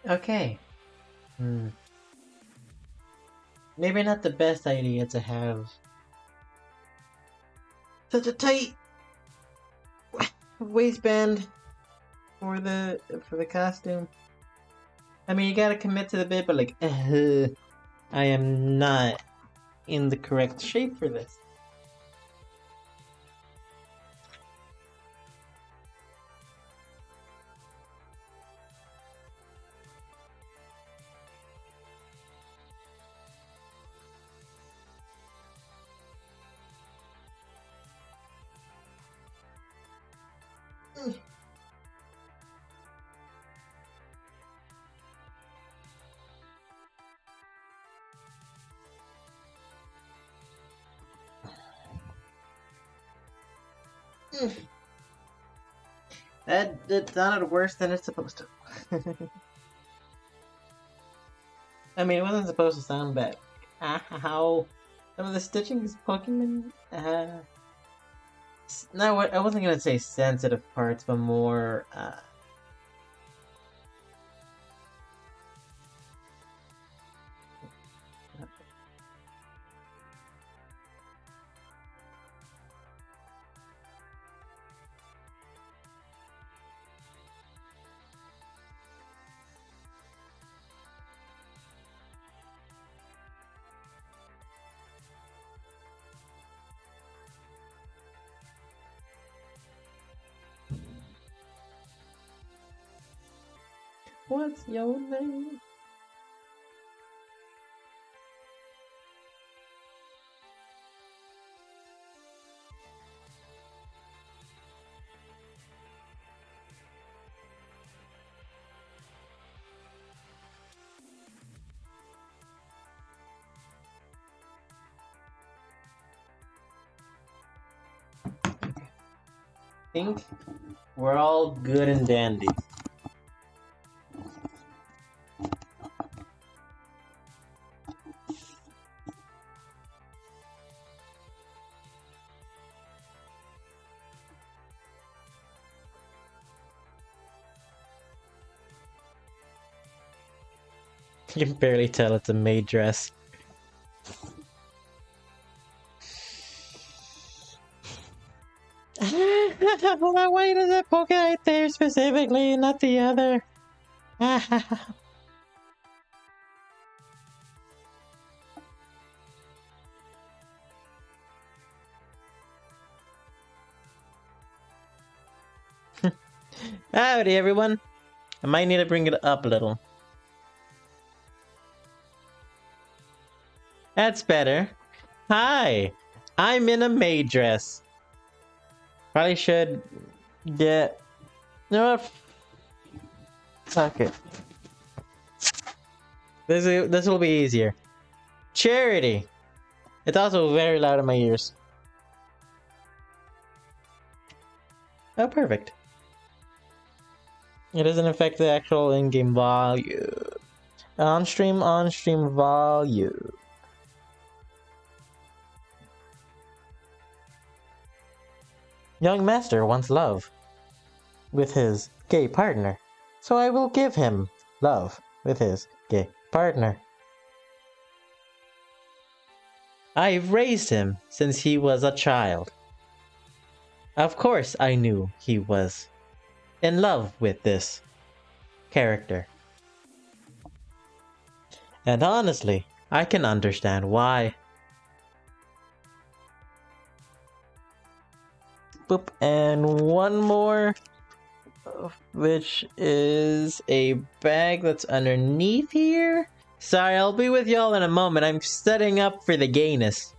Okay. Maybe not the best idea to have such a tight waistband for the costume. I mean, you gotta commit to the bit, but like, I am not in the correct shape for this. That sounded worse than it's supposed to. I mean, it wasn't supposed to sound bad. How some of the stitching is poking me. No, I wasn't gonna say sensitive parts, but more. What's your name? Think we're all good and dandy. You can barely tell it's a maid dress. Why does it poke right there specifically, not the other? Howdy, everyone. I might need to bring it up a little. That's better. Hi, I'm in a maid dress. Probably should get. You know what? Fuck it. This will be easier. Charity. It's also very loud in my ears. Oh, perfect. It doesn't affect the actual in-game volume. On-stream volume. Young master wants love with his gay partner, so I will give him love with his gay partner. I've raised him since he was a child. Of course I knew he was in love with this character. And honestly, I can understand why. Boop, and one more, which is a bag that's underneath here. Sorry, I'll be with y'all in a moment. I'm setting up for the gayness.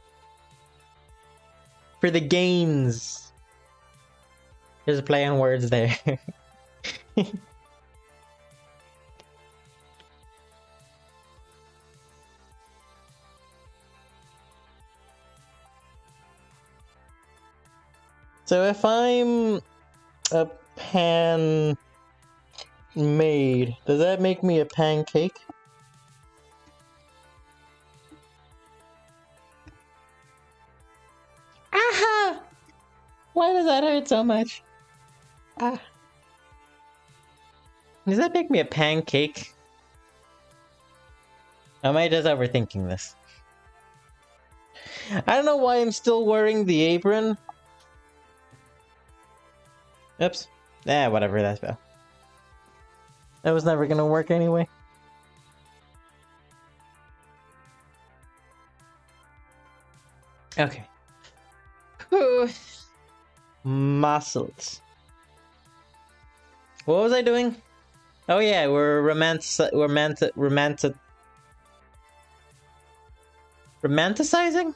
For the gains. There's a play on words there. So if I'm a pan maid, does that make me a pancake? Aha! Why does that hurt so much? Ah. Does that make me a pancake? Am I just overthinking this? I don't know why I'm still wearing the apron. Oops. Whatever, that's bad. That was never gonna work anyway. Okay. Muscles. What was I doing? Oh yeah, we're romanticizing? Romanticizing.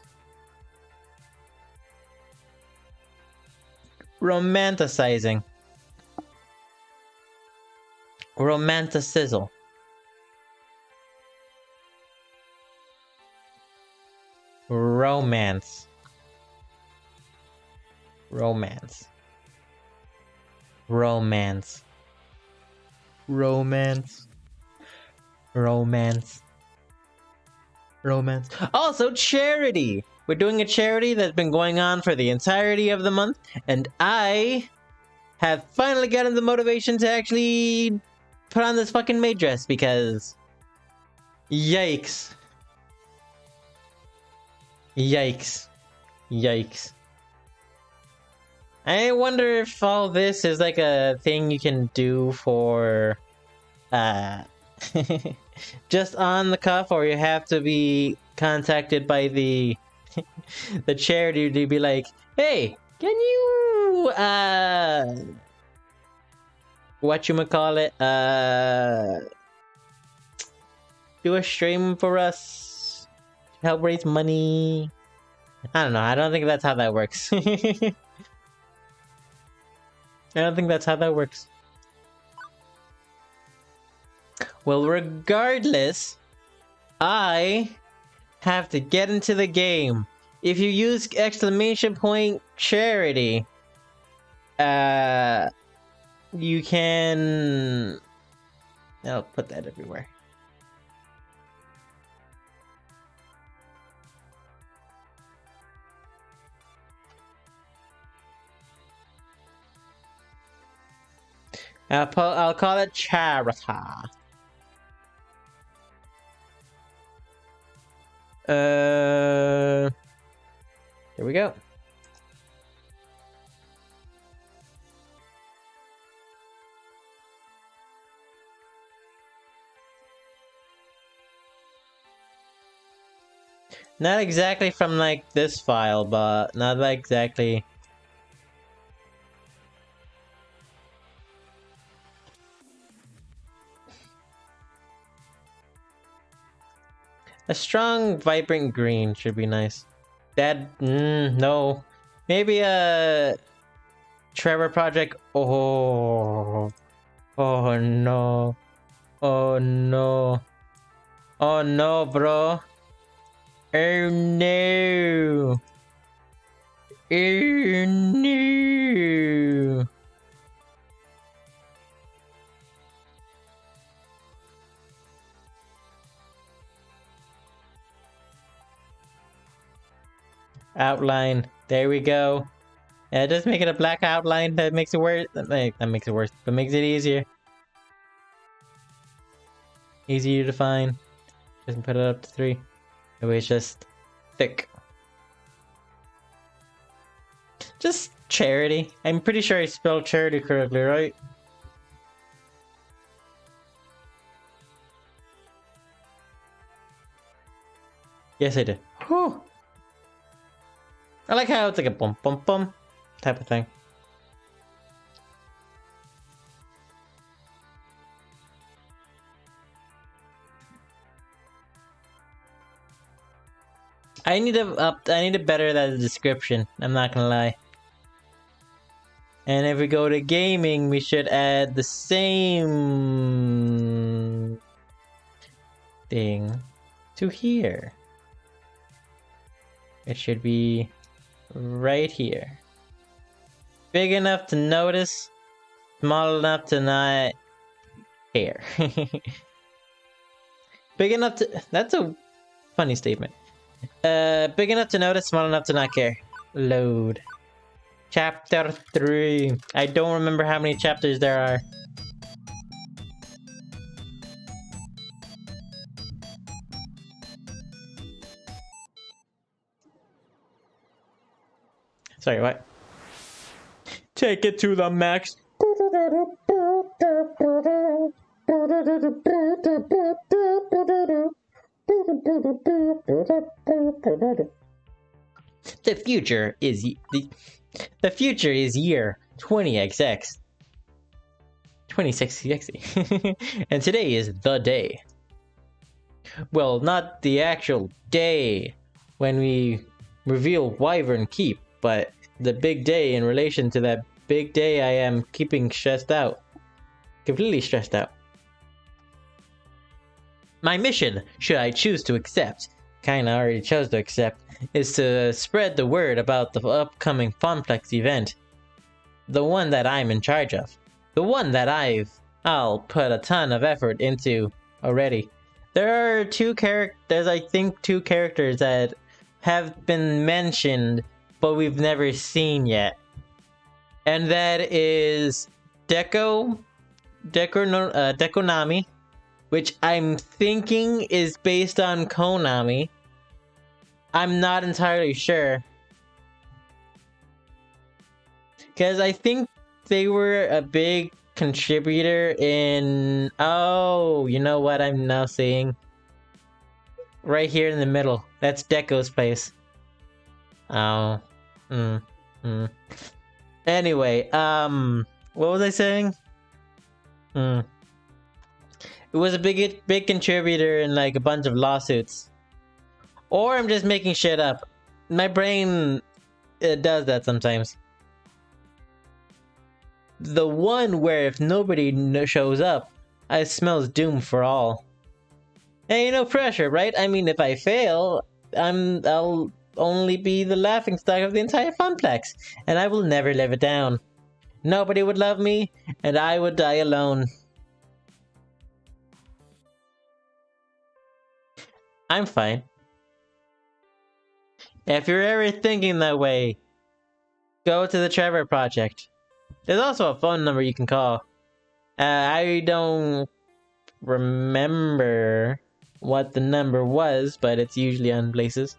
Romanticizzle. Romance. Romance. Romance. Romance. Romance. Romance. Also, charity! We're doing a charity that's been going on for the entirety of the month, and I have finally gotten the motivation to actually put on this fucking maid dress because... Yikes. Yikes. Yikes. I wonder if all this is like a thing you can do for... just on the cuff, or you have to be contacted by the the charity to be like, hey, can you whatchamacallit, do a stream for us to help raise money? I don't know, I don't think that's how that works. I don't think that's how that works. Well, regardless, I have to get into the game. If you use exclamation point charity, you can... I'll put that everywhere. I'll call it charity. Here we go. Not exactly from like this file, but not like exactly. A strong, vibrant green should be nice. That, no. Maybe a Trevor project. Oh. Oh no. Oh no. Oh no, bro. Oh no. Oh no. Outline. There we go. Yeah, just make it a black outline. That makes it worse. That makes it worse, but makes it easier. Easier to find. Just put it up to 3. That way it's just thick. Just charity. I'm pretty sure I spelled charity correctly, right? Yes, I did. Whew. I like how it's like a bum bum bum type of thing. I need to better that description. I'm not gonna lie. And if we go to gaming, we should add the same thing to here. It should be right here. Big enough to notice, small enough to not care. Big enough to... That's a funny statement. Big enough to notice, small enough to not care. Load. Chapter 3. I don't remember how many chapters there are. Sorry, what? Take it to the max. The future is the future is year 20XX. 26XX. And today is the day. Well, not the actual day when we reveal Wyvern Keep, but the big day in relation to that big day I am keeping stressed out. Completely stressed out. My mission, should I choose to accept, kinda already chose to accept, is to spread the word about the upcoming Funplex event. The one that I'm in charge of. The one that I'll put a ton of effort into already. There are there's I think two characters that have been mentioned, but we've never seen yet. And that is Dekonami, which I'm thinking is based on Konami. I'm not entirely sure. Because I think they were a big contributor in... Oh, you know what I'm now seeing? Right here in the middle. That's Deco's place. Oh. Anyway, what was I saying? It was a big contributor in like a bunch of lawsuits. Or I'm just making shit up. My brain, it does that sometimes. The one where if nobody shows up, I smells doom for all. Hey, no pressure, right? I mean, if I fail, I'll only be the laughingstock of the entire Funplex, and I will never live it down. Nobody would love me, and I would die alone. I'm fine. If you're ever thinking that way, go to the Trevor Project. There's also a phone number you can call. I don't remember what the number was, but it's usually on places.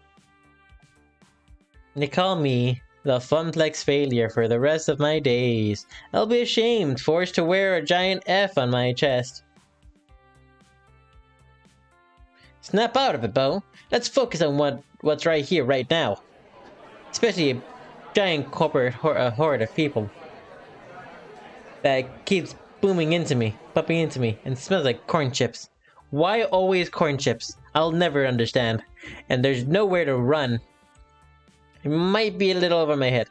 They call me the Funplex failure for the rest of my days. I'll be ashamed, forced to wear a giant F on my chest. Snap out of it, Bo. Let's focus on what's right here, right now. Especially a giant corporate horde of people that keeps bumping into me, and smells like corn chips. Why always corn chips? I'll never understand. And there's nowhere to run. It might be a little over my head.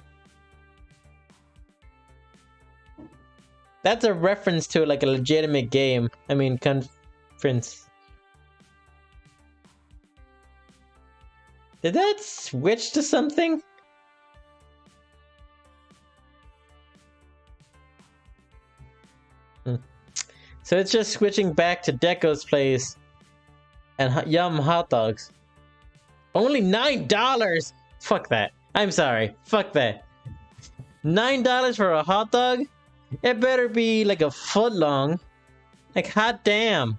That's a reference to like a legitimate game. I mean, conference. Did that switch to something? So it's just switching back to Deco's place and yum hot dogs. Only $9? Fuck that. I'm sorry. Fuck that. $9 for a hot dog? It better be like a foot long. Like, hot damn.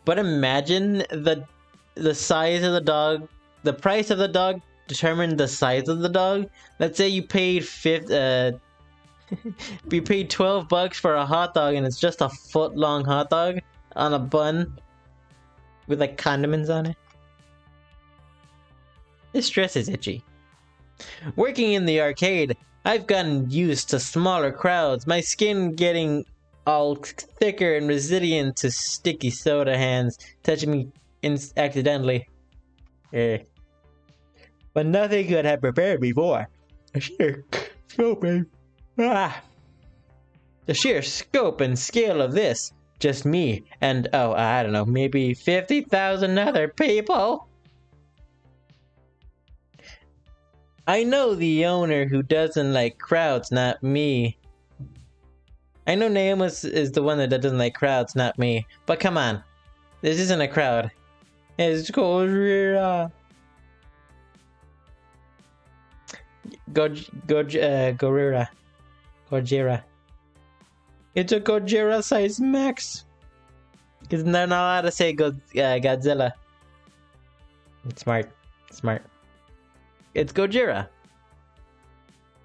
But imagine the size of the dog. The price of the dog determined the size of the dog. Let's say you paid you paid $12 for a hot dog and it's just a foot long hot dog on a bun with like condiments on it. This dress is itchy. Working in the arcade, I've gotten used to smaller crowds, my skin getting all thicker and resilient to sticky soda hands touching me accidentally. But nothing could have prepared me for the sheer scope and scale of this. Just me and, I don't know, maybe 50,000 other people. I know the owner who doesn't like crowds, not me. I know Naomis is the one that doesn't like crowds, not me. But come on, this isn't a crowd. It's Gojira. Gojira. It's a Gojira size max. Because they're not allowed to say Godzilla. Smart. It's Gojira.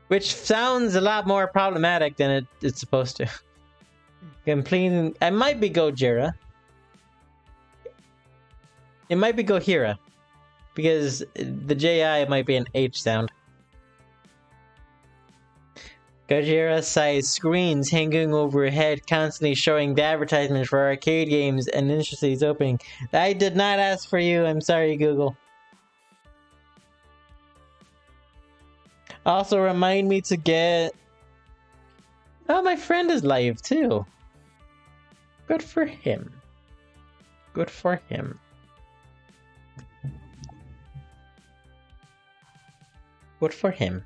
Which sounds a lot more problematic than it's supposed to. Complaining. I might be Gojira. It might be Gohira. Because the JI might be an H sound. Gojira-sized screens hanging overhead, constantly showing the advertisements for arcade games and industries opening. I did not ask for you. I'm sorry, Google. Also, remind me to get... Oh, my friend is live, too. Good for him. Good for him. Good for him.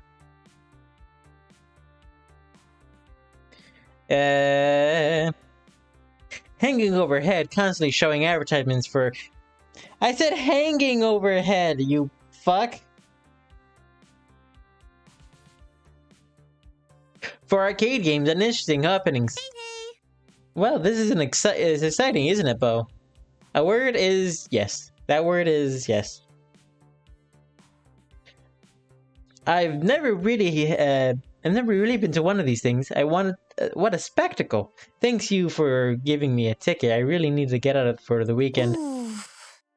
Hanging overhead, constantly showing advertisements for... I said hanging overhead, you fuck! For arcade games and interesting happenings. Hey. Well, this is is exciting, isn't it, Bo? A word is yes. That word is yes. I've never really been to one of these things. I wanted... what a spectacle! Thanks you for giving me a ticket. I really need to get out for the weekend. Ooh.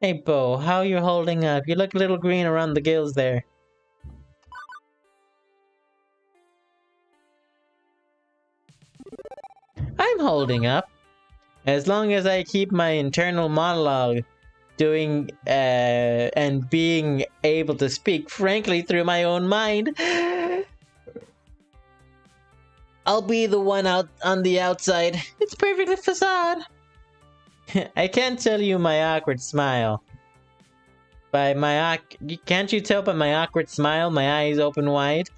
Hey, Bo, how you holding up? You look a little green around the gills there. I'm holding up. As long as I keep my internal monologue doing and being able to speak frankly through my own mind, I'll be the one out on the outside. It's perfectly facade. I can't tell you my awkward smile. Can't you tell by my awkward smile, my eyes open wide?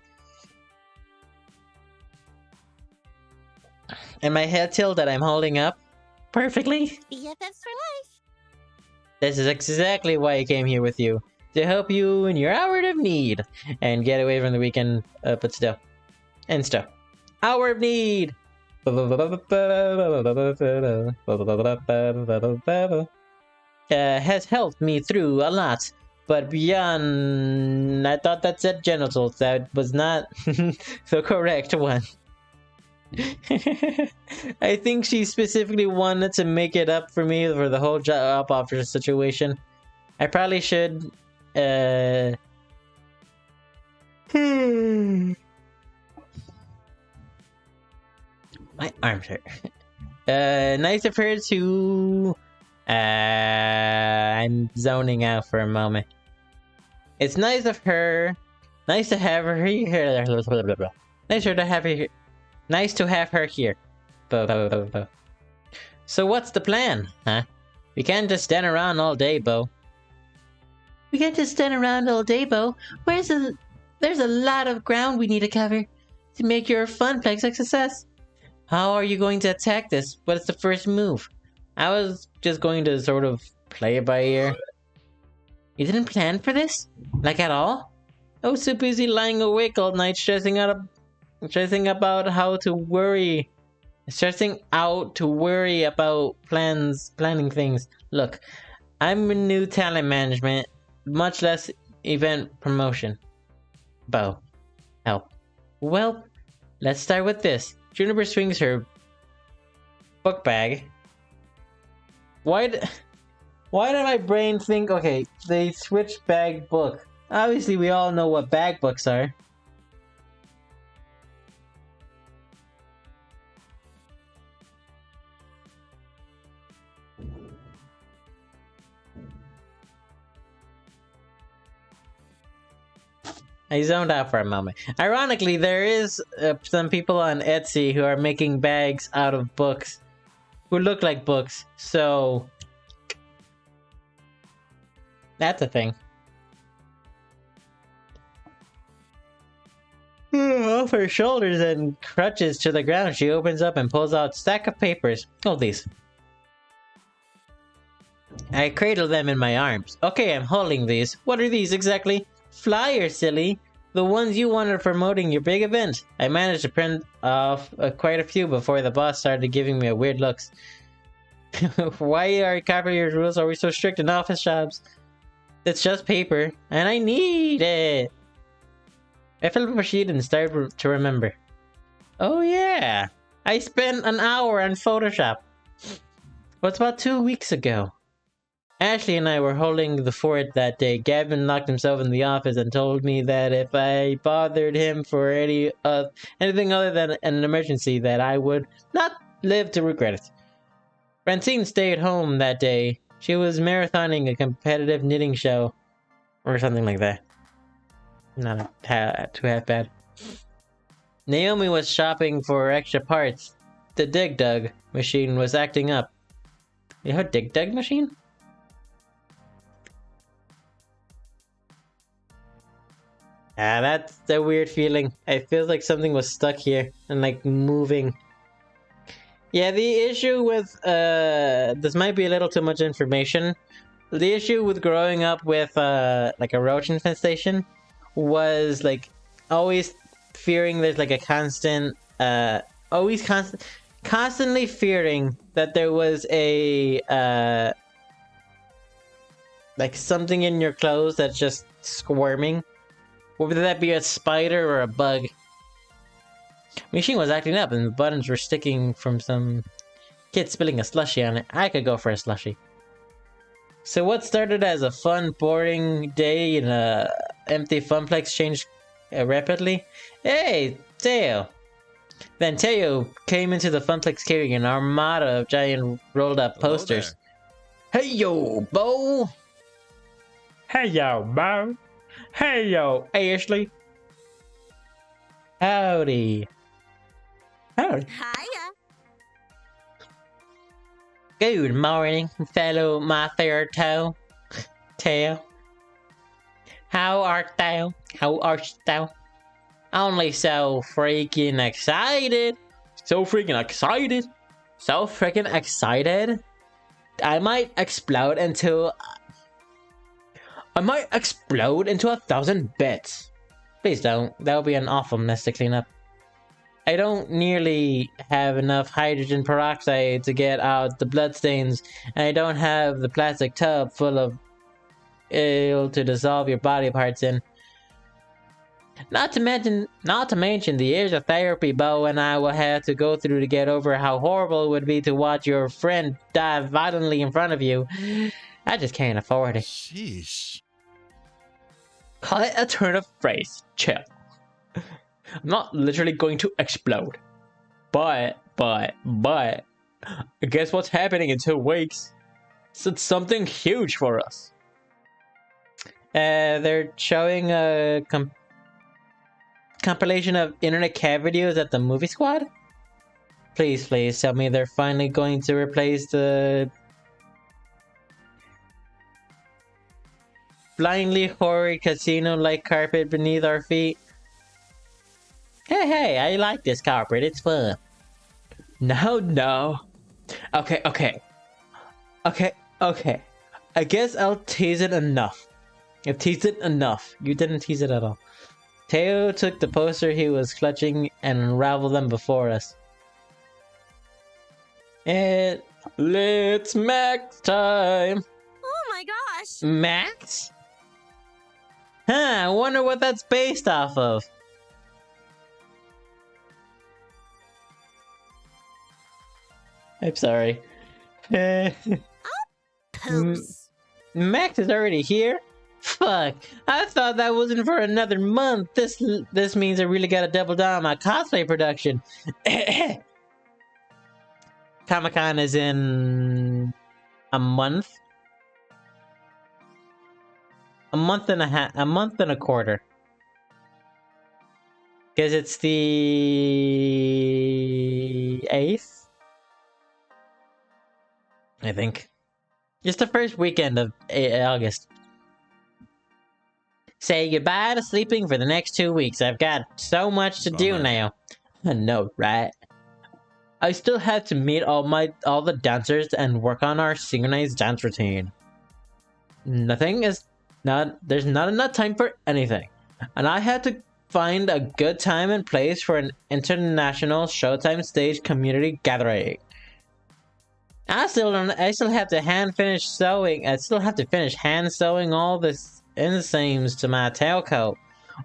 And my head tilt that I'm holding up perfectly? BFFs for life. This is exactly why I came here with you. To help you in your hour of need. And get away from the weekend, but still. And still. Hour of need! Has helped me through a lot. But beyond... I thought that said genitals. That was not the correct one. I think she specifically wanted to make it up for me for the whole job offer situation. I probably should... My arms hurt. Nice of her to... I'm zoning out for a moment. It's nice of her... Nice to have her here. Nice to have her here. Nice to have her here. So what's the plan, huh? We can't just stand around all day, Bo. We can't just stand around all day, Bo. There's a lot of ground we need to cover to make your funplex a success. How are you going to attack this? What's the first move? I was just going to sort of play it by ear. You didn't plan for this? Like at all? I was so busy lying awake all night stressing out about planning things. Look, I'm in new talent management, much less event promotion. Bo, help. Well, let's start with this. Juniper swings her book bag. Why did my brain think, okay, they switched bag book. Obviously, we all know what bag books are. I zoned out for a moment. Ironically, there is some people on Etsy who are making bags out of books, who look like books, so that's a thing. Off her shoulders and crutches to the ground, she opens up and pulls out a stack of papers. Hold these. I cradle them in my arms. Okay, I'm holding these. What are these exactly? Flyers, silly. The ones you wanted promoting your big event. I managed to print off quite a few before the boss started giving me weird looks. Why are copyright rules always so strict in office jobs? It's just paper, and I need it. I flipped a sheet and started to remember. Oh yeah, I spent an hour on Photoshop. What's about 2 weeks ago? Ashley and I were holding the fort that day. Gavin locked himself in the office and told me that if I bothered him for anything other than an emergency, that I would not live to regret it. Francine stayed home that day. She was marathoning a competitive knitting show, or something like that. Not too half bad. Naomi was shopping for extra parts. The Dig Dug machine was acting up. You have a Dig Dug machine? Ah, that's a weird feeling. I feel like something was stuck here and like moving. Yeah, the issue with this might be a little too much information. The issue with growing up with like a roach infestation was like always fearing there's like a constant constantly fearing that there was a like something in your clothes that's just squirming. Whether that be a spider or a bug. Machine was acting up and the buttons were sticking from some kid spilling a slushie on it. I could go for a slushie. So what started as a fun, boring day in a empty funplex changed rapidly. Hey, Teo! Then Teo came into the funplex carrying an armada of giant rolled up posters. Hey yo, Bo! Hey yo, Bo! Hey yo, Ashley! Howdy! Howdy! Hiya! Good morning, fellow my fair toe. Teo. How art thou? How art thou? Only so freaking excited. So freaking excited. So freaking excited. I might explode into 1,000 bits. Please don't. That would be an awful mess to clean up. I don't nearly have enough hydrogen peroxide to get out the bloodstains, and I don't have the plastic tub full of ale to dissolve your body parts in. Not to mention the years of therapy Bo and I will have to go through to get over how horrible it would be to watch your friend die violently in front of you. I just can't afford it. Sheesh. Call it a turn of phrase. Chill. I'm not literally going to explode. But, guess what's happening in 2 weeks? It's something huge for us. They're showing a compilation of internet cat videos at the movie squad. Please tell me they're finally going to replace the blindly horrid casino-like carpet beneath our feet. Hey, I like this carpet, it's fun. No. Okay. I guess I'll tease it enough. I've teased it enough. You didn't tease it at all. Teo took the poster he was clutching and unraveled them before us. And it's Max time! Oh my gosh! Max? Huh, I wonder what that's based off of. I'm sorry. Poops. Max is already here? Fuck, I thought that wasn't for another month. This means I really gotta double down on my cosplay production. Comic-Con is in a month? A month and a quarter. Because it's the 8th? I think. Just the first weekend of August. Say goodbye to sleeping for the next 2 weeks. I've got so much to do now. I know, right? I still have to meet all the dancers and work on our synchronized dance routine. There's not enough time for anything. And I had to find a good time and place for an international Showtime stage community gathering. I still have to finish sewing. I still have to finish hand sewing all the inseams to my tailcoat.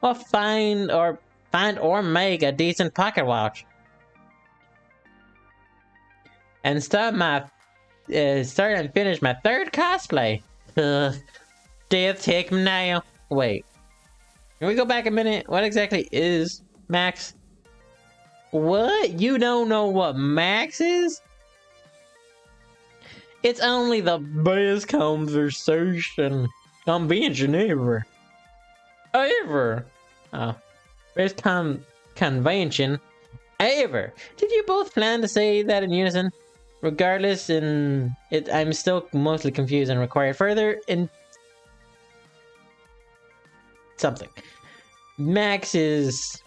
or find or make a decent pocket watch. And start and finish my third cosplay. Death take me now. Wait. Can we go back a minute? What exactly is Max? What? You don't know what Max is? It's only the best convention ever. Ever. Oh. Best convention ever. Did you both plan to say that in unison? Regardless, I'm still mostly confused and require further in something. Max is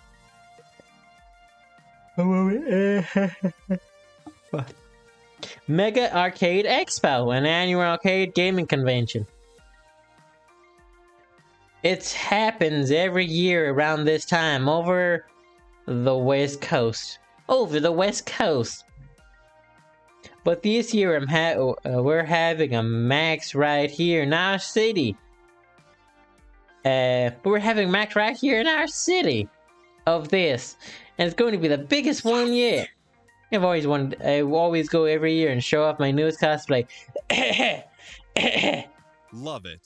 Mega Arcade Expo, an annual arcade gaming convention. It happens every year around this time over the West Coast. Over the West Coast. But this year we're having a Max right here in our city. We're having Max right here in our city of this. And it's going to be the biggest one yet. I always go every year and show off my newest cosplay. Love it.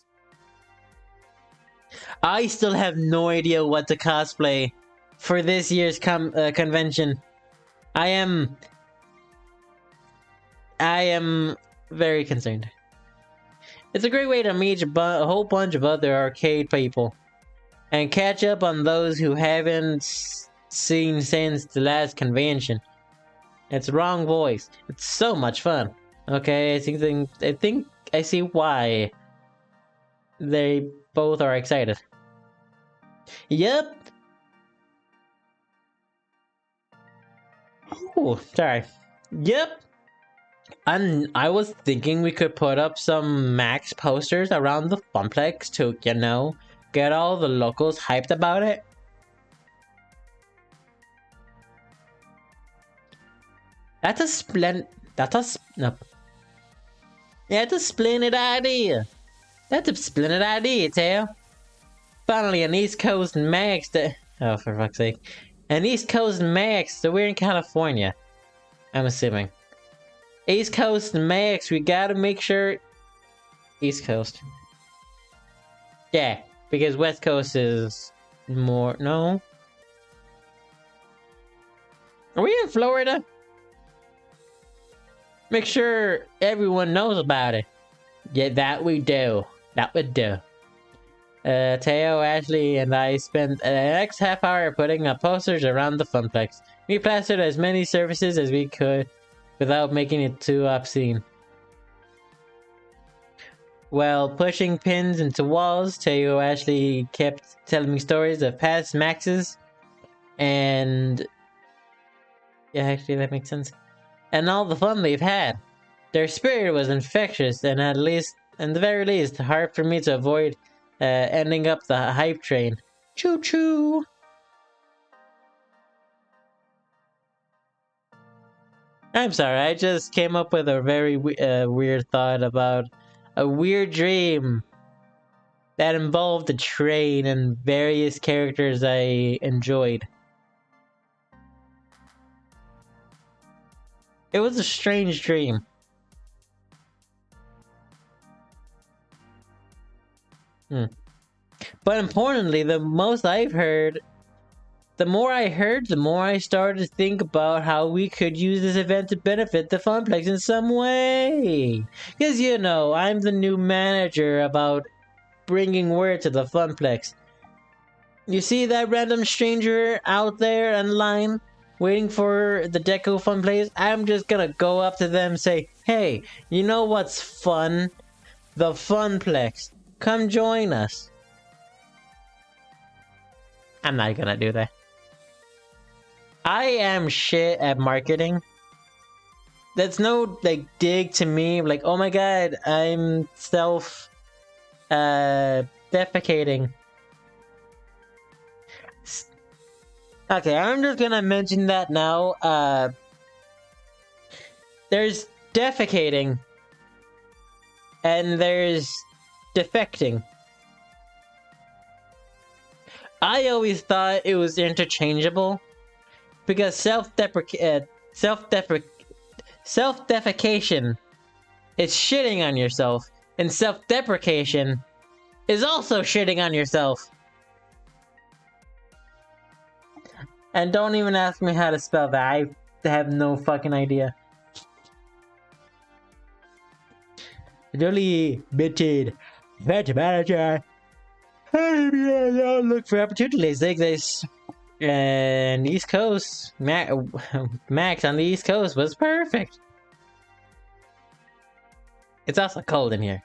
I still have no idea what to cosplay for this year's convention. I am very concerned. It's a great way to meet a whole bunch of other arcade people and catch up on those who haven't seen since the last convention. It's wrong voice. It's so much fun. Okay, I think I see why they both are excited. Yep. Oh, sorry. Yep. And I was thinking we could put up some Max posters around the Funplex to, you know, get all the locals hyped about it. That's a splendid idea. That's a splendid idea, Tail. Finally, an East Coast Max oh, for fuck's sake. An East Coast Max, so we're in California. I'm assuming. East Coast Max, we gotta make sure... East Coast. Yeah, because West Coast is more... No? Are we in Florida? Make sure everyone knows about it. Yeah, that we do. That we do. Teo, Ashley, and I spent the next half hour putting up posters around the Funplex. We plastered as many surfaces as we could without making it too obscene. While pushing pins into walls, Teo Ashley kept telling me stories of past Maxes and... Yeah, actually that makes sense. And all the fun they've had. Their spirit was infectious, and at the very least, hard for me to avoid ending up the hype train. Choo choo! I'm sorry, I just came up with a very weird thought about a weird dream that involved a train and various characters I enjoyed. It was a strange dream. But importantly, the more I heard, the more I started to think about how we could use this event to benefit the Funplex in some way. Because, you know, I'm the new manager about bringing word to the Funplex. You see that random stranger out there in line, waiting for the Deco Funplex? I'm just gonna go up to them and say, hey, you know what's fun? The Funplex. Come join us. I'm not gonna do that. I am shit at marketing. That's no, like, dig to me. Like, oh my god, I'm defecating. Okay, I'm just gonna mention that now. There's defecating. And there's defecting. I always thought it was interchangeable because self-defecation is shitting on yourself, and self-deprecation is also shitting on yourself. And don't even ask me how to spell that. I have no fucking idea. Really bitched. Vet manager. Look for opportunities like this. And East Coast, Max on the East Coast was perfect. It's also cold in here.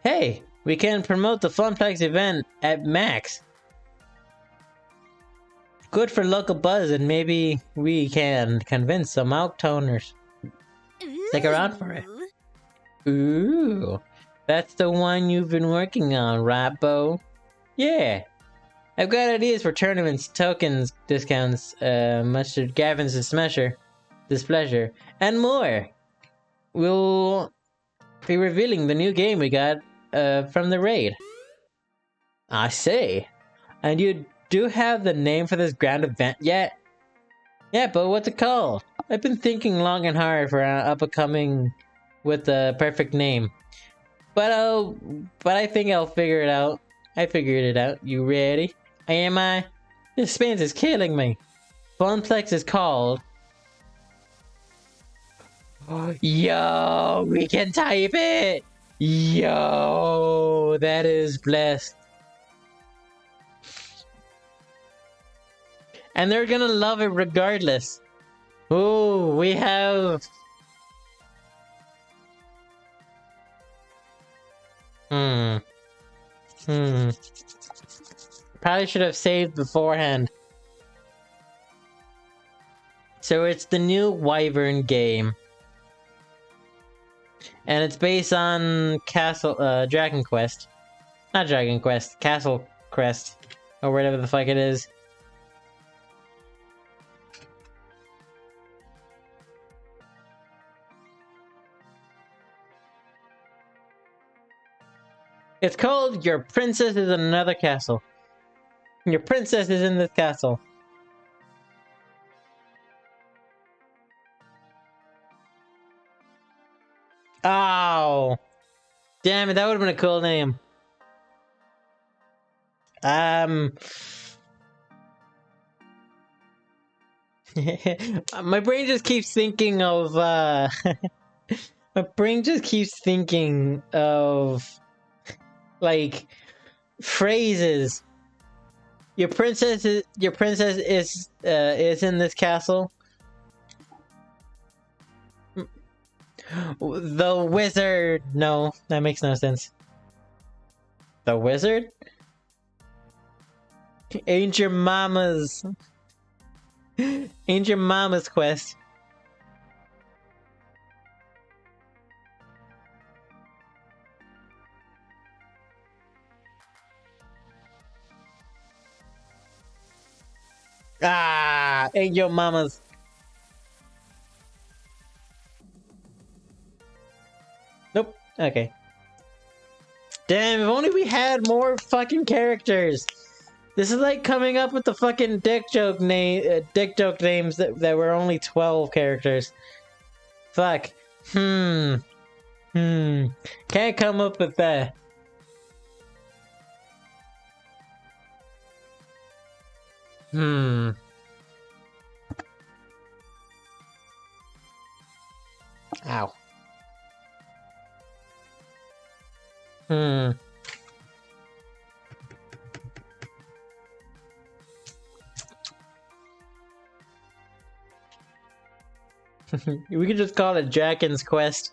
Hey, we can promote the Funplex event at Max. Good for local buzz, and maybe we can convince some out-toners. Stick around for it. Ooh, that's the one you've been working on, right, Bo? Yeah. I've got ideas for tournaments, tokens, discounts, much to Gavin's displeasure, and more. We'll be revealing the new game we got from the raid. I see. And you do have the name for this grand event yet? Yeah, but what's it called? I've been thinking long and hard for up-and-coming with the perfect name. But I think I'll figure it out. I figured it out. You ready? Am I? This spins is killing me. Funplex is called. Yo, we can type it. Yo, that is blessed. And they're gonna love it regardless. Ooh, we have... Probably should have saved beforehand. So it's the new Wyvern game. And it's based on Dragon Quest. Not Dragon Quest, Castle Crest. Or whatever the fuck it is. It's called Your Princess is in Another Castle. Your princess is in this castle. Oh! Damn it, that would have been a cool name. My brain just keeps thinking of, my brain just keeps thinking of, like, phrases. Your princess is in this castle. The wizard. No, that makes no sense. The wizard? Ain't your mama's quest. Ah, ain't your mama's. Nope. Okay. Damn, if only we had more fucking characters. This is like coming up with the fucking dick joke names that were only 12 characters. Fuck. Can't come up with that. Ow. We could just call it Dragon's Quest.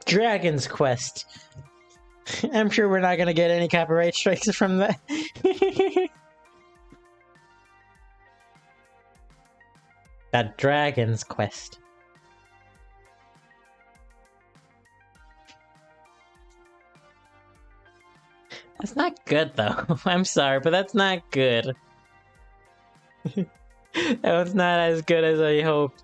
Dragon's Quest. I'm sure we're not gonna get any copyright strikes from that. That Dragon's Quest. That's not good though. I'm sorry, but that's not good. That was not as good as I hoped.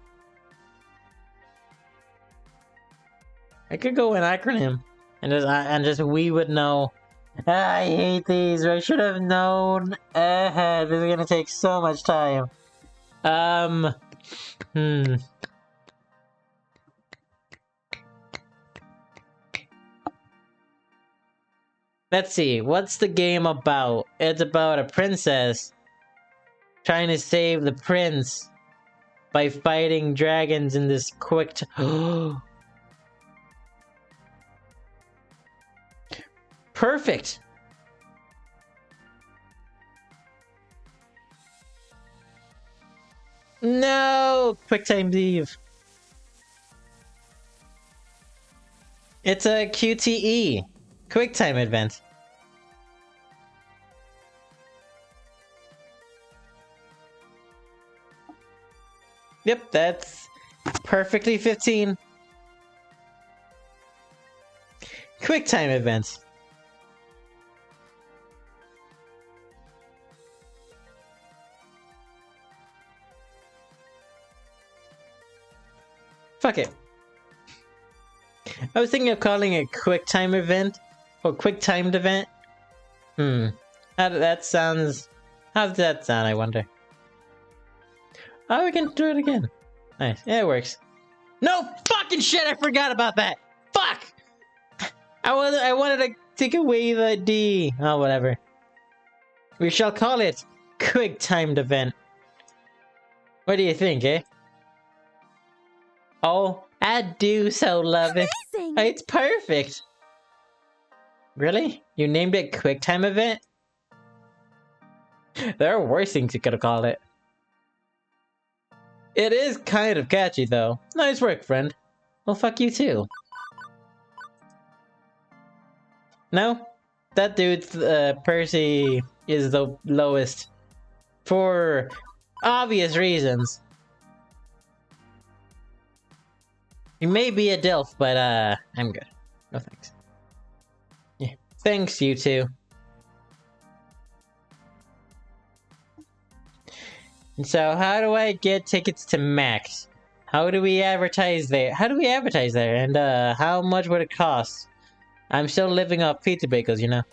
I could go an acronym, and just we would know. I hate these. I should have known ahead. This is gonna take so much time. Hmm. Let's see. What's the game about? It's about a princess trying to save the prince by fighting dragons in this quick. Perfect. No, quick time leave. It's a QTE, quick time event. Yep, that's perfectly 15. Quick time events. Fuck it. I was thinking of calling it quick time event or quick timed event. How does that sounds? How does that sound? I wonder. Oh, we can do it again. Nice. Yeah, it works. No fucking shit! I forgot about that. Fuck. I wanted to take away the D. Oh, whatever. We shall call it quick timed event. What do you think, eh? Oh, I do so love it. Amazing. It's perfect. Really? You named it quick time event? There are worse things you could have called it. It is kind of catchy, though. Nice work, friend. Well, fuck you, too. No? That dude's, Percy is the lowest. For obvious reasons. He may be a DILF, but, I'm good. No thanks. Yeah. Thanks, you two. And so, how do I get tickets to Max? How do we advertise there? And, how much would it cost? I'm still living off pizza bagels, you know.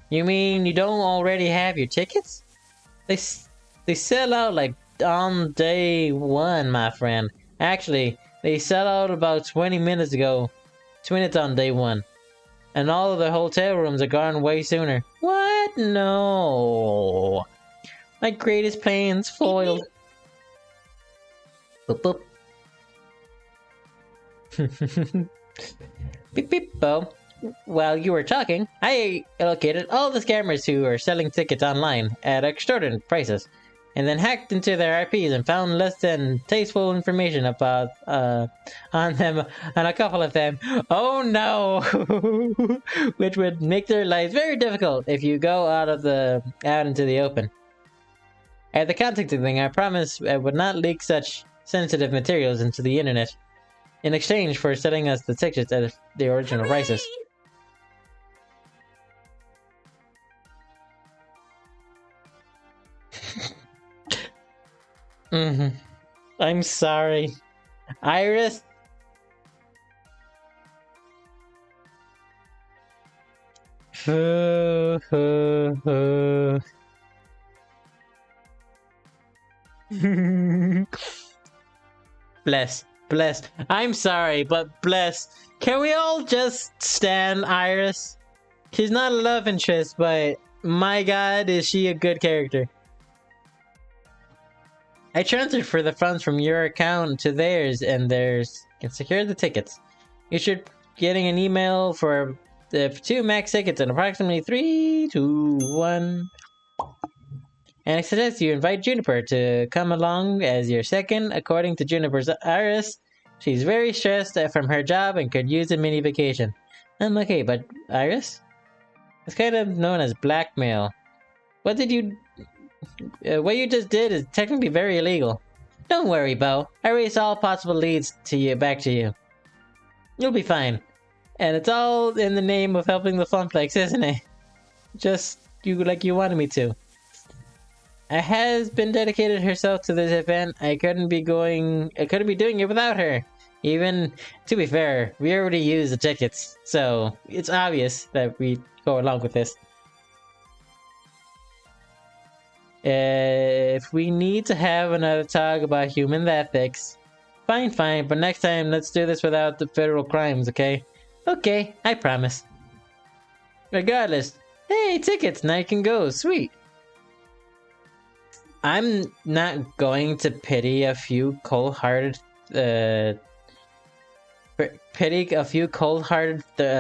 You mean you don't already have your tickets? They sell out, like, on day one, my friend. Actually, they sell out about 20 minutes ago. 20 minutes on day one. And all of the hotel rooms are gone way sooner. What? No. My greatest plans foiled. Boop boop. Beep beep bo. While you were talking, I allocated all the scammers who are selling tickets online at extortionate prices, and then hacked into their IPs and found less than tasteful information about on them, on a couple of them. Oh no! Which would make their lives very difficult if you go out into the open. At the contacting thing, I promised I would not leak such sensitive materials into the internet, in exchange for selling us the tickets at the original prices. I'm sorry. Iris? Bless. I'm sorry, but bless. Can we all just stand Iris? She's not a love interest, but my god, is she a good character. I transferred for the funds from your account to theirs, and theirs can secure the tickets. You should getting an email for the 2 max tickets in approximately 3, 2, 1. And I suggest you invite Juniper to come along as your second. According to Juniper's Iris, she's very stressed from her job and could use a mini vacation. Okay, but Iris? It's kind of known as blackmail. What you just did is technically very illegal. Don't worry, Bo. I erased all possible leads back to you. You'll be fine. And it's all in the name of helping the Funplex, isn't it? Just like you wanted me to. has been dedicated herself to this event. I couldn't be doing it without her. Even, to be fair, we already used the tickets, so it's obvious that we go along with this. If we need to have another talk about human ethics, fine, but next time let's do this without the federal crimes, okay? Okay, I promise. Regardless, hey, tickets, now you can go, sweet. I'm not going to pity a few cold-hearted,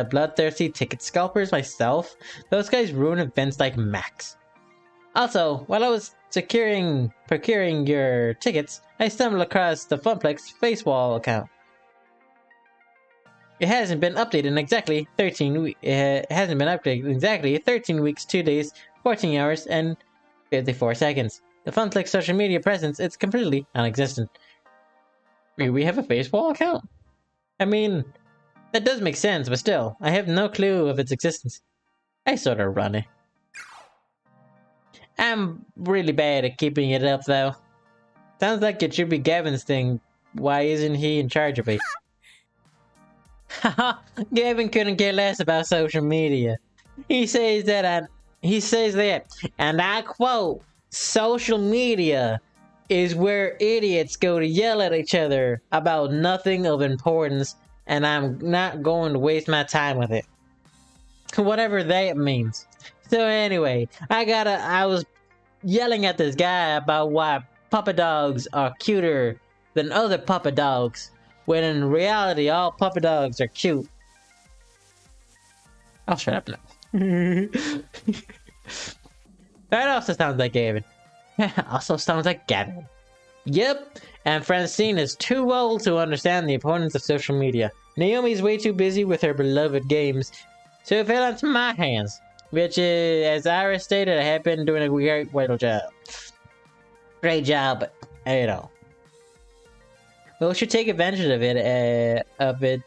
bloodthirsty ticket scalpers myself. Those guys ruin events like Max. Also, while I was procuring your tickets, I stumbled across the Funplex Facewall account. It hasn't been updated in exactly 13 weeks, 2 days, 14 hours, and 54 seconds. The Funplex social media presence is completely non-existent. We have a Facewall account? I mean, that does make sense, but still, I have no clue of its existence. I sort of run it. I'm really bad at keeping it up, though. Sounds like it should be Gavin's thing. Why isn't he in charge of it? Haha, Gavin couldn't care less about social media. He says that, and I quote, social media is where idiots go to yell at each other about nothing of importance, and I'm not going to waste my time with it. Whatever that means. So anyway, I was yelling at this guy about why puppy dogs are cuter than other puppy dogs, when in reality all puppy dogs are cute. I'll shut up now. That also sounds like Gavin. Also sounds like Gavin. Yep, and Francine is too old to understand the importance of social media. Naomi's way too busy with her beloved games, so it fell into my hands. Which is, as Iris stated, I have been doing a great job. Great job, but you know. Well, we should take advantage of it.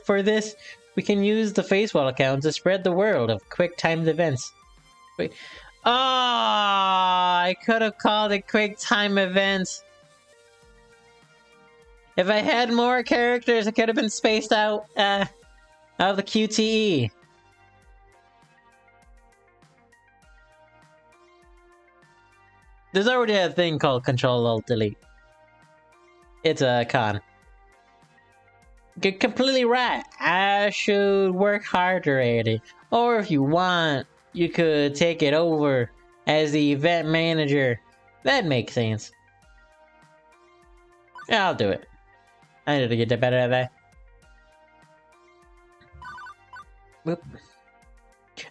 For this, we can use the Facewall account to spread the world of quick timed events. Wait. Oh, I could have called it quick time events. If I had more characters, it could have been spaced out of the QTE. There's already a thing called Control-Alt-Delete. It's a con. You're completely right. I should work harder at it. Or if you want, you could take it over as the event manager. That makes sense. Yeah, I'll do it. I need to get better at that. Whoop.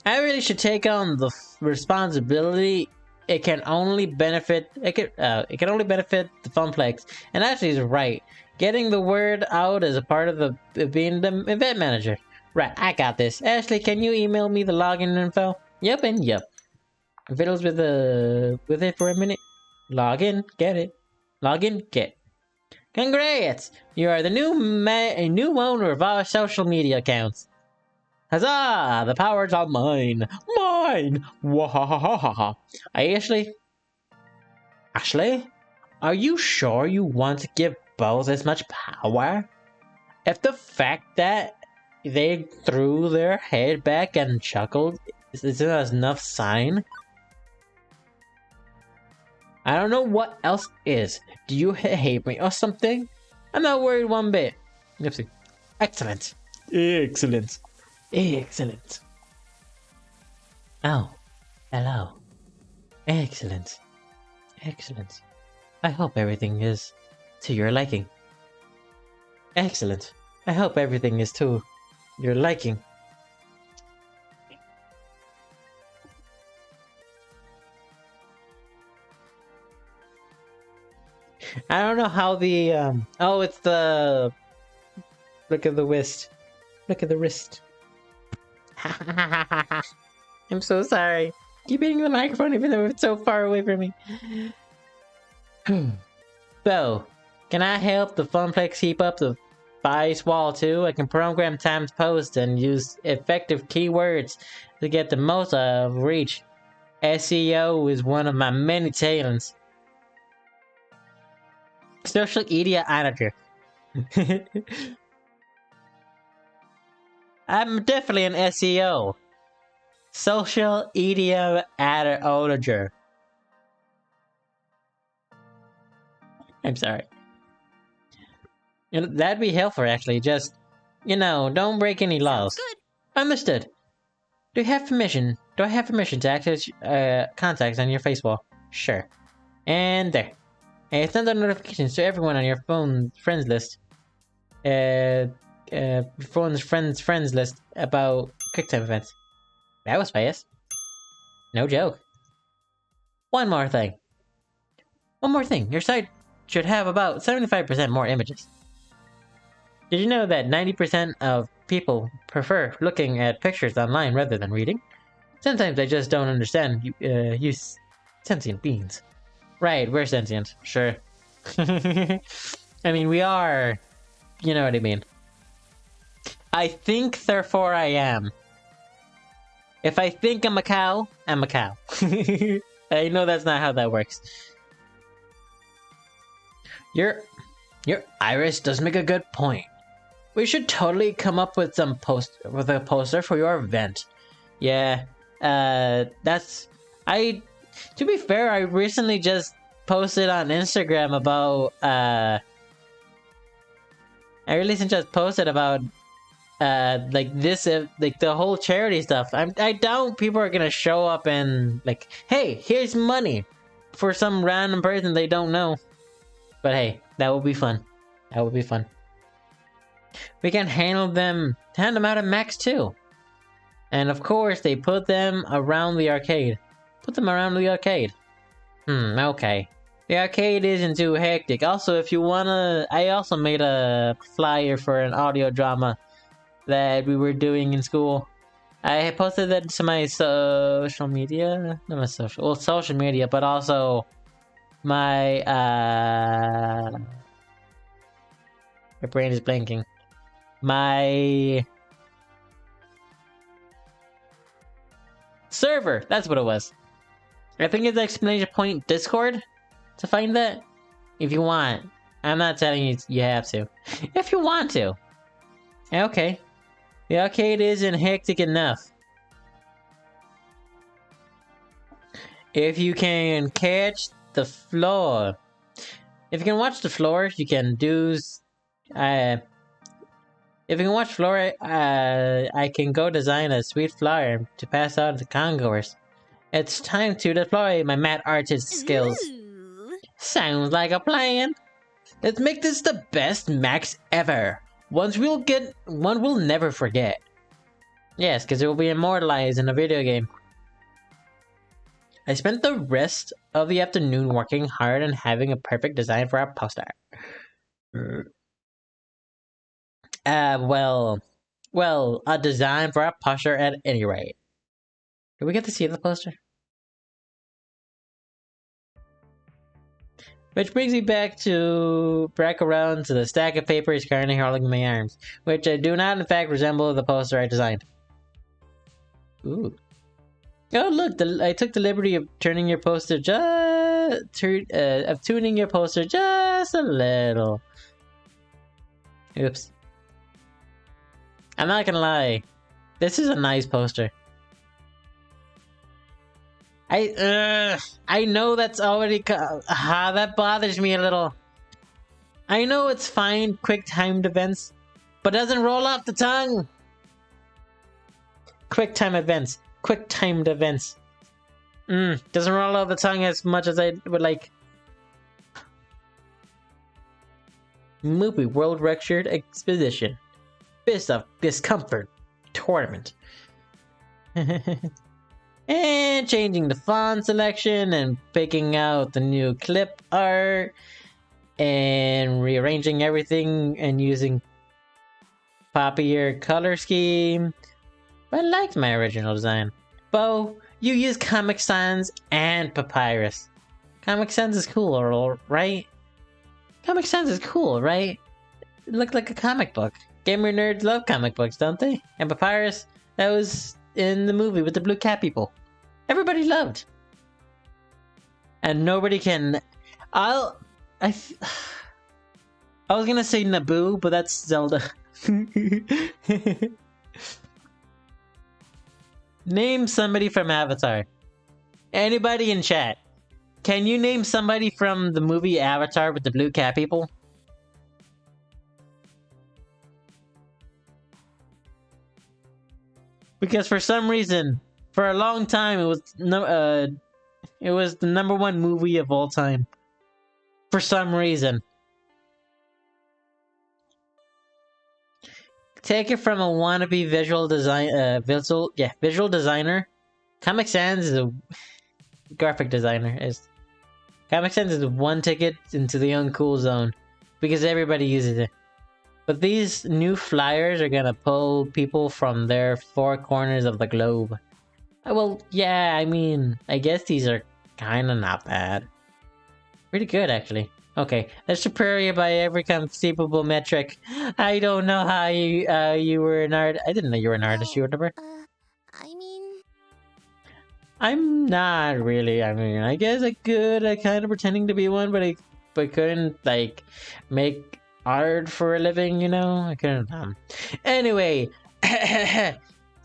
I really should take on the responsibility. It can only benefit the Funplex, and actually is right. Getting the word out is a part of being the event manager. Right, I got this. Ashley, can you email me the login info? Yep and yep. Fiddles with it for a minute. Login, get it. Login, get. Congrats! You are the new owner of our social media accounts. Huzzah! The power's all mine! Mine! Wahahaha! Ashley? Are you sure you want to give both as much power? If the fact that they threw their head back and chuckled isn't enough sign? I don't know what else is. Do you hate me or something? I'm not worried one bit. Oopsie. Excellent. Excellent. Excellent. Oh, hello. Excellent. Excellent. I hope everything is to your liking. Excellent. I hope everything is to your liking. I don't know how the oh, it's the look at the wrist. Look at the wrist. I'm so sorry. Keep hitting the microphone even though it's so far away from me. So, can I help the Funplex keep up the Facewall too? I can program timed posts and use effective keywords to get the most of reach. SEO is one of my many talents. Social media editor. I'm definitely an SEO. Social media editor. I'm sorry. That'd be helpful, actually. Just, don't break any laws. Sounds good. Understood. Do I have permission to access contacts on your face wall? Sure. And there. And send out notifications to everyone on your phone friends list. Phone's friends list about QuickTime events. That was fast. No joke. One more thing. Your site should have about 75% more images. Did you know that 90% of people prefer looking at pictures online rather than reading? Sometimes I just don't understand you sentient beings. Right, we're sentient, sure. I mean, we are. You know what I mean. I think, therefore I am. If I think I'm a cow, I'm a cow. I know that's not how that works. Your iris does make a good point. We should totally come up with a poster for your event. Yeah, to be fair, I recently just posted on Instagram about like the whole charity stuff. I doubt people are gonna show up and like, hey, here's money for some random person they don't know. But hey, that would be fun. We can hand them out at Max too. And of course, they put them around the arcade. Okay. The arcade isn't too hectic. Also, if you wanna, I also made a flyer for an audio drama that we were doing in school. I posted that to my social media. Not my social media, but also my brain is blanking. My server, that's what it was. I think it's exclamation point Discord to find that. If you want. I'm not telling you you have to. If you want to. Okay. The arcade isn't hectic enough. If you can catch the floor. If you can watch the floor, you can do... if you can watch floor, I can go design a sweet flyer to pass out to the congoers. It's time to deploy my mad artist skills. Ooh. Sounds like a plan. Let's make this the best Max ever. One we'll never forget. Yes, because it will be immortalized in a video game. I spent the rest of the afternoon working hard and having a perfect design for our poster. Well, a design for our poster at any rate. Did we get to see the poster? Which brings me back around to the stack of papers currently holding in my arms, which do not in fact resemble the poster I designed. Ooh. Oh look, I took the liberty of tuning your poster just a little. Oops. I'm not gonna lie, this is a nice poster. I know that's already that bothers me a little. I know it's fine, quick timed events, but doesn't roll off the tongue. Quick timed events. Doesn't roll off the tongue as much as I would like. Movie World Record Exposition. Fist of Discomfort Tournament. And changing the font selection and picking out the new clip art and rearranging everything and using poppier color scheme. But I liked my original design. Bo, you use Comic Sans and Papyrus. Comic Sans is cool, right? It looked like a comic book. Gamer nerds love comic books, don't they? And Papyrus, that was in the movie with the blue cat people. Everybody loved. And nobody can... I was gonna say Naboo, but that's Zelda. Name somebody from Avatar. Anybody in chat. Can you name somebody from the movie Avatar with the blue cat people? Because for some reason, for a long time, it was the #1 movie of all time. For some reason. Take it from a wannabe visual designer. Comic Sans is a graphic designer. Comic Sans is one ticket into the uncool zone because everybody uses it. But these new flyers are gonna pull people from their 4 corners of the globe. Well, yeah, I mean, I guess these are kinda not bad. Pretty good, actually. Okay, that's superior by every conceivable metric. I don't know how you were an artist. I didn't know you were an artist, you remember? I mean... I'm not really. I mean, I guess I could. I kind of pretending to be one, but I couldn't, like, make art for a living, you know? I couldn't, Anyway,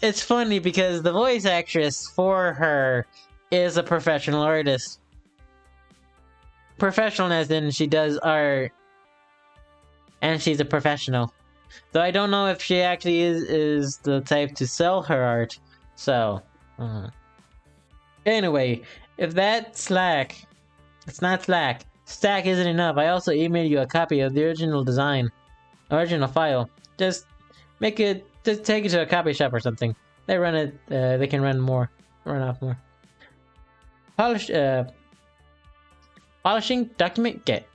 it's funny because the voice actress for her is a professional artist. Professional as in she does art. And she's a professional. Though I don't know if she actually is the type to sell her art. So, Anyway, if that's slack, it's not slack. Stack isn't enough. I also emailed you a copy of the original file. Just take it to a copy shop or something. They run it. They can run off more. Polishing document get.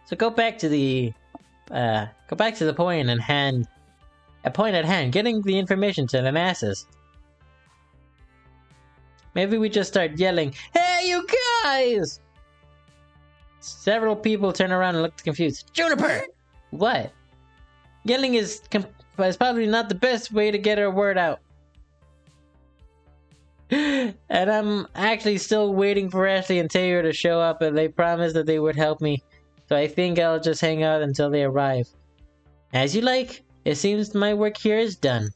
So go back to the point at hand. Getting the information to the masses. Maybe we just start yelling, "Hey, you guys!" Several people turn around and look confused. Juniper! What? Yelling is probably not the best way to get our word out. And I'm actually still waiting for Ashley and Taylor to show up, and they promised that they would help me. So I think I'll just hang out until they arrive. As you like. It seems my work here is done.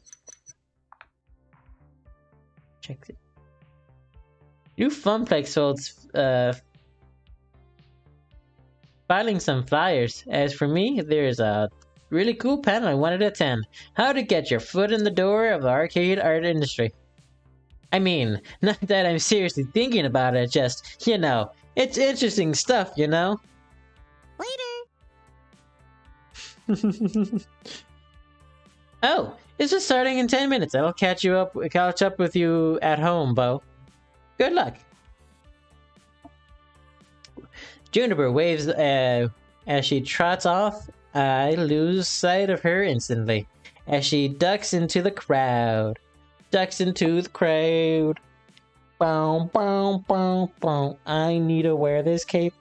Check it. New Funplex folds, filing some flyers. As for me, there's a really cool panel I wanted to attend. How to get your foot in the door of the arcade art industry. I mean, not that I'm seriously thinking about it, just, you know, it's interesting stuff, you know? Later! Oh, it's just starting in 10 minutes. I'll catch up with you at home, Bo. Good luck. Juniper waves as she trots off. I lose sight of her instantly as she ducks into the crowd. Bow, bow, bow, bow. I need to wear this cape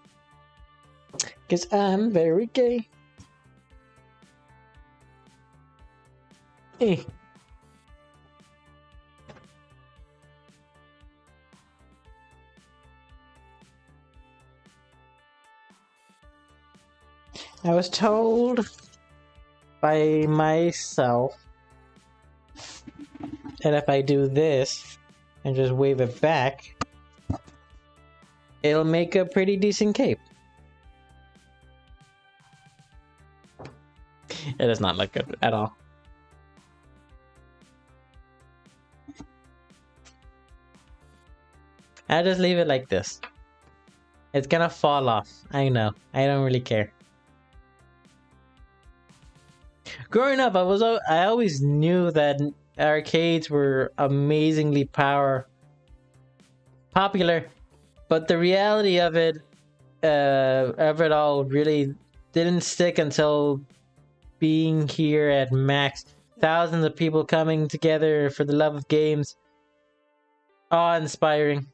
'cause I'm very gay. Eh. I was told by myself that if I do this and just wave it back, it'll make a pretty decent cape. It does not look good at all. I'll just leave it like this. It's gonna fall off. I know. I don't really care. Growing up, I always knew that arcades were amazingly popular, but the reality of it all really didn't stick until being here at Max. Thousands of people coming together for the love of games. Awe-inspiring.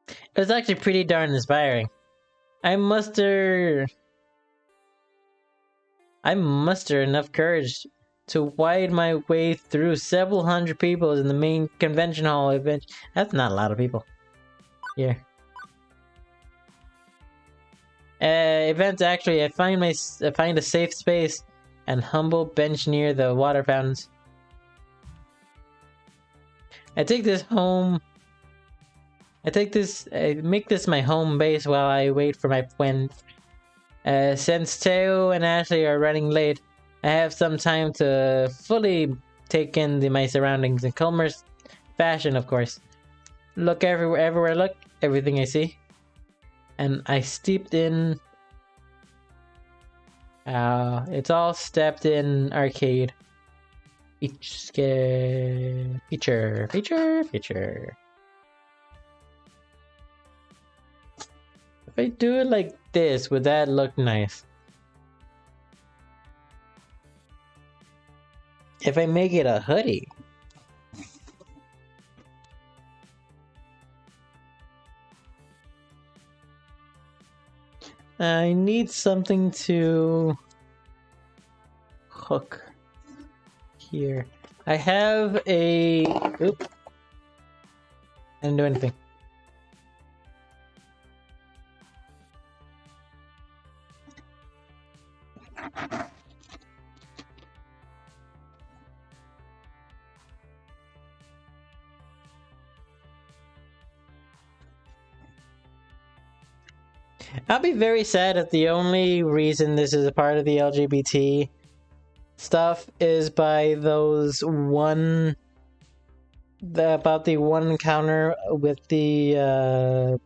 It was actually pretty darn inspiring. I muster enough courage to wide my way through several hundred people in the main convention hall event. That's not a lot of people. Here. Event actually, I find a safe space and humble bench near the water fountains. I make this my home base while I wait for my friend. Since Teo and Ashley are running late, I have some time to fully take in my surroundings in Culmer's fashion, of course. Look everywhere, look, everything I see. And I steeped in... it's all stepped in arcade. Feature. If I do it like this, would that look nice? If I make it a hoodie. I need something to hook here. I have a... Oop. I didn't do anything. I'll be very sad if the only reason this is a part of the LGBT stuff is by those about the one encounter with the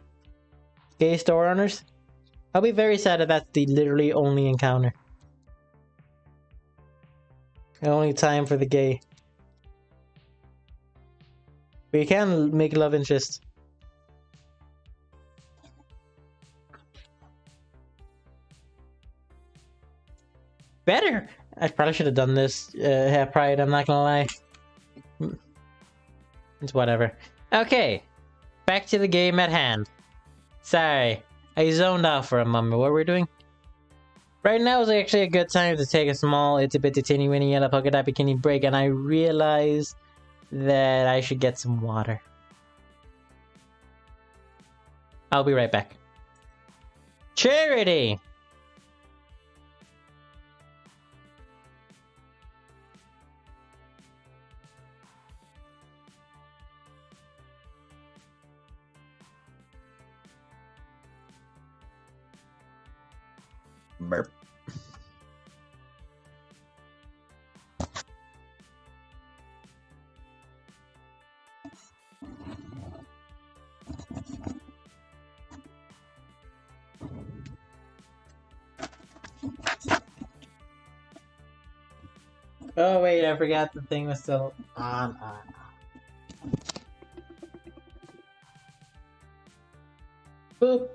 gay store owners. I'll be very sad if that's the literally only encounter. The only time for the gay. But you can make love interest. Better! I probably should have done this at Pride, I'm not gonna lie. It's whatever. Okay, back to the game at hand. Sorry, I zoned out for a moment. What were we doing? Right now is actually a good time to take a small itty bitty teeny weeny yellow polka dot bikini break, and I realize that I should get some water. I'll be right back. Charity! Burp. Oh wait, I forgot the thing was still on. Boop.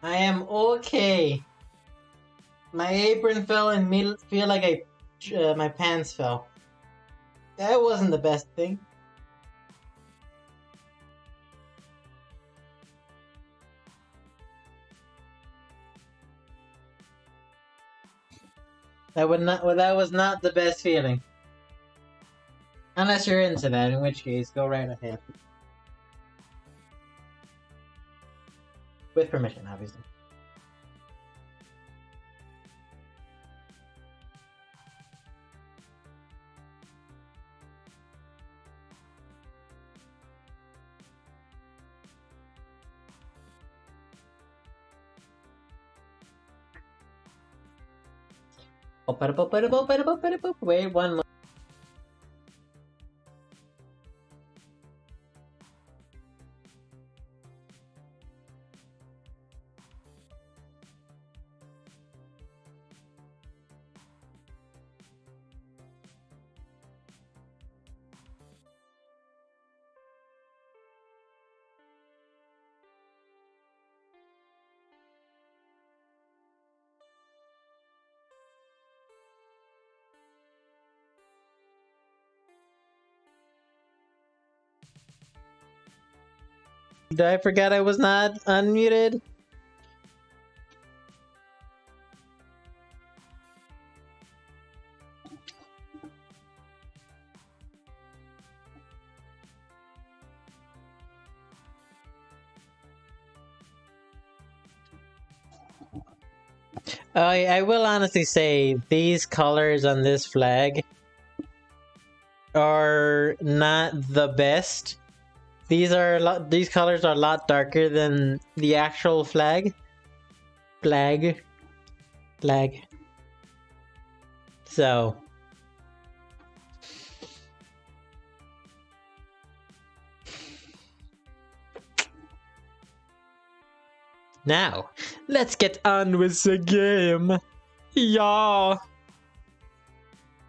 I am okay. My apron fell and me feel like my pants fell. That wasn't the best thing. That would not. Well, that was not the best feeling. Unless you're into that, in which case, go right ahead. With permission, obviously. Wait one more. I forgot I was not unmuted. I will honestly say these colors on this flag are not the best. These colors are a lot darker than the actual flag. Flag. So now let's get on with the game. Yeah.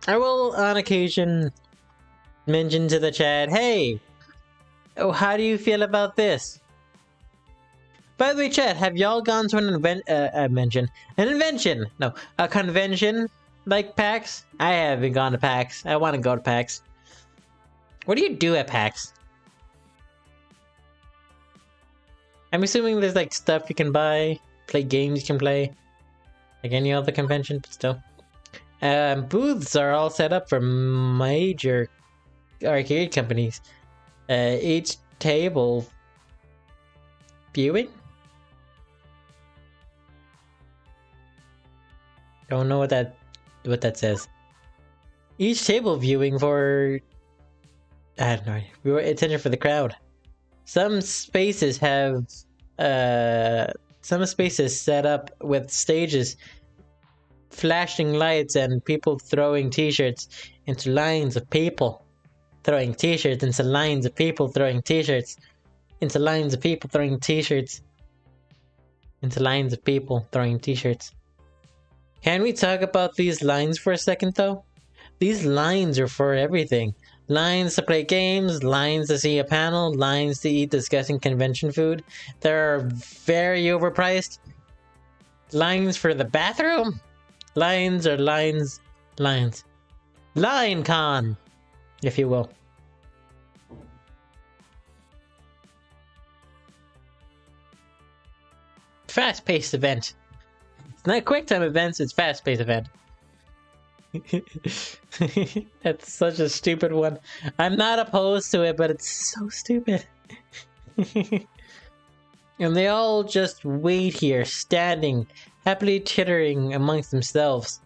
I will on occasion mention to the chat, hey, oh, how do you feel about this? By the way, chat, have y'all gone to a convention like PAX? I haven't gone to PAX. I want to go to PAX. What do you do at PAX? I'm assuming there's like stuff you can buy, play games you can play, like any other convention, but still. Booths are all set up for major arcade companies. Each table viewing? Don't know what that says. Each table viewing for I don't know. We were attention for the crowd. Some spaces have some spaces set up with stages, flashing lights, and people throwing t-shirts into lines of people. Throwing t-shirts into lines of people throwing t-shirts into lines of people throwing t-shirts into lines of people throwing t-shirts. Can we talk about these lines for a second though? These lines are for everything. Lines to play games, lines to see a panel, lines to eat disgusting convention food. They're very overpriced. Lines for the bathroom? Lines are lines. Line con, if you will. Fast-paced event. It's not quick-time events, it's fast-paced event. That's such a stupid one. I'm not opposed to it, but it's so stupid. And they all just wait here, standing, happily tittering amongst themselves.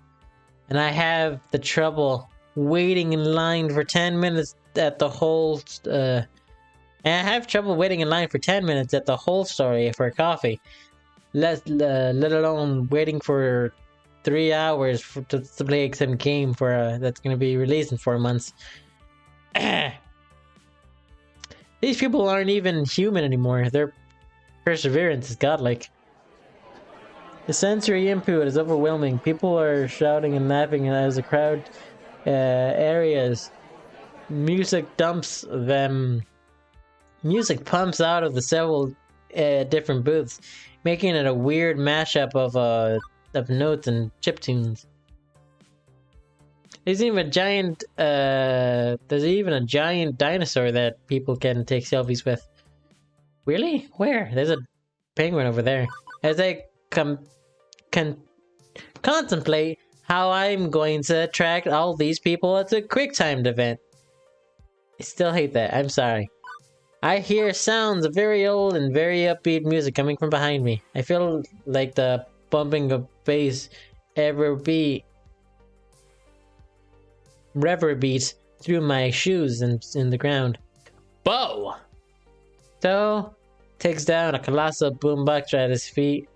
And I have the trouble waiting in line for 10 minutes at the whole... and I have trouble waiting in line for 10 minutes at the whole story for coffee. Let alone waiting for 3 hours to play some game for that's going to be released in 4 months. These people aren't even human anymore. Their perseverance is godlike. The sensory input is overwhelming. People are shouting and laughing as the crowd areas. Music pumps out of the several different booths, making it a weird mashup of notes and chiptunes. There's even a giant dinosaur that people can take selfies with. Really? Where? There's a penguin over there. As I contemplate how I'm going to attract all these people at the quick-timed event. I still hate that. I'm sorry. I hear sounds of very old and very upbeat music coming from behind me. I feel like the bumping of bass reverberate through my shoes and in the ground. Whoa! So, takes down a colossal boombox at his feet.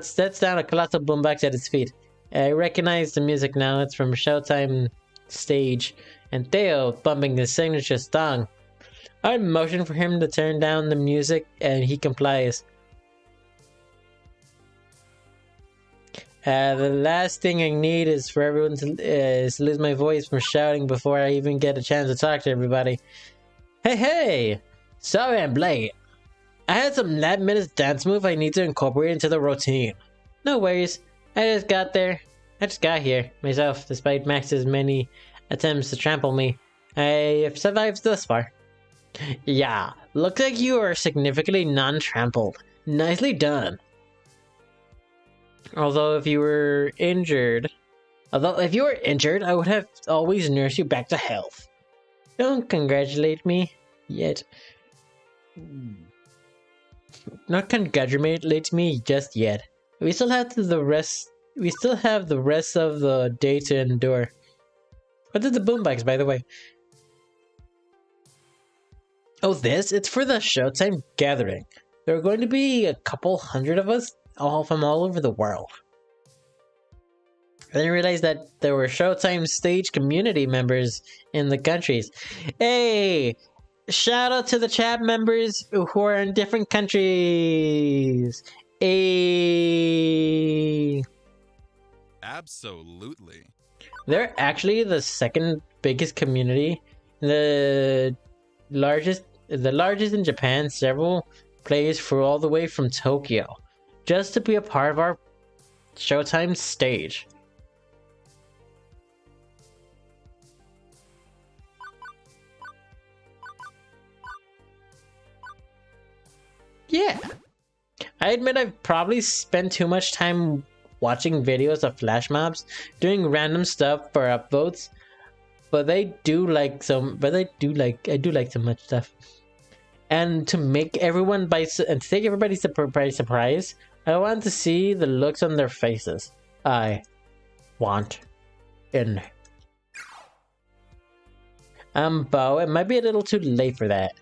Sets down a colossal boombox at his feet. I recognize the music now. It's from Showtime stage, and Theo bumping his signature song. I motion for him to turn down the music, and he complies. The last thing I need is for everyone to lose my voice from shouting before I even get a chance to talk to everybody. Hey! Sorry I'm late. I had some last-minute dance move I need to incorporate into the routine. No worries. I just got here myself, despite Max's many attempts to trample me. I have survived thus far. Yeah, looks like you are significantly non-trampled. Nicely done. Although if you were injured, I would have always nursed you back to health. Don't congratulate me yet. Not congratulate me just yet. We still have the rest of the day to endure. What did the boombox, by the way? Oh, it's for the Showtime gathering. There are going to be a couple hundred of us, all from all over the world. I didn't realize that there were Showtime stage community members in the countries. Hey! Shout out to the chat members who are in different countries. Hey! Absolutely. They're actually the second biggest community. The largest in Japan. Several players flew all the way from Tokyo just to be a part of our Showtime stage. Yeah. I admit I've probably spent too much time watching videos of flash mobs, doing random stuff for upvotes, but I do like so much stuff. And to make everyone to take everybody by surprise, I want to see the looks on their faces. I want in. Bo, it might be a little too late for that.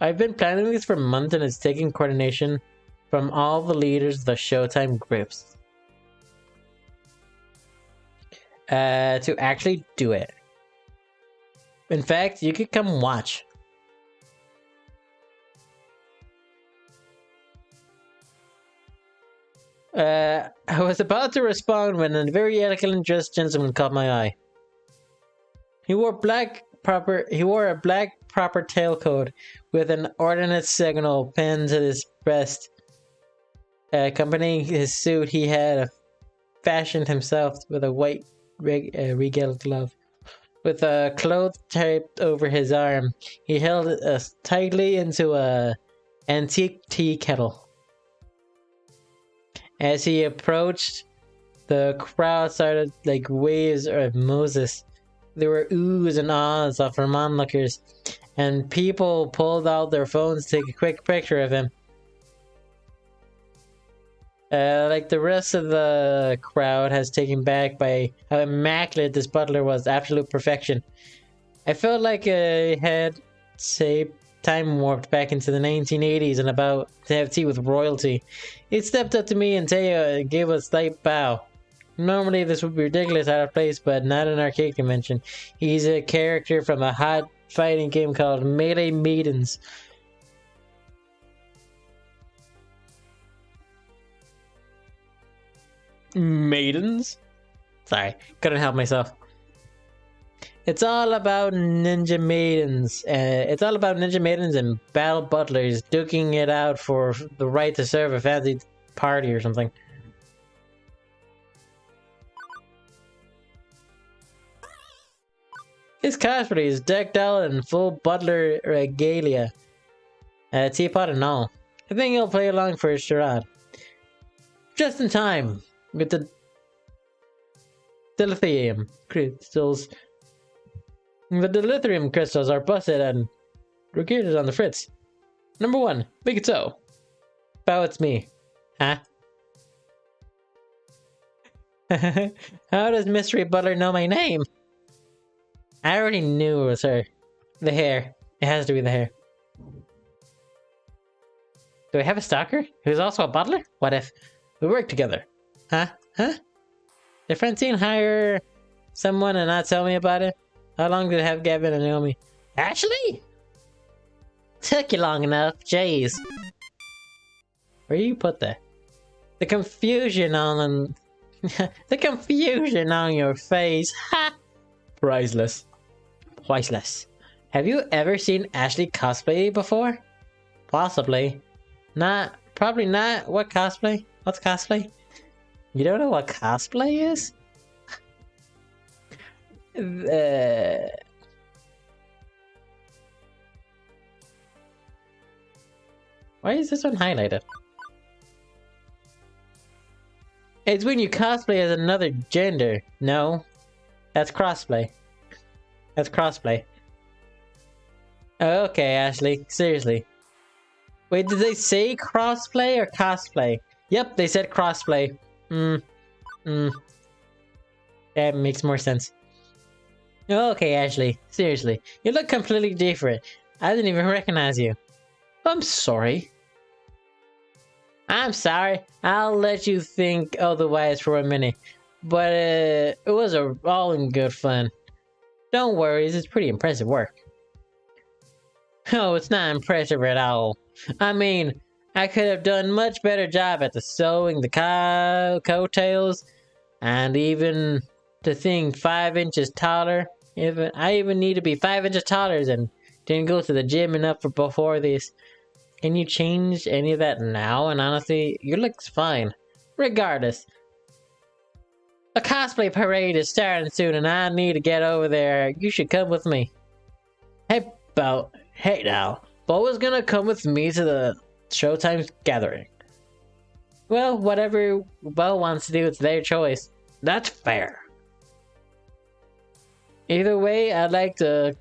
I've been planning this for months, and it's taking coordination from all the leaders of the Showtime groups to actually do it. In fact, you could come watch. I was about to respond when a very elegantly dressed gentleman caught my eye. He wore a black proper tailcoat with an ordnance signal pinned to his breast. Accompanying his suit, he had fashioned himself with a white regal glove. With a cloth taped over his arm, he held it tightly into a antique tea kettle. As he approached, the crowd started like waves of Moses. There were oohs and ahs from onlookers, and people pulled out their phones to take a quick picture of him. Like the rest of the crowd has taken back by how immaculate this butler was, absolute perfection. I felt like I had, say, time warped back into the 1980s and about to have tea with royalty. He stepped up to me and gave a slight bow. Normally this would be ridiculous out of place, but not an arcade convention. He's a character from a hot fighting game called Maidens. Maidens? Sorry, couldn't help myself. It's all about ninja maidens. It's all about ninja maidens and battle butlers duking it out for the right to serve a fancy party or something. His cosplay is decked out in full butler regalia, teapot and all. I think he'll play along for a charade. Just in time, with the dilithium crystals. The dilithium crystals are busted and Rugira's on the fritz. Number 1, make it so. Bow, it's me. Huh? How does Mystery Butler know my name? I already knew it was her. The hair. It has to be the hair. Do I have a stalker who's also a butler? What if we work together? Huh? Huh? Did Francine hire someone and not tell me about it? How long did it have Gavin and Naomi? Ashley? Took you long enough. Jeez. Where you put that? The confusion on the confusion on your face. Ha! Priceless. Priceless. Have you ever seen Ashley cosplay before? Possibly. Not. Probably not. What cosplay? What's cosplay? You don't know what cosplay is? Why is this one highlighted? It's when you cosplay as another gender. No. That's crossplay. That's crossplay. Okay, Ashley. Seriously. Wait, did they say crossplay or cosplay? Yep, they said crossplay. That makes more sense. Okay, Ashley. Seriously. You look completely different. I didn't even recognize you. I'm sorry. I'm sorry. I'll let you think otherwise for a minute. But it was all in good fun. Don't worry, it's pretty impressive work. Oh, it's not impressive at all. I mean, I could have done much better job at the sewing, the coattails, and even the thing 5 inches taller. I even need to be 5 inches taller and didn't go to the gym enough before this. Can you change any of that now? And honestly, you look fine. Regardless. A cosplay parade is starting soon and I need to get over there. You should come with me. Hey now. Bo was gonna come with me to the Showtime's gathering. Well, whatever Bo wants to do, it's their choice. That's fair. Either way, I'd like the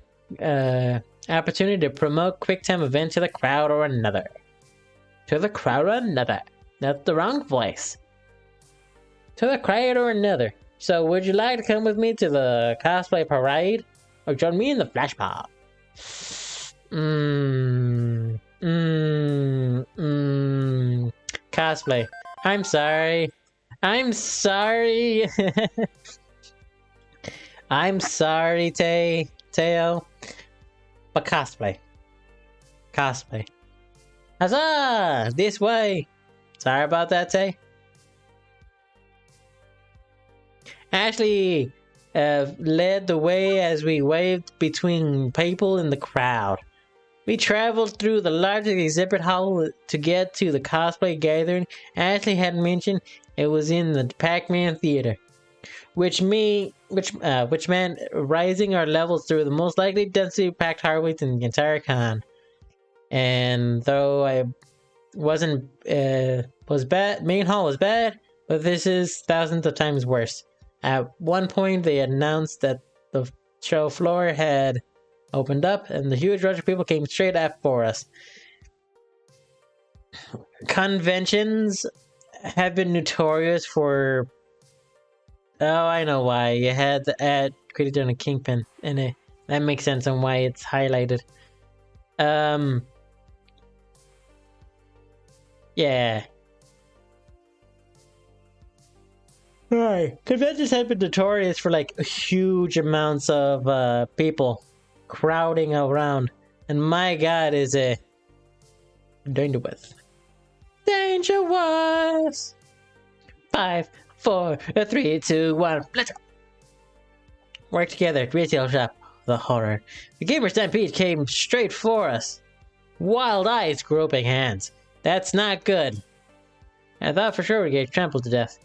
opportunity to promote QuickTime event to the crowd or another. To the crowd or another. That's the wrong voice. To the crowd or another. So would you like to come with me to the cosplay parade? Or join me in the flash mob? Cosplay. I'm sorry. I'm sorry. I'm sorry, Teo. But cosplay. Cosplay. Huzzah! This way! Sorry about that, Tay. Ashley led the way as we waved between people in the crowd. We traveled through the largest exhibit hall to get to the cosplay gathering. Ashley had mentioned it was in the Pac-Man Theater, which meant rising our levels through the most likely density-packed hallways in the entire con. And though I wasn't was bad, main hall was bad, but this is thousands of times worse. At one point, they announced that the show floor had opened up, and the huge rush of people came straight up for us. Conventions have been notorious for. Oh, I know why. You had the ad created on a kingpin in it. That makes sense on why it's highlighted. Yeah. Right. Conventions have been notorious for like huge amounts of people crowding around. And my god, is it dangerous. Dangerous! 5, 4, 3, 2, 1, let's go! work together at retail shop. The horror. The gamer stampede came straight for us. Wild eyes, groping hands. That's not good. I thought for sure we'd get trampled to death.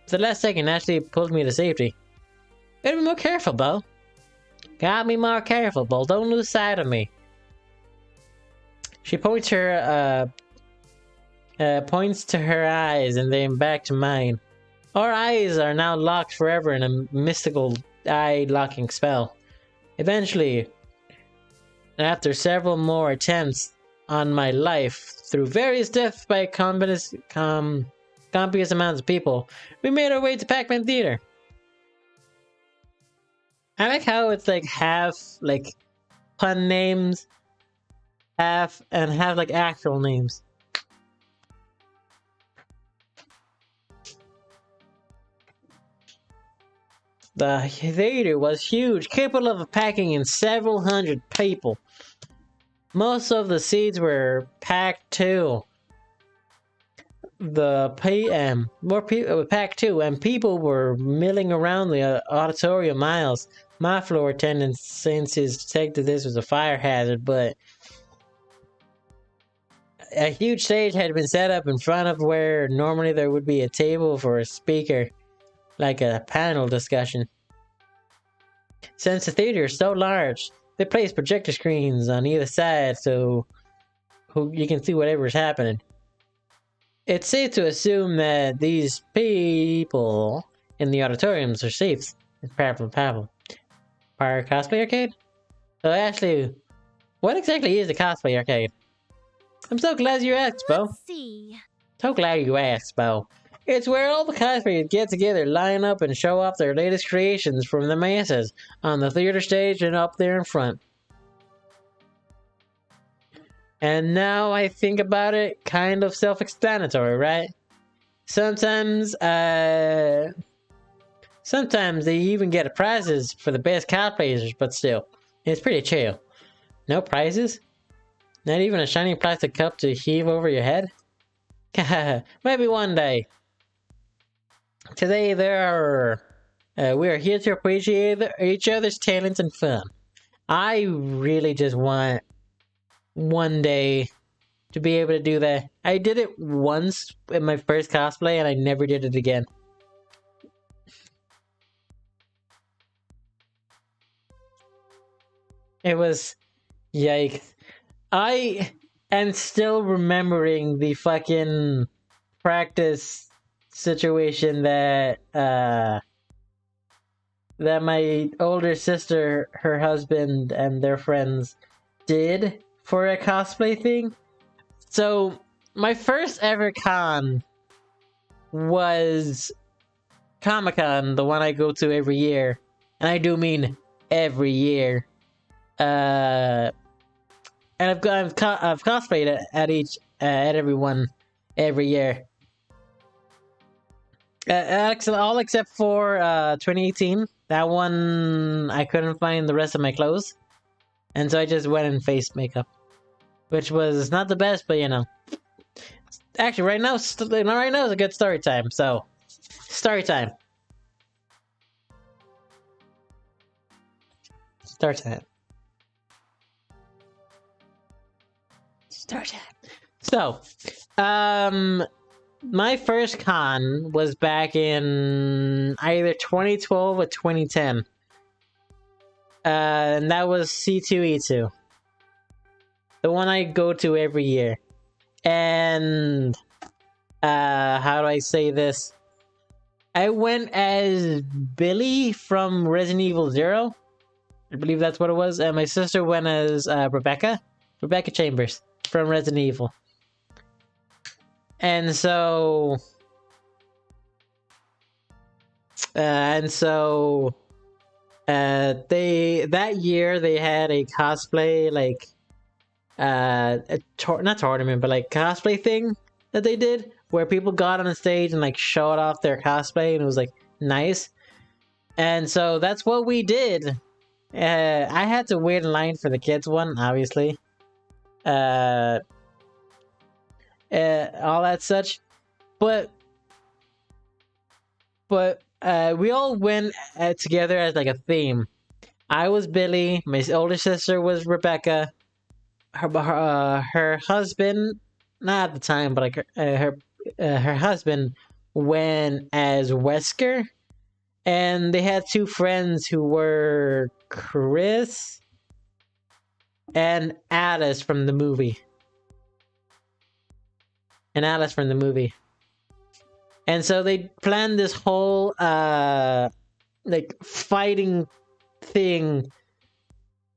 But the last second Ashley pulled me to safety. Gotta be more careful, Bo. Gotta be more careful, Bo. Don't lose sight of me. She points to her eyes and then back to mine. Our eyes are now locked forever in a mystical eye-locking spell. Eventually, after several more attempts on my life through various deaths by copious amounts of people, we made our way to Pac-Man Theater. I like how it's like half like pun names, half like actual names. The theater was huge, capable of packing in several hundred people. Most of the seats were packed too. More people were packed too, and people were milling around the auditorium miles. My floor attendant senses detected this was a fire hazard, but a huge stage had been set up in front of where normally there would be a table for a speaker, like a panel discussion. Since the theater is so large, they place projector screens on either side so you can see whatever's happening. It's safe to assume that these people in the auditoriums are safe. It's Pavel. Our cosplay arcade? So Ashley, what exactly is a cosplay arcade? I'm so glad you asked, Bo. Let's see. So glad you asked, Bo. It's where all the cosplayers get together, line up, and show off their latest creations from the masses on the theater stage and up there in front. And now I think about it, kind of self-explanatory, right? Sometimes they even get prizes for the best cosplayers, but still, it's pretty chill. No prizes? Not even a shiny plastic cup to heave over your head? Maybe one day. Today we are here to appreciate each other's talents and fun. I really just want one day to be able to do that. I did it once in my first cosplay and I never did it again. It was yikes. I am still remembering the fucking practice situation that my older sister, her husband, and their friends did for a cosplay thing. So my first ever con was Comic-Con, the one I go to every year, and I do mean every year. And I've cosplayed at every one every year. All except for 2018. That one I couldn't find the rest of my clothes, and so I just went in face makeup, which was not the best, but you know. Actually, right now is a good story time. So, story time. Start time. Start time. So, my first con was back in either 2012 or 2010. And that was C2E2. The one I go to every year. And how do I say this? I went as Billy from Resident Evil 0. I believe that's what it was. And my sister went as Rebecca Chambers from Resident Evil. And so that year they had a cosplay like not tournament, but like cosplay thing that they did where people got on the stage and like showed off their cosplay, and it was like nice. And so that's what we did. I had to wait in line for the kids one, obviously. All that such, but we all went together as like a theme. I was Billy. My older sister was Rebecca. Her husband, not at the time, but like her husband went as Wesker, and they had two friends who were Chris and Alice from the movie. And so they planned this whole like fighting thing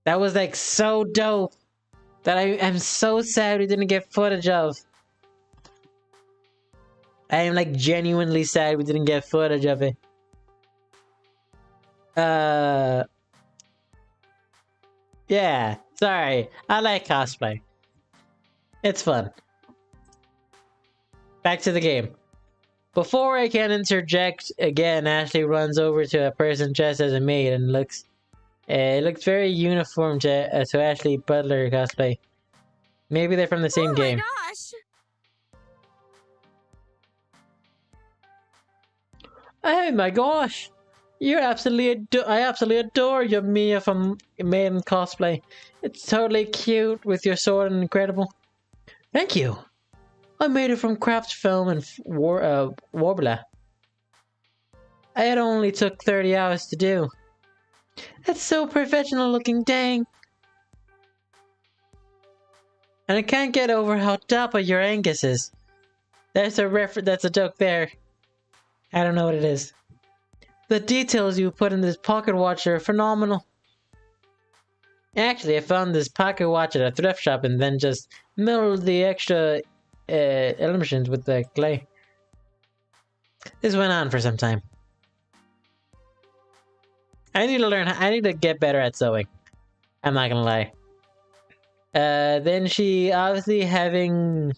that was like so dope that I'm so sad we didn't get footage of. I am like genuinely sad we didn't get footage of it. Yeah, sorry. I like cosplay. It's fun. Back to the game. Before I can interject again, Ashley runs over to a person dressed as a maid and looks. It looks very uniform to Ashley Butler cosplay. Maybe they're from the same game. Oh my gosh! Oh my gosh! I absolutely adore your Mia from Maiden cosplay. It's totally cute with your sword and incredible. Thank you. I made it from craft film and Warbler. It only took 30 hours to do. That's so professional looking, dang. And I can't get over how dapper your Angus is. That's a joke there. I don't know what it is. The details you put in this pocket watch are phenomenal. Actually, I found this pocket watch at a thrift shop and then just milled the extra illustrations with the clay. This went on for some time. I need to get better at sewing. I'm not gonna lie. Then she obviously having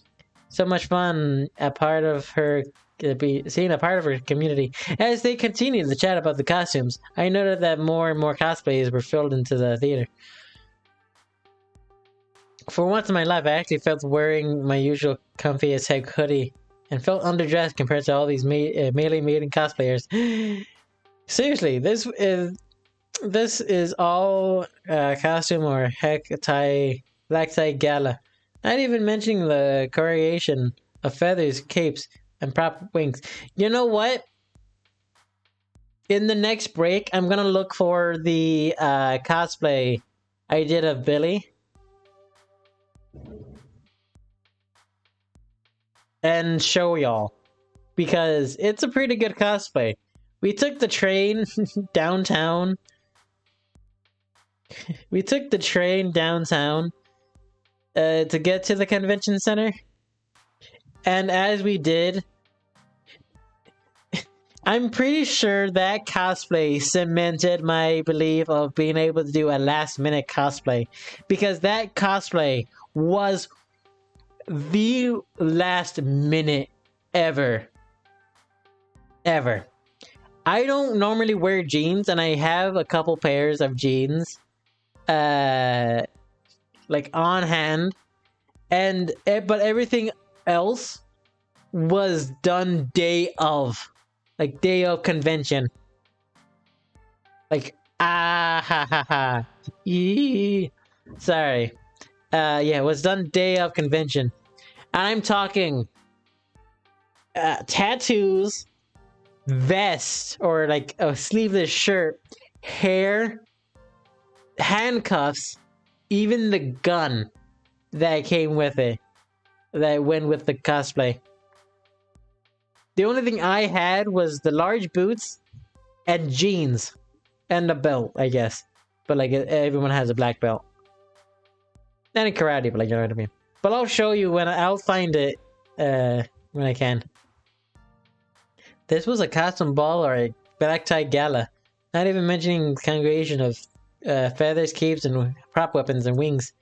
so much fun, seeing a part of her community. As they continued to chat about the costumes, I noted that more and more cosplays were filled into the theater. For once in my life, I actually felt wearing my usual comfy as heck hoodie and felt underdressed compared to all these melee maiden cosplayers. Seriously, this is all costume or black tie gala. Not even mentioning the variation of feathers, capes, and prop wings. You know what? In the next break, I'm gonna look for the cosplay I did of Billy. And show y'all. Because it's a pretty good cosplay. We took the train downtown. To get to the convention center. And as we did, I'm pretty sure that cosplay cemented my belief of being able to do a last minute cosplay. Because that cosplay was the last minute ever. I don't normally wear jeans, and I have a couple pairs of jeans like on hand, but everything else was done day of convention. Like ha ha ha. Sorry. Yeah, it was done day of convention. And I'm talking tattoos, vest, or like a sleeveless shirt, hair, handcuffs, even the gun that came with it, that went with the cosplay. The only thing I had was the large boots and jeans and a belt, I guess. But like everyone has a black belt. Not in karate, but like, you know what I mean. But I'll show you I'll find it when I can. This was a custom ball or a black tie gala. Not even mentioning the congregation of feathers, capes, and prop weapons and wings.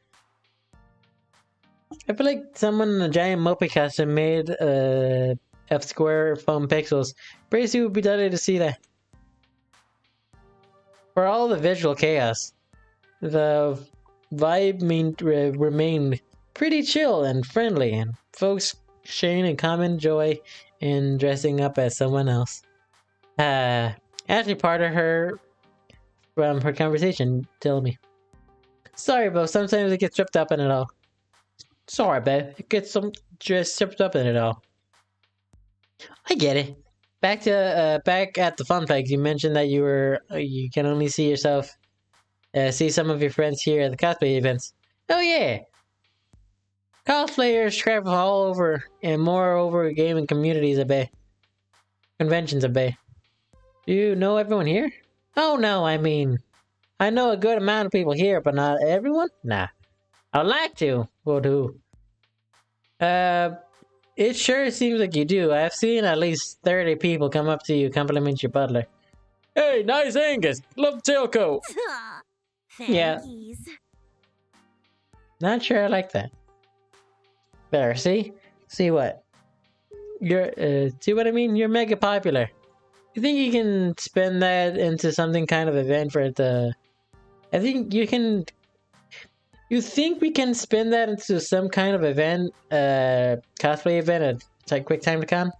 I feel like someone in a giant Mopey costume made of square foam pixels. Bracy would be delighted to see that. For all the visual chaos, the vibe remained pretty chill and friendly, and folks sharing a common joy in dressing up as someone else. Actually, part of her from her conversation told me. Sorry, Bo. Sometimes it gets tripped up in it all. Sorry, babe. It gets some just tripped up in it all. I get it. Back at the fun fact, you mentioned that you can only see yourself see some of your friends here at the cosplay events. Oh yeah, cosplayers travel all over and more over gaming communities a bay, conventions a bay. Do you know everyone here? Oh no, I mean, I know a good amount of people here, but not everyone. Nah, I'd like to. Well, who? Uh, it sure seems like you do. I've seen at least 30 people come up to you, compliment your butler. Hey, nice Angus. Love tailcoat. Yeah. Thankies. Not sure I like that. There, see? See what? See what I mean? You're mega popular. You think you can spin that into something kind of event for the... I think you can... You think we can spin that into some kind of event, cosplay event at like Quick Time to Con?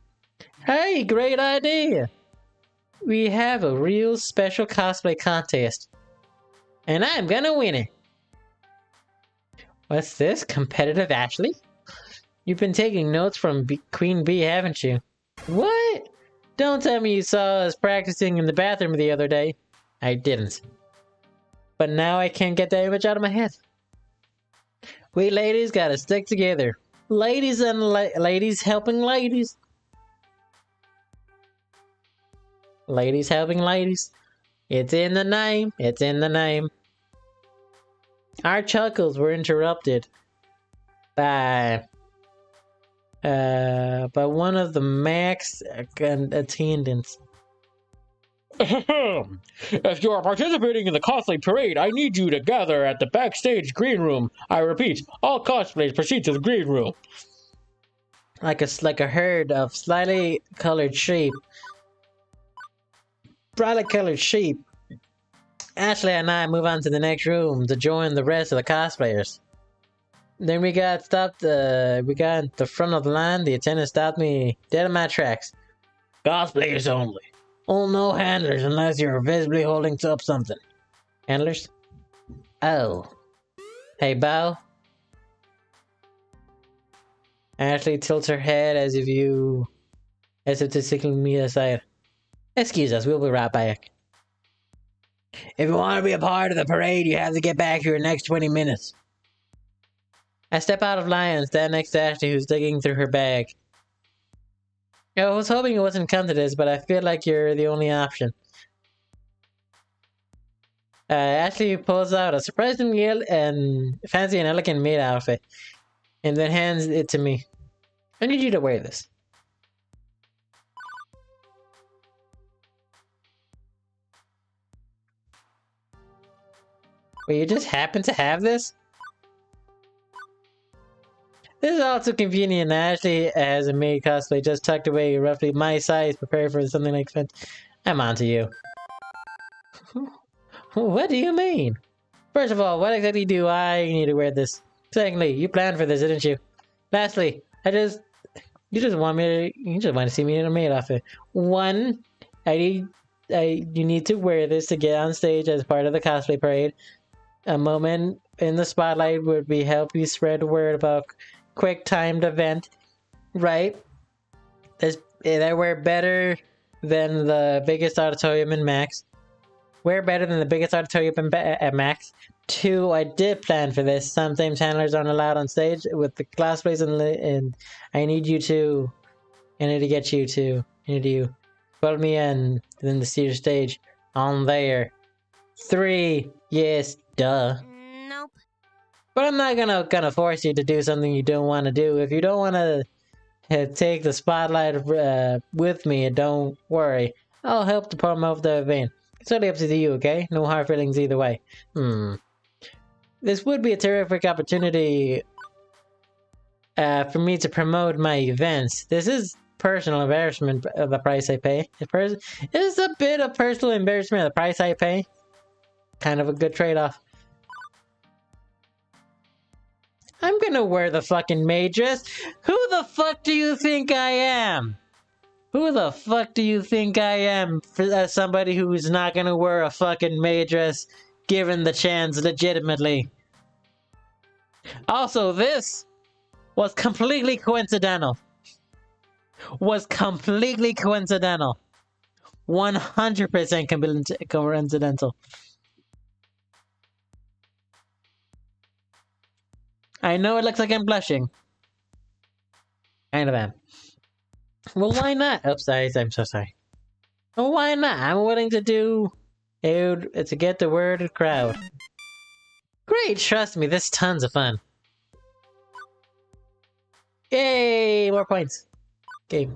Hey, great idea! We have a real special cosplay contest. And I'm gonna win it. What's this? Competitive Ashley? You've been taking notes from Queen Bee, haven't you? What? Don't tell me you saw us practicing in the bathroom the other day. I didn't. But now I can't get that image out of my head. We ladies gotta stick together. Ladies and ladies helping ladies. Ladies helping ladies. It's in the name. It's in the name. Our chuckles were interrupted by one of the Max attendants. If you are participating in the cosplay parade, I need you to gather at the backstage green room. I repeat, all cosplays proceed to the green room. Like a herd of slightly colored sheep. Brightly colored sheep. Ashley and I move on to the next room to join the rest of the cosplayers. Then we got stopped, we got at the front of the line. The attendant stopped me dead in my tracks. Cosplayers only. Oh, no handlers unless you're visibly holding up something. Handlers? Oh. Hey, Bao. Ashley tilts her head as if to signal me aside. Excuse us, we'll be right back. If you want to be a part of the parade, you have to get back here in the next 20 minutes. I step out of line and stand next to Ashley, who's digging through her bag. I was hoping it wasn't come to this, but I feel like you're the only option. Ashley pulls out a surprisingly fancy and elegant maid outfit, and then hands it to me. I need you to wear this. Wait, you just happen to have this? This is all too convenient. Ashley has a maid cosplay just tucked away, roughly my size, prepared for something like that. I'm on to you. What do you mean? First of all, what exactly do I need to wear this? Secondly, you planned for this, didn't you? Lastly, you just want to see me in a maid outfit. One, you need to wear this to get on stage as part of the cosplay parade. A moment in the spotlight would help you spread the word about quick timed event, right? That we're better than the biggest auditorium in Max. We're better than the biggest auditorium at Max. 2, I did plan for this. Sometimes handlers aren't allowed on stage with the cosplays, and I need to get you to. I need you. Follow me in, then the cedar stage on there. 3, yes, duh. Nope. But I'm not gonna force you to do something you don't want to do. If you don't want to take the spotlight with me, don't worry. I'll help to promote the event. It's totally up to you, okay? No hard feelings either way. This would be a terrific opportunity for me to promote my events. This is personal embarrassment of the price I pay. It's a bit of personal embarrassment of the price I pay. Kind of a good trade-off. I'm gonna wear the fucking maid dress. Who the fuck do you think I am? Who the fuck do you think I am as somebody who's not gonna wear a fucking maid dress given the chance legitimately? Also, this was completely coincidental. 100% coincidental. I know it looks like I'm blushing. Kind of am. Well, why not? Oops, I'm so sorry. Well, why not? I'm willing to do it to get the word of crowd. Great, trust me, this is tons of fun. Yay, more points. Okay.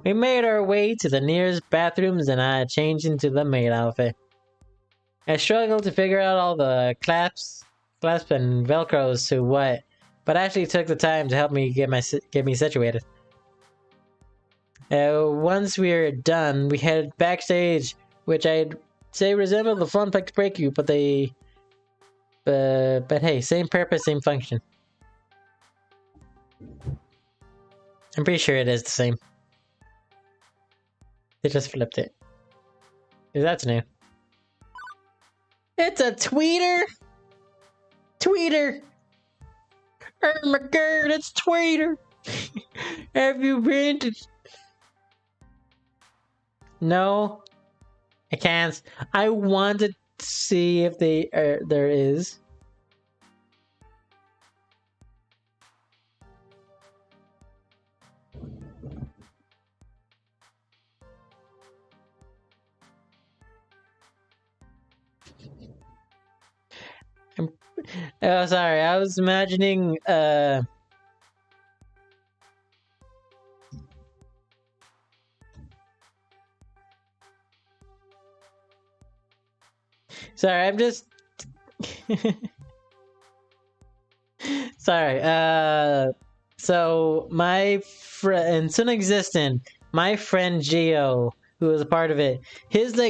We made our way to the nearest bathrooms and I changed into the maid outfit. I struggled to figure out all the clasps and velcros to what, but Ashley took the time to help me get me situated. Once we were done, we headed backstage, which I'd say resembled the Fun Pack Break You, but hey, same purpose, same function. I'm pretty sure it is the same. They just flipped it. That's new. It's a tweeter! Tweeter! Oh my god, it's Tweeter! Have you been to... No, I can't. I wanted to see if there is. Oh, sorry. I was imagining. Sorry, I'm just. Sorry. So my friend, it's inexistent. My friend Geo, who was a part of it, his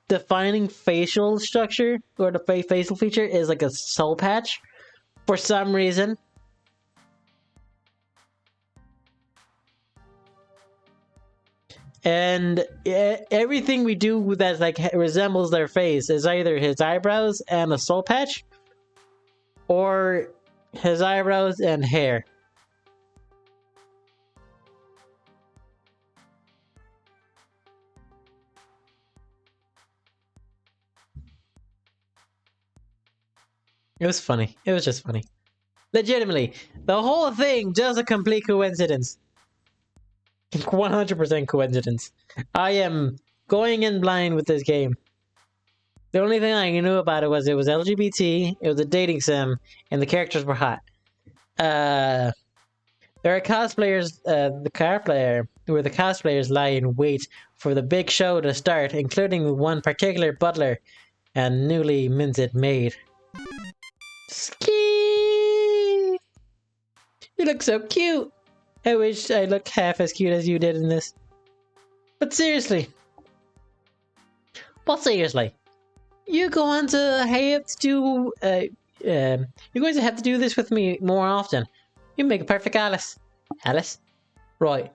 defining facial structure or the facial feature is like a soul patch for some reason. And everything we do that like resembles their face is either his eyebrows and a soul patch, or his eyebrows and hair. It was funny. It was just funny. Legitimately, the whole thing just a complete coincidence. 100% coincidence. I am going in blind with this game. The only thing I knew about it was LGBT, it was a dating sim, and the characters were hot. There are cosplayers, the cosplayers lie in wait for the big show to start, including one particular butler and newly minted maid. Ski! You look so cute! I wish I looked half as cute as you did in this. But seriously. You're going to have to do, you're going to have to do this with me more often. You make a perfect Alice. Alice? Right.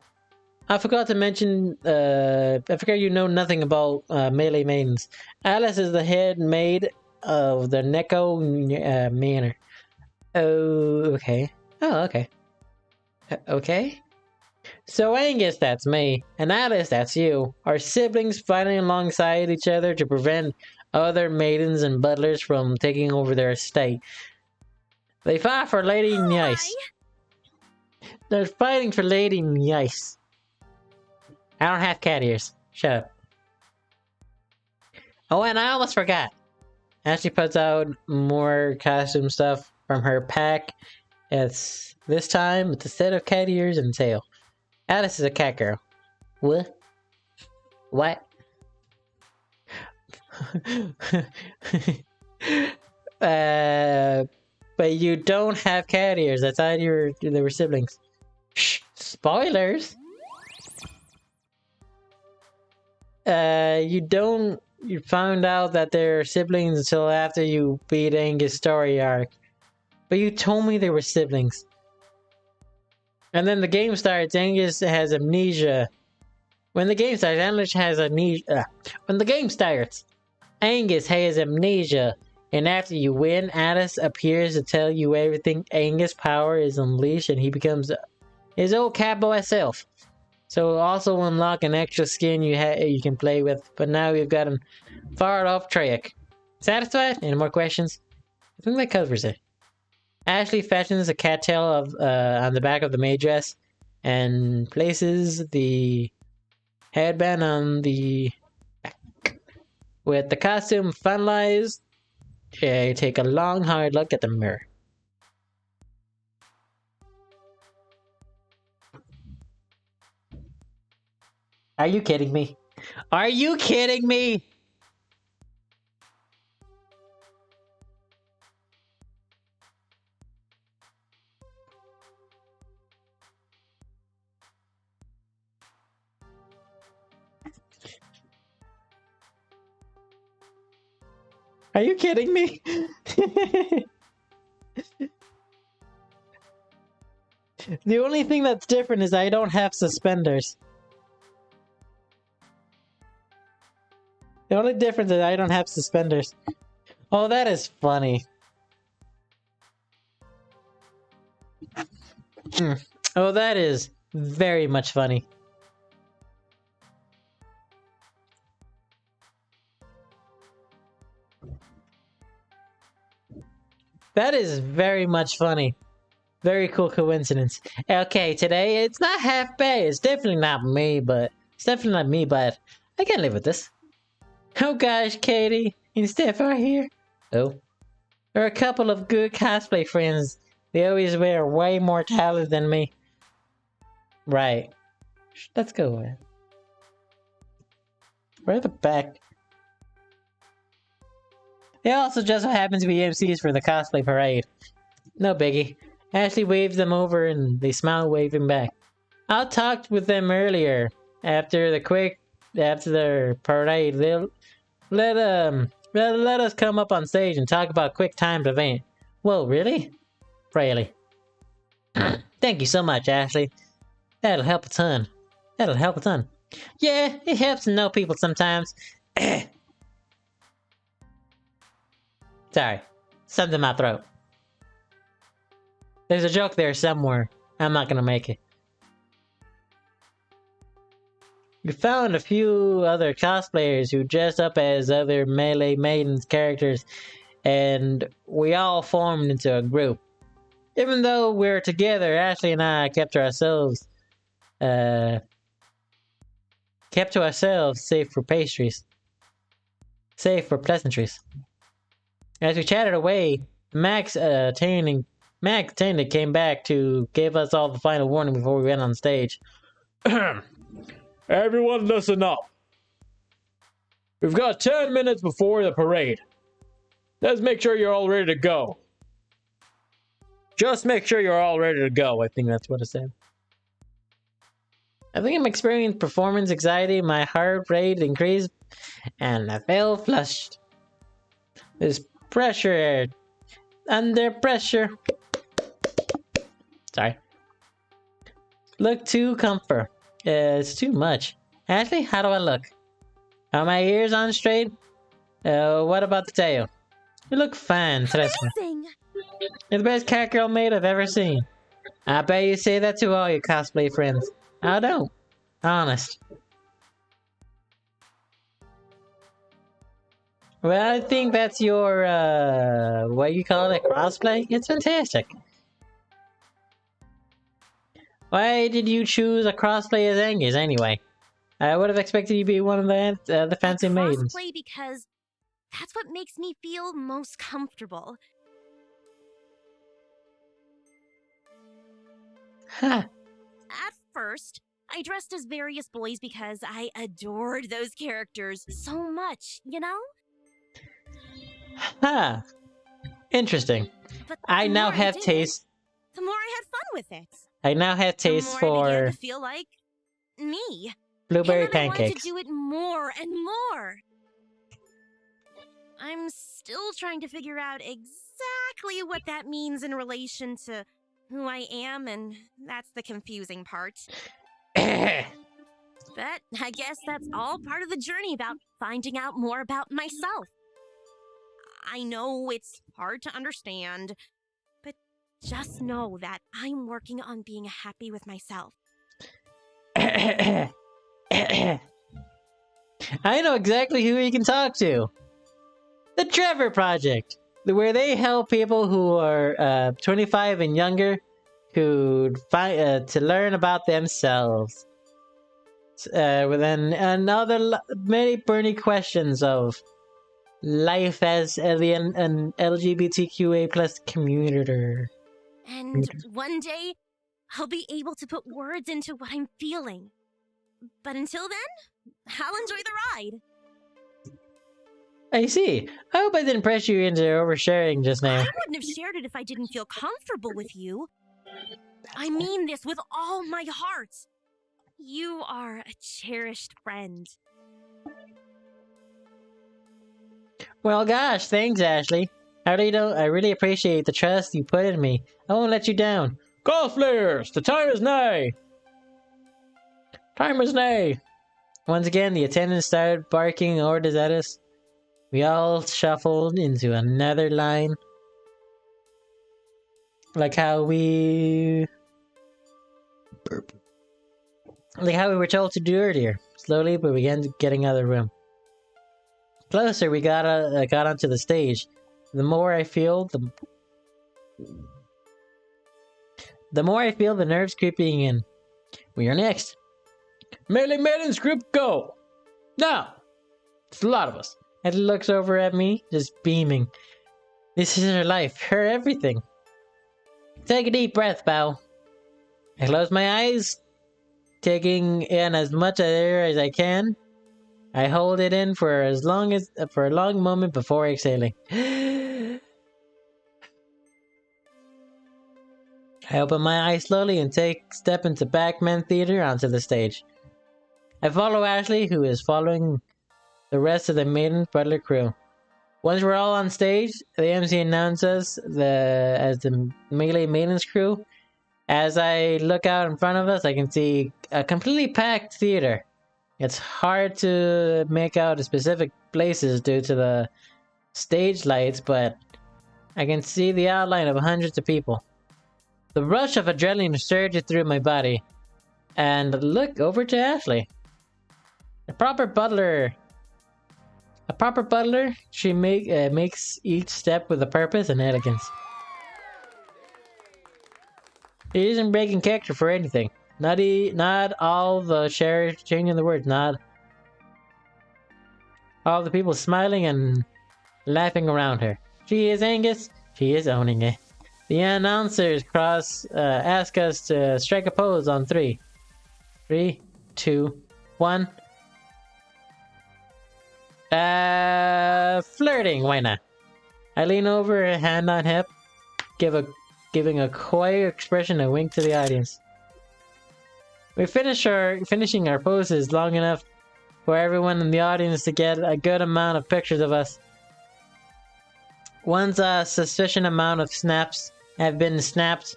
I forgot to mention, I forgot you know nothing about melee maidens. Alice is the head maid of the Neko Manor. Oh, okay. Oh, okay. Okay? So Angus, that's me, and Alice, that's you, are siblings fighting alongside each other to prevent other maidens and butlers from taking over their estate. They fight for Lady Nice. They're fighting for Lady Nice. I don't have cat ears. Shut up. Oh, and I almost forgot. Ashley puts out more costume stuff from her pack. It's this time it's a set of cat ears and tail. Alice is a cat girl. What? What? But you don't have cat ears. I thought they were siblings. Shh! Spoilers. You found out that they're siblings until after you beat Angus' story arc. But you told me they were siblings. And then the game starts, Angus has amnesia. When the game starts, Angus has amnesia. When the game starts, Angus has amnesia. And after you win, Alice appears to tell you everything. Angus' power is unleashed and he becomes his old catboy self. So also unlock an extra skin you can play with. But now we've gotten far off track. Satisfied? Any more questions? I think that covers it. Ashley fashions a cattail on the back of the maid dress and places the headband on the back. With the costume finalized, you take a long, hard look at the mirror. Are you kidding me? Are you kidding me? Are you kidding me? The only thing that's different is I don't have suspenders. The only difference is I don't have suspenders. Oh, that is funny. Oh, that is very much funny. That is very much funny. Very cool coincidence. Okay, today it's not half bad. It's definitely not me, but I can live with this. Oh gosh, Katie and Steph are here. Oh. They're a couple of good cosplay friends. They always wear way more talent than me. Right. Let's go, man. Where the back? They also just so happen to be MCs for the cosplay parade. No biggie. Ashley waves them over and they smile, waving back. I talked with them earlier. After their parade, they'll let us come up on stage and talk about quick timed event. Whoa, really? Really? Thank you so much, Ashley. That'll help a ton. Yeah, it helps to know people sometimes. Sorry, something in my throat. There's a joke there somewhere. I'm not gonna make it. We found a few other cosplayers who dressed up as other Melee Maidens characters, and we all formed into a group. Even though we're together, Ashley and I kept to ourselves, save for pleasantries. As we chatted away, Max attending came back to give us all the final warning before we went on stage. Everyone listen up. We've got 10 minutes before the parade. Let's make sure you're all ready to go. Just make sure you're all ready to go. I think that's what it said. I think I'm experiencing performance anxiety. My heart rate increased and I felt flushed. There's pressure. Under pressure. Sorry. Look too comfort. It's too much. Ashley, how do I look? Are my ears on straight? What about the tail? You look fine. Amazing! You're the best cat girl maid I've ever seen. I bet you say that to all your cosplay friends. I don't. Honest. Well, I think that's your, what you call it, crossplay? It's fantastic. Why did you choose a crossplay as Angus anyway? I would have expected you to be one of the fancy maidens. Crossplay because that's what makes me feel most comfortable. Huh. At first, I dressed as various boys because I adored those characters so much, you know? Huh. Interesting. But I now have taste. The more I had fun with it. I now have taste the more I began for to feel like me. blueberry and then I wanted pancakes. to do it more and more. I'm still trying to figure out exactly what that means in relation to who I am, and that's the confusing part. But I guess that's all part of the journey about finding out more about myself. I know it's hard to understand, but just know that I'm working on being happy with myself. I know exactly who you can talk to. The Trevor Project, where they help people who are 25 and younger who to learn about themselves. With another many burning questions of life as an LGBTQA plus community. And one day, I'll be able to put words into what I'm feeling. But until then, I'll enjoy the ride. I see. I hope I didn't press you into oversharing just now. I wouldn't have shared it if I didn't feel comfortable with you. I mean this with all my heart. You are a cherished friend. Well, gosh, thanks, Ashley. I really appreciate the trust you put in me. I won't let you down. Golf players, the time is nigh. Time is nigh. Once again, the attendants started barking orders at us. We all shuffled into another line. Like how we were told to do earlier. Slowly, we began getting out of the room. Closer we got onto the stage. The more I feel the nerves creeping in. We are next. Melee Maidens group, go! Now! It's a lot of us. And looks over at me, just beaming. This is her life, her everything. Take a deep breath, Bao. I close my eyes, taking in as much air as I can. I hold it in for a long moment before exhaling. I open my eyes slowly and step into Backman Theater onto the stage. I follow Ashley, who is following the rest of the Maiden Butler crew. Once we're all on stage, the MC announces as the Melee Maidens crew. As I look out in front of us, I can see a completely packed theater. It's hard to make out the specific places due to the stage lights, but I can see the outline of hundreds of people. The rush of adrenaline surges through my body, and look over to Ashley. A proper butler, she makes each step with a purpose and elegance. He isn't breaking character for anything. Not all the changing the words, not all the people smiling and laughing around her. She is Angus, she is owning it. The announcers ask us to strike a pose on 3. 3, 2, 1. Flirting, why not? I lean over, hand on hip, giving a coy expression and wink to the audience. We finishing our poses long enough for everyone in the audience to get a good amount of pictures of us. Once a sufficient amount of snaps have been snapped,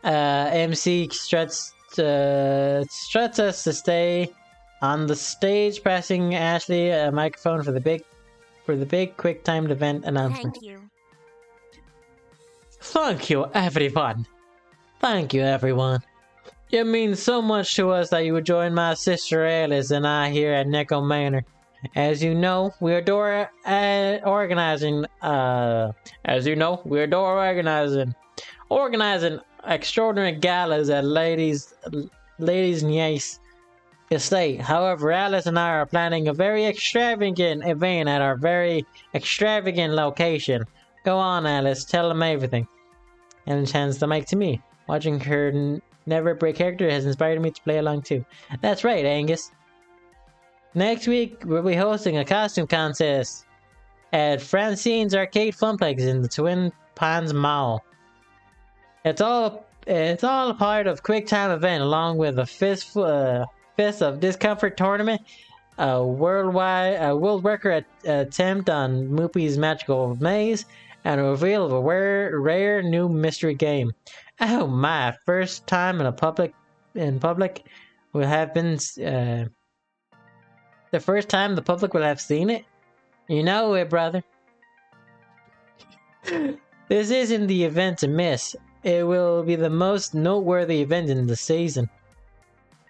MC struts us to stay on the stage, passing Ashley a microphone for the big quick timed event announcement. Thank you. Thank you, everyone. Thank you, everyone. It means so much to us that you would join my sister Alice and I here at Neko Manor. As you know, we adore organizing extraordinary galas at Ladies Nice Estate. However, Alice and I are planning a very extravagant event at our very extravagant location. Go on, Alice, tell them everything. And hands the mic to me. Watching her never break character has inspired me to play along too. That's right, Angus. Next week, we'll be hosting a costume contest at Francine's Arcade Funplex in the Twin Ponds Mall. It's all a part of QuickTime event, along with a Fist of Discomfort tournament, a world record attempt on Moopy's Magical Maze, and a reveal of a rare new mystery game. Oh my, first time in public will have been the first time the public will have seen it? You know it, brother. This isn't the event to miss. It will be the most noteworthy event in the season.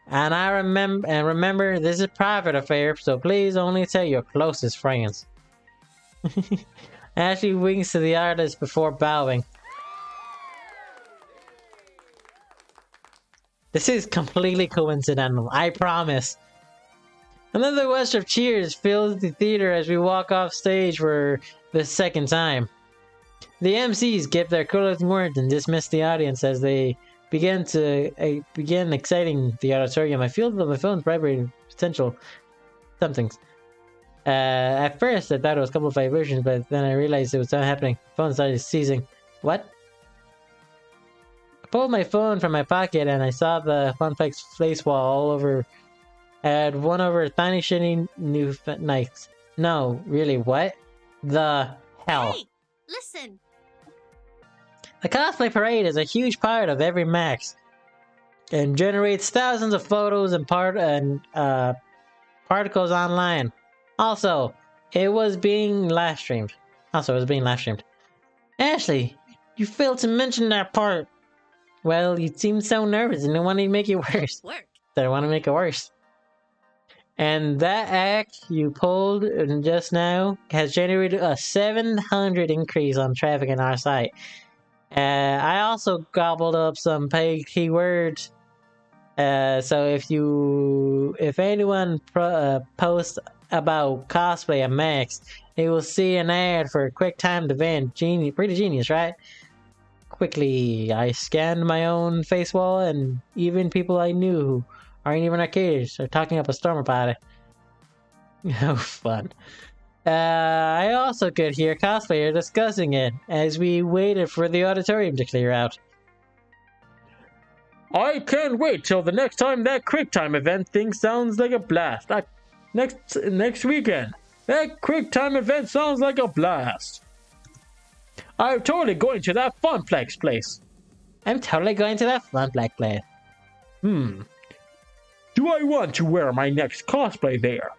And remember, this is a private affair, so please only tell your closest friends. Ashley winks to the artist before bowing. This is completely coincidental, I promise. Another rush of cheers fills the theater as we walk off stage for the second time. The MCs give their closing words and dismiss the audience as they begin exciting the auditorium. I feel that my phone's vibrating potential somethings. At first, I thought it was a couple of vibrations, but then I realized it was not happening. Phone started seizing. What? I pulled my phone from my pocket and I saw the Funplex face wall all over. I had one over tiny shiny new nights. No, really, what? The hell? Hey, listen. The cosplay parade is a huge part of every Max and generates thousands of photos and particles online. Also, it was being live streamed. Ashley, you failed to mention that part. Well, you seemed so nervous and I wanted to make it worse. Work. That I want to make it worse. And that act you pulled just now has generated a 700 increase on traffic in our site. I also gobbled up some paid keywords. So if anyone posts about cosplay at Max, they will see an ad for a quick timed event. Pretty genius, right? Quickly, I scanned my own face wall, and even people I knew who aren't even arcades are talking up a storm about it. Oh, fun. I also could hear cosplayers discussing it as we waited for the auditorium to clear out. I can't wait till the next time that QuickTime event thing sounds like a blast. Next weekend. That QuickTime event sounds like a blast. I'm totally going to that Funplex place. I'm totally going to that Funplex place. Do I want to wear my next cosplay there?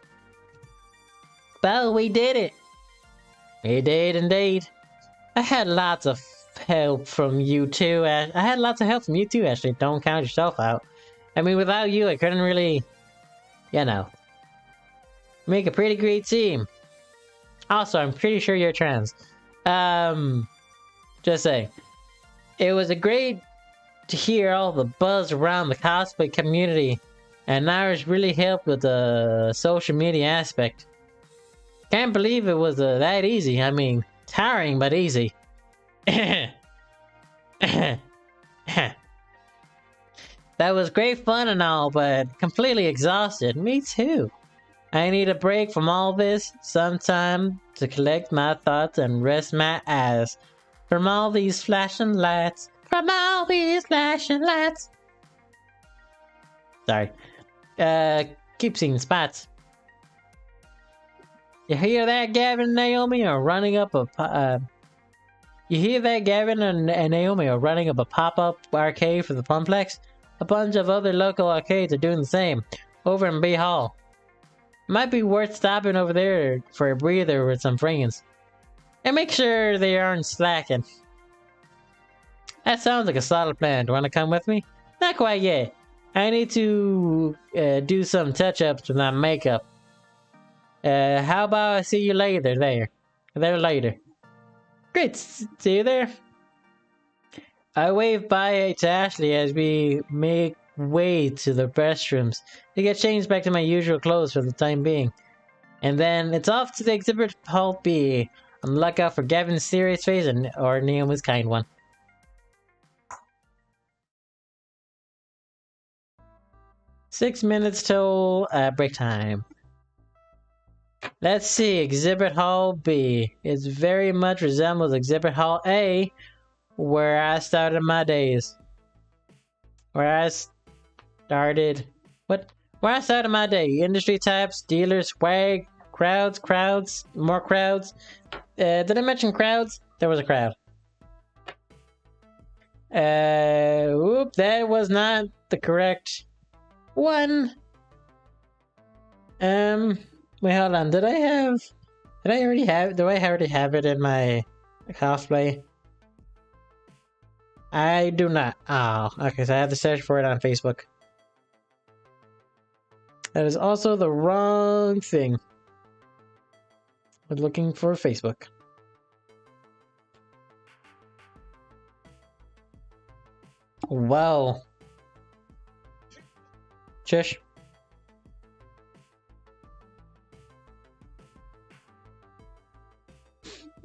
Well, we did it. We did indeed. I had lots of help from you too. Ashley. Don't count yourself out. I mean, without you, I couldn't really, make a pretty great team. Also, I'm pretty sure you're trans. Just saying. It was great to hear all the buzz around the cosplay community, and ours really helped with the social media aspect. Can't believe it was that easy. I mean, tiring but easy. That was great fun and all, but completely exhausted. Me too. I need a break from all this, some time to collect my thoughts and rest my eyes from all these flashing lights. Sorry. Keep seeing spots. You hear that, Gavin and Naomi are running up a pop-up arcade for the Funplex? A bunch of other local arcades are doing the same, over in B Hall. Might be worth stopping over there for a breather with some friends. And make sure they aren't slacking. That sounds like a solid plan. Do you want to come with me? Not quite yet. I need to do some touch-ups with my makeup. How about I see you later later. Great, see you there. I wave bye to Ashley as we make way to the restrooms to get changed back to my usual clothes for the time being. And then it's off to the exhibit hall B. On the lookout for Gavin's serious face or Naomi's kind one. Six minutes till break time. Let's see, Exhibit Hall B. It very much resembles Exhibit Hall A, where I started my days. Where I started my day. Industry types, dealers, swag, crowds, more crowds. Did I mention crowds? There was a crowd. Whoop, that was not the correct one. Wait, hold on. Did I already have, do I already have it in my cosplay? I do not. Oh, okay, so I have to search for it on Facebook. That is also the wrong thing. We're looking for Facebook. Wow. Shush.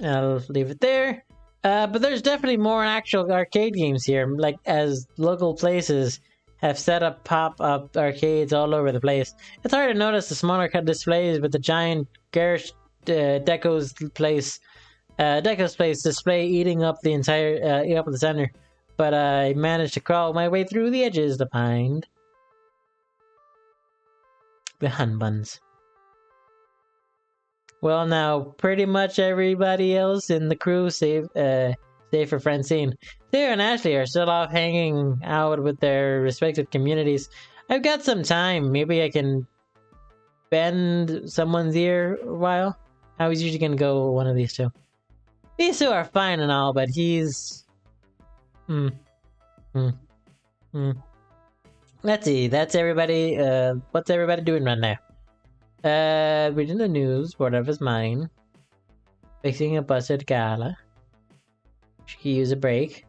I'll leave it there. But there's definitely more actual arcade games here, like as local places have set up pop-up arcades all over the place. It's hard to notice the smaller cut displays with the giant Gersh Deco's place display eating up the entire eating up the center. But I managed to crawl my way through the edges to find the hun buns. Well, now pretty much everybody else in the crew, save for Francine, Theo and Ashley are still off hanging out with their respective communities. I've got some time. Maybe I can bend someone's ear a while. I was usually gonna go with one of these two. These two are fine and all, but he's... Let's see, that's everybody. What's everybody doing right now? Reading the news, bored of his mind. Fixing a busted gala. She could use a break.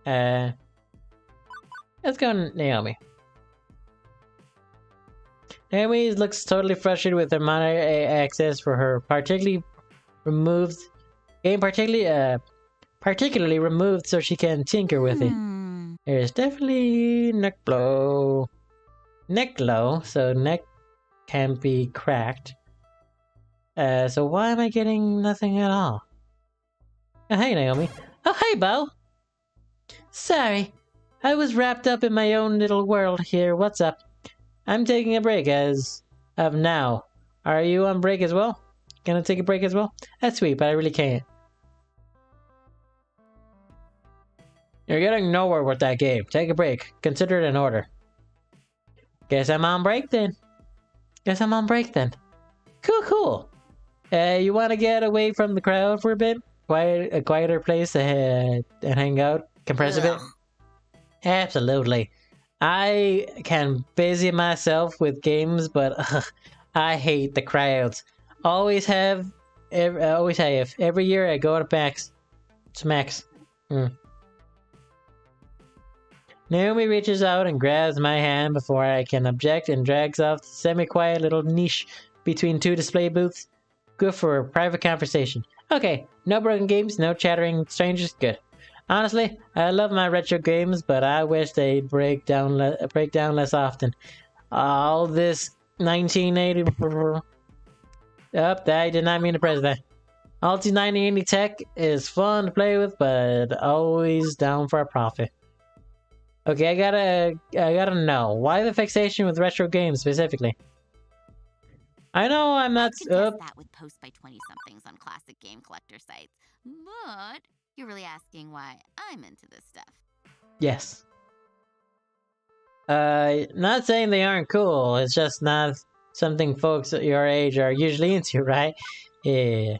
Let's go Naomi. Naomi looks totally frustrated with her monitor access for her particularly removed so she can tinker with it. There's definitely neck glow, so neck can be cracked. So why am I getting nothing at all? Oh, hey Naomi. Oh, hey Bo. Sorry, I was wrapped up in my own little world here. What's up? I'm taking a break as of now. Are you on break as well? Gonna take a break as well? That's sweet, but I really can't. You're getting nowhere with that game. Take a break. Consider it an order. Guess I'm on break then. Cool. You want to get away from the crowd for a bit? A quieter place and hang out? Compress a bit? Absolutely. I can busy myself with games, but I hate the crowds. Always have. Every year I go to Max. It's Max. Naomi reaches out and grabs my hand before I can object and drags off the semi-quiet little niche between two display booths. Good for a private conversation. Okay, no broken games, no chattering strangers, good. Honestly, I love my retro games, but I wish they'd break down less often. All this 1980... I did not mean to press that. All this 1980 tech is fun to play with, but always down for a profit. Okay, I gotta know. Why the fixation with retro games specifically? I know I'm not... that with posts by 20-somethings on classic game collector sites. But you're really asking why I'm into this stuff. Yes. Not saying they aren't cool. It's just not something folks at your age are usually into, right? Yeah.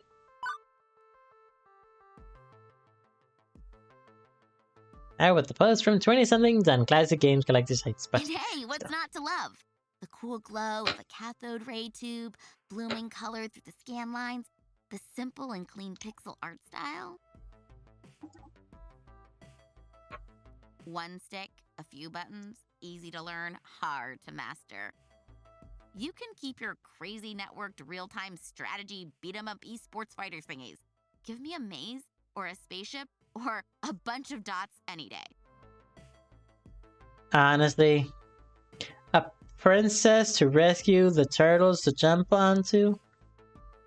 Out with the post from 20-somethings on classic games collector sites. And hey, what's not to love? The cool glow of a cathode ray tube, blooming color through the scan lines, the simple and clean pixel art style. One stick, a few buttons, easy to learn, hard to master. You can keep your crazy networked real-time strategy beat-em-up esports fighter thingies. Give me a maze or a spaceship or a bunch of dots any day. Honestly, a princess to rescue the turtles to jump onto?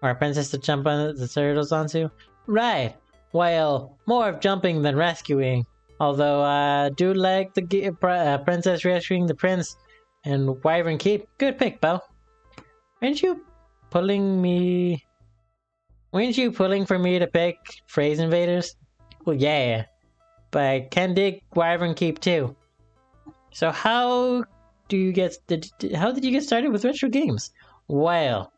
Or a princess to jump on the turtles onto? Right. Well, more of jumping than rescuing. Although I do like the princess rescuing the prince and Wyvern Keep. Good pick, Bo. Weren't you pulling for me to pick Phrase Invaders? Well, yeah. but I can dig Wyvern Keep too. So how do you how did you get started with retro games? Well,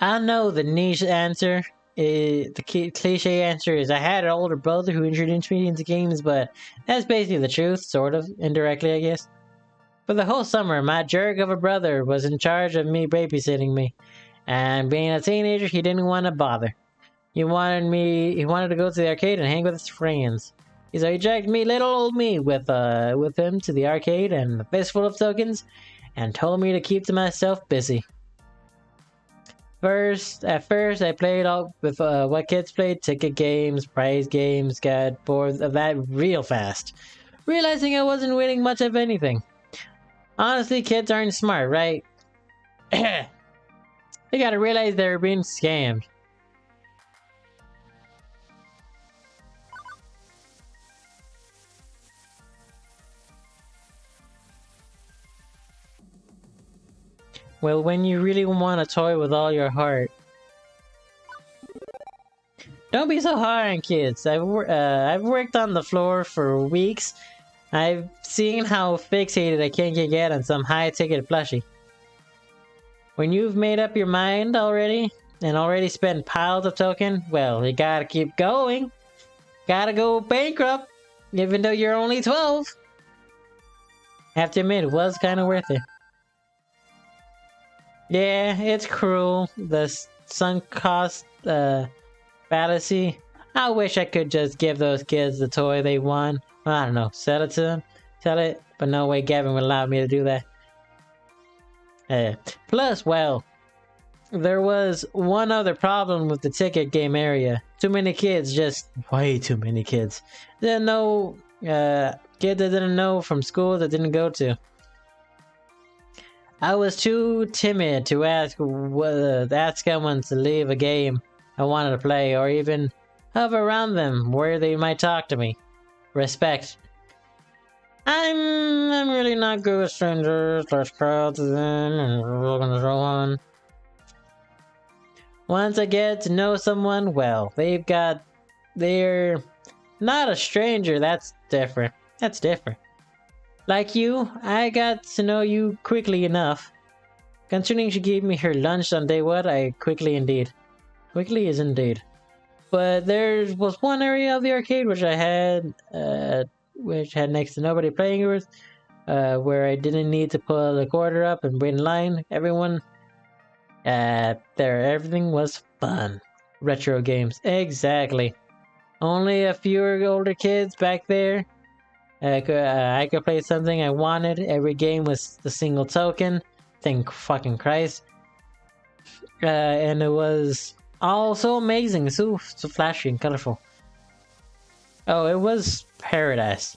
I know the niche answer. The cliche answer is I had an older brother who introduced me into games, but that's basically the truth, sort of, indirectly, I guess. For the whole summer, my jerk of a brother was in charge of me babysitting me, and being a teenager, he didn't want to bother. He wanted to go to the arcade and hang with his friends. So he dragged me, little old me, with him to the arcade and a fistful of tokens, and told me to keep to myself busy. At first, I played all with what kids played: ticket games, prize games, got bored of that real fast, realizing I wasn't winning much of anything. Honestly, kids aren't smart, right? They gotta realize they're being scammed. Well, when you really want a toy with all your heart. Don't be so hard on kids. I've worked on the floor for weeks. I've seen how fixated a kid can get on some high-ticket plushie. When you've made up your mind already, and already spent piles of token, well, you gotta keep going. Gotta go bankrupt, even though you're only 12. I have to admit, it was kind of worth it. Yeah, it's cruel. The sunk cost fallacy. I wish I could just give those kids the toy they want. Well, I don't know, sell it to them? Sell it? But no way Gavin would allow me to do that. Plus, well, there was one other problem with the ticket game area. Too many kids, just way too many kids. Didn't know, kids that didn't know from school that didn't go to. I was too timid to ask someone to leave a game I wanted to play, or even hover around them where they might talk to me. Respect. I'm really not good with strangers. There's crowds of them and looking to throw on. Once I get to know someone, well, they're not a stranger. That's different. Like you, I got to know you quickly enough. Considering she gave me her lunch on day one, I quickly indeed. Quickly is indeed. But there was one area of the arcade which had next to nobody playing with, where I didn't need to pull a quarter up and wait in line. Everything was fun. Retro games, exactly. Only a few older kids back there. I could play something I wanted. Every game was a single token. Thank fucking Christ. And it was all so amazing, so flashy and colorful. Oh, it was paradise.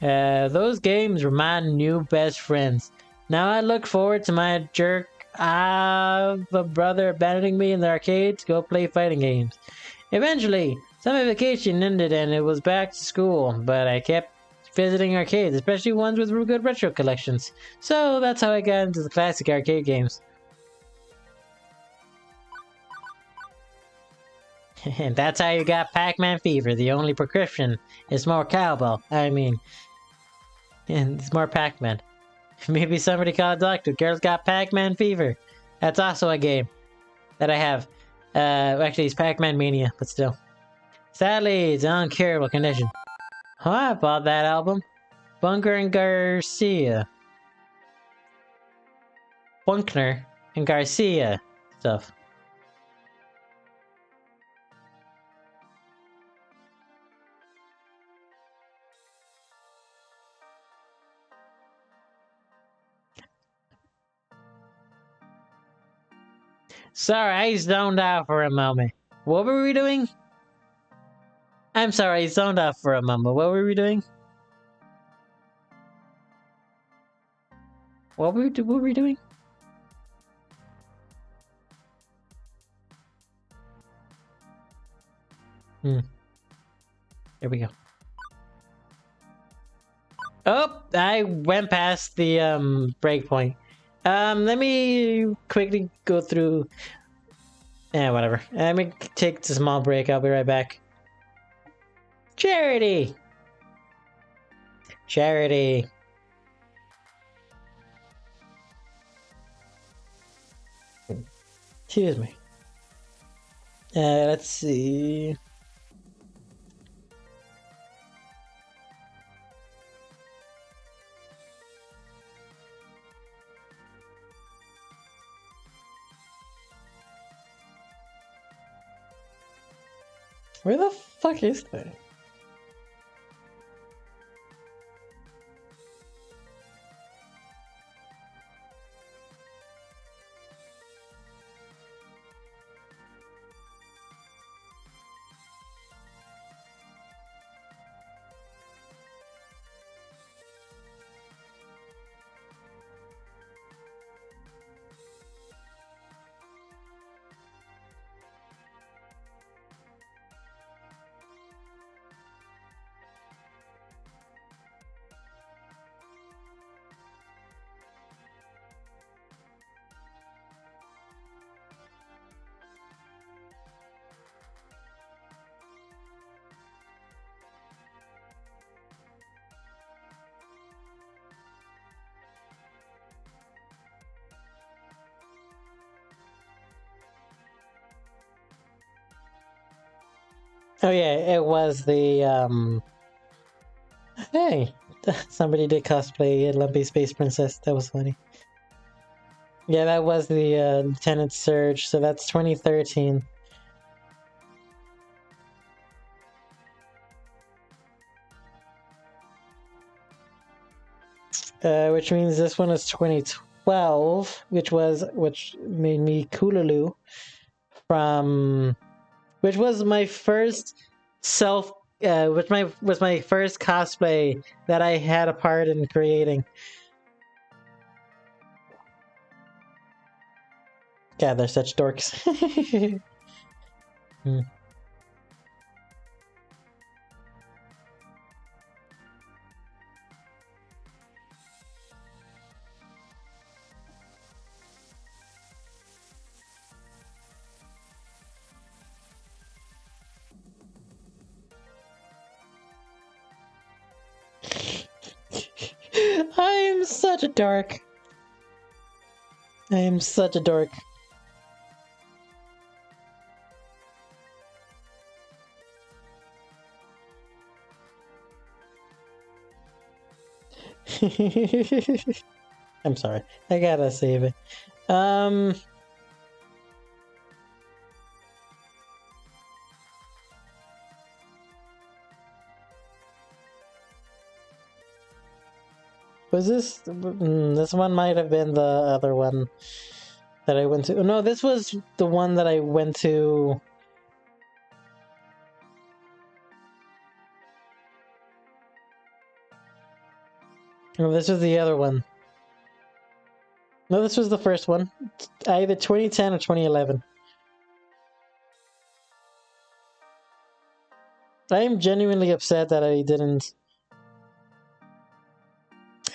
Those games were my new best friends. Now I look forward to my jerk of a brother abandoning me in the arcade to go play fighting games. Eventually, summer vacation ended and it was back to school, but I kept visiting arcades, especially ones with good retro collections. So that's how I got into the classic arcade games. And that's how you got Pac-Man fever. The only prescription is more cowbell. And it's more Pac-Man. Maybe somebody call a doctor. Girls got Pac-Man fever. That's also a game that I have. Actually, it's Pac-Man Mania, but still. Sadly, it's in uncurable condition. Oh, I bought that album. Bunkner and Garcia stuff. Sorry, I zoned out for a moment. What were we doing? I'm sorry, I zoned out for a moment. What were we doing? What were we doing? Here we go. Oh, I went past the breakpoint. Let me quickly go through. Whatever. Let me take a small break. I'll be right back. Charity! Charity. Excuse me. Let's see. Where the fuck is that? Oh yeah, it was the Hey, somebody did cosplay a Lumpy Space Princess. That was funny. Yeah, that was the Lieutenant Surge. So that's 2013. Which means this one is 2012, which made me Kululu from, which was my first self, which was my first cosplay that I had a part in creating. God, they're such dorks. Hmm. I am such a dork. I am such a dork. I'm sorry. I gotta save it. Was this... this one might have been the other one that I went to. No, this was the one that I went to... No, this was the other one. No, this was the first one. Either 2010 or 2011. I am genuinely upset that I didn't...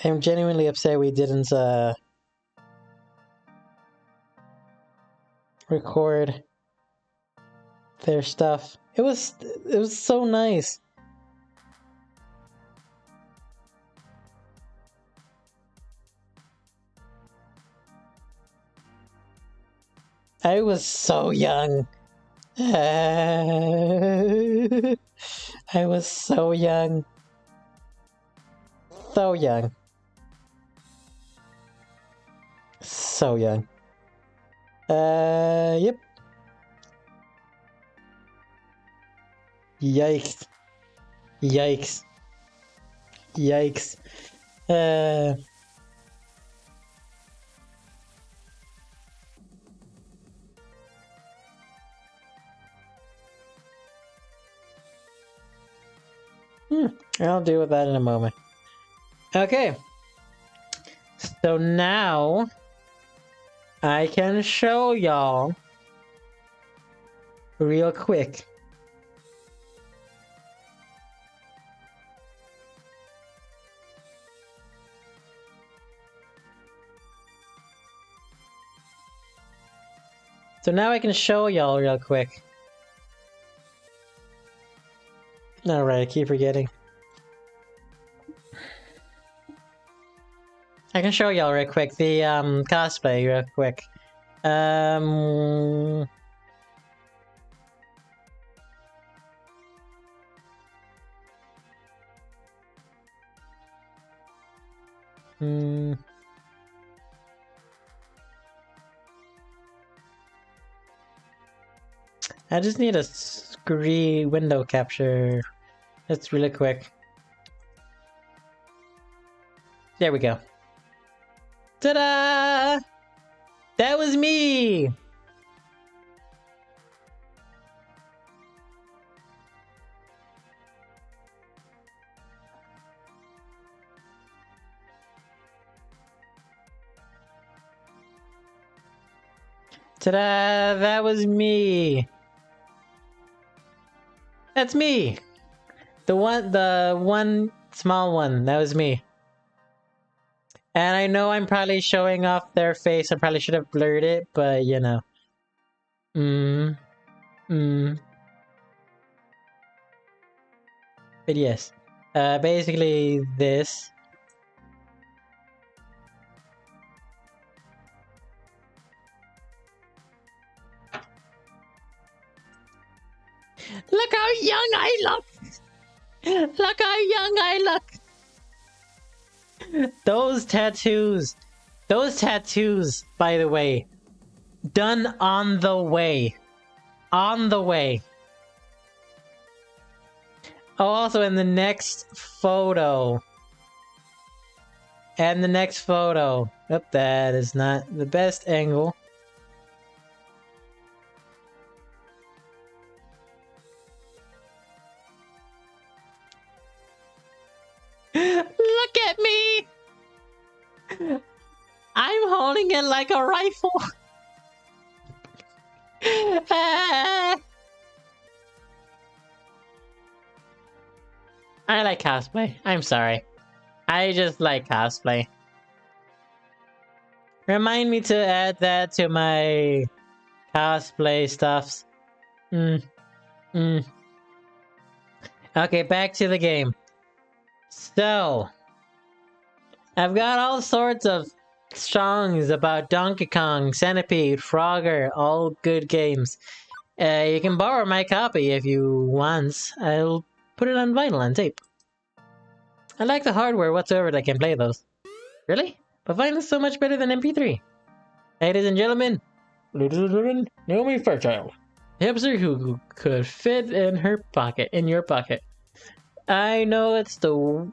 I am genuinely upset we didn't, record their stuff. It was so nice. I was so young. I was so young. So young. So young. Yep. Yikes. Yikes. Yikes. I'll deal with that in a moment. Okay. So now I can show y'all real quick. So now I can show y'all real quick. Alright, I keep forgetting. I can show y'all real quick the cosplay real quick. I just need a screen window capture. That's really quick. There we go. Ta-da! That was me! Ta-da! That was me! That's me! The one small one, that was me. And I know I'm probably showing off their face, I probably should have blurred it, but you know. But yes. Basically this. Look how young I look! Look how young I look! Those tattoos, by the way, done on the way. On the way. Oh, also in the next photo. And the next photo. Oh, that is not the best angle. Look at me! I'm holding it like a rifle. I like cosplay. I'm sorry. I just like cosplay. Remind me to add that to my cosplay stuffs. Okay, back to the game. So, I've got all sorts of songs about Donkey Kong, Centipede, Frogger, all good games. You can borrow my copy if you want. I'll put it on vinyl and tape. I like the hardware whatsoever that can play those. Really? But vinyl is so much better than MP3. Ladies and gentlemen, Naomi Fairchild. Hipster who could fit in her pocket, in your pocket. I know it's a little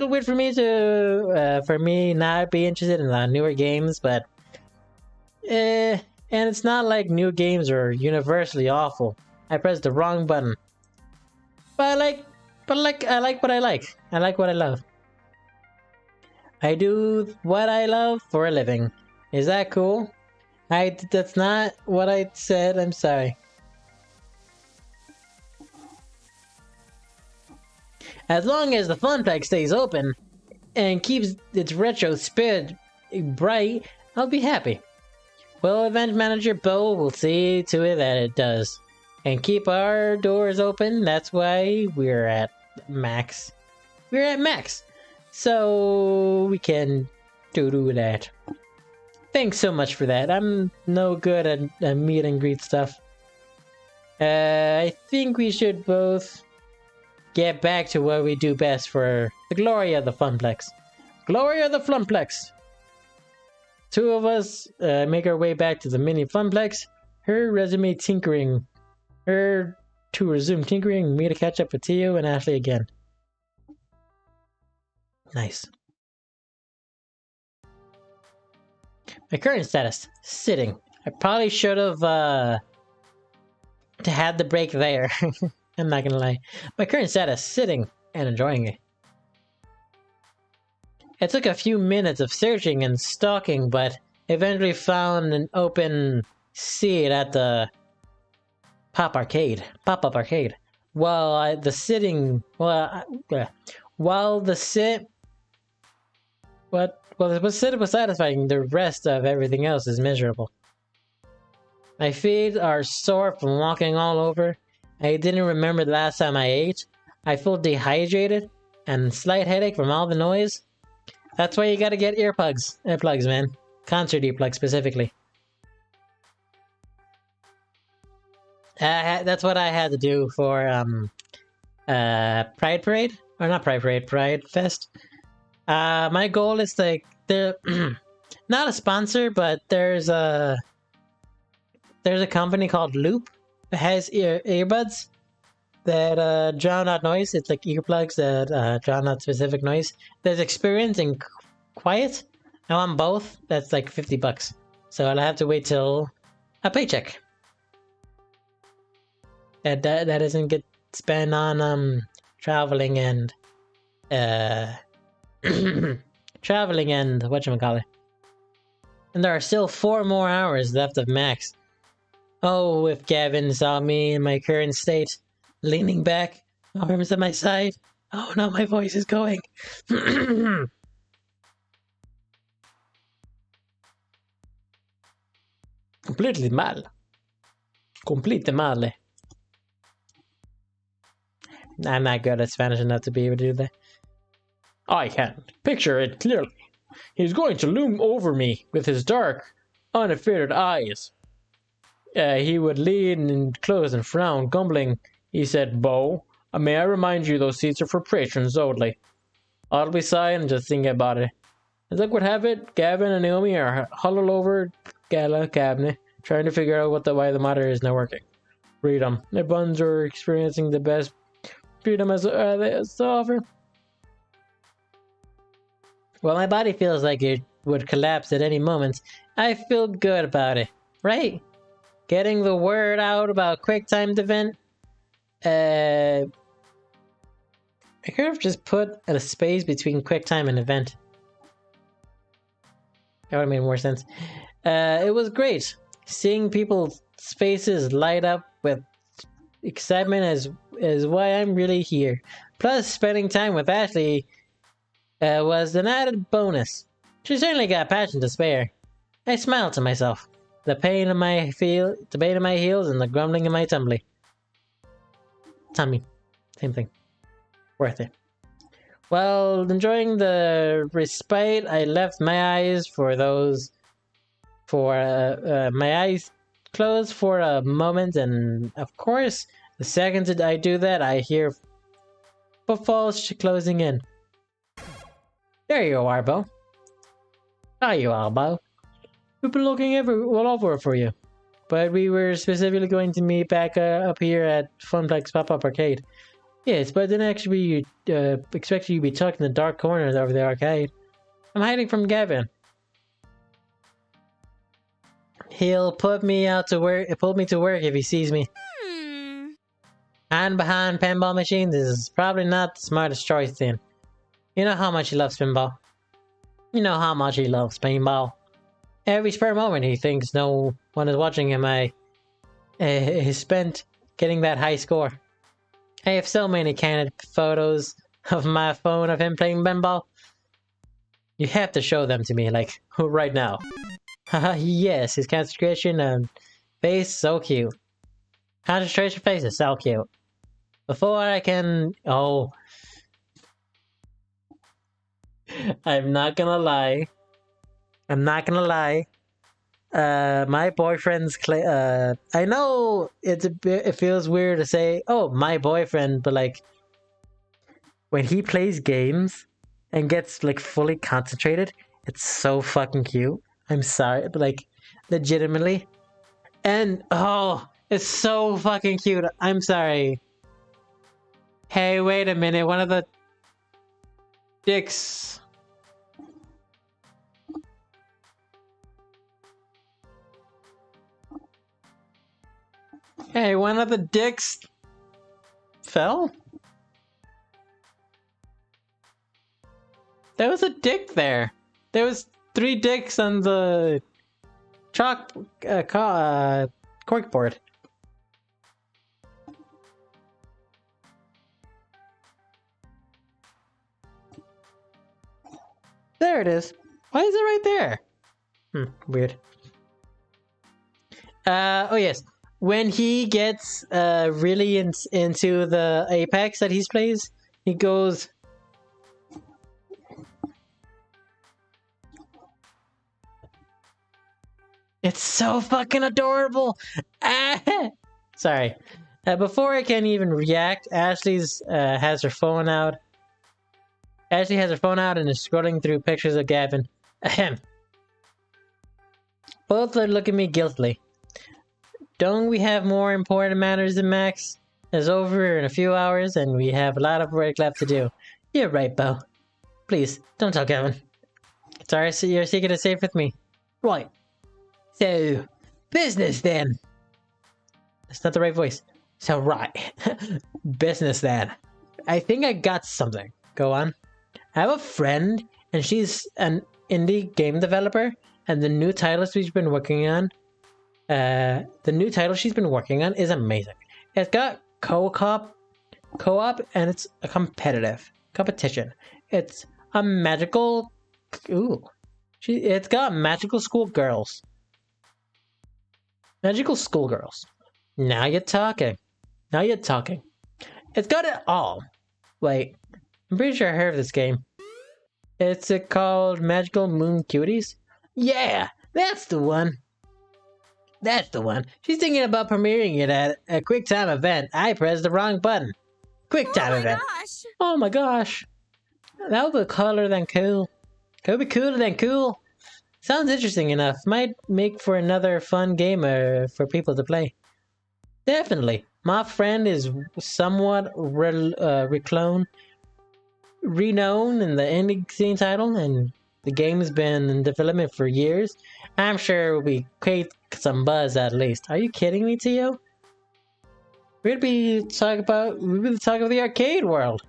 weird for me to, not be interested in the newer games, but, and it's not like new games are universally awful. I pressed the wrong button. But I like what I like. I like what I love. I do what I love for a living. Is that cool? That's not what I said, I'm sorry. As long as the Funpack stays open and keeps its retro spirit bright, I'll be happy. Well, Event Manager Bo will see to it that it does. And keep our doors open, that's why we're at max. We're at max. So we can do that. Thanks so much for that. I'm no good at meet and greet stuff. I think we should both get back to what we do best for the glory of the Funplex. Glory of the Funplex! Two of us make our way back to the mini Funplex. Her resume tinkering. Her to resume tinkering. Me to catch up with Tio and Ashley again. Nice. My current status. Sitting. I probably should have had the break there. I'm not gonna lie. My current status, sitting and enjoying it. It took a few minutes of searching and stalking, but eventually found an open seat at the pop-up arcade. While the sit was satisfying, the rest of everything else is miserable. My feet are sore from walking all over. I didn't remember the last time I ate. I feel dehydrated and slight headache from all the noise. That's why you gotta get earplugs, man. Concert earplugs specifically. That's what I had to do for Pride Parade, or not Pride Parade, Pride Fest. My goal is like the not a sponsor, but there's a company called Loop that has earbuds that drown out noise. It's like earplugs that drown out specific noise. There's experience and quiet. I want both. That's like $50. So I'll have to wait till a paycheck. That doesn't get spent on traveling and traveling and whatchamacallit. And there are still 4 more hours left of max. Oh, if Gavin saw me in my current state, leaning back, arms at my side. Oh no, my voice is going. Completely mal. Completely mal. I'm not good at Spanish enough to be able to do that. I can picture it clearly. He's going to loom over me with his dark, unaffected eyes. He would lean and close and frown, grumbling. He said, Bo, may I remind you those seats are for patrons only. I'll be sighing and just thinking about it. As luck would have it, Gavin and Naomi are huddled over Gala cabinet, trying to figure out why the matter is not working. Freedom. Their buns are experiencing the best freedom as to offer. Well, my body feels like it would collapse at any moment. I feel good about it, right? Getting the word out about quick-timed event. I could have just put a space between QuickTime and event. That would have made more sense. It was great. Seeing people's faces light up with excitement is why I'm really here. Plus, spending time with Ashley was an added bonus. She certainly got passion to spare. I smiled to myself. The pain in my heels and the grumbling in my tummy. Same thing. Worth it. While enjoying the respite, I left my eyes my eyes closed for a moment, and of course, the second that I do that, I hear footfalls closing in. There you are, Bo. There you are, Bo. We've been looking all over for you, but we were specifically going to meet back up here at Funplex Pop-Up Arcade. Yes, but I didn't actually expect you to be tucked in the dark corners over the arcade. I'm hiding from Gavin. He'll put me to work if he sees me. And behind pinball machines is probably not the smartest choice then. You know how much he loves pinball. You know how much he loves pinball. Every spare moment he thinks no one is watching him, is spent getting that high score. I have so many candid photos of my phone of him playing pinball. You have to show them to me, like, right now. Haha, yes, his concentration and face, so cute. Concentration face is so cute. Before I can... Oh. I'm not gonna lie. My boyfriend's I know it feels weird to say, oh, my boyfriend, but like when he plays games and gets like fully concentrated, it's so fucking cute. I'm sorry, but like legitimately. And oh, it's so fucking cute. I'm sorry. Hey, wait a minute. One of the dicks. Hey, one of the dicks fell? There was a dick there. There was 3 dicks on the corkboard. There it is. Why is it right there? Weird. Oh yes. When he gets really into the Apex that he plays, he goes, "It's so fucking adorable." Ah! Sorry. Before I can even react, Ashley's has her phone out. Ashley has her phone out and is scrolling through pictures of Gavin. Ahem. Both are looking at me guiltily. Don't we have more important matters than Max? It's over in a few hours and we have a lot of work left to do. You're right, Bo. Please, don't tell Gavin. Sorry, so your secret is safe with me. Right. So, business then. That's not the right voice. So, right. Business then. I think I got something. Go on. I have a friend, and she's an indie game developer, and the new title she's been working on, is amazing. It's got co-op, and it's a competition. It's a magical. It's got magical schoolgirls. Magical schoolgirls. Now you're talking. It's got it all. Wait, I'm pretty sure I heard of this game. It's called Magical Moon Cuties? Yeah, that's the one. She's thinking about premiering it at a QuickTime event. I pressed the wrong button. QuickTime event. Gosh. Oh my gosh. That would be cooler than cool. Could be cooler than cool. Sounds interesting enough. Might make for another fun game for people to play. Definitely. My friend is somewhat renowned in the indie scene title, and the game has been in development for years. I'm sure it will be create some buzz at least. Are you kidding me, Tio? We'd be talking about the arcade world.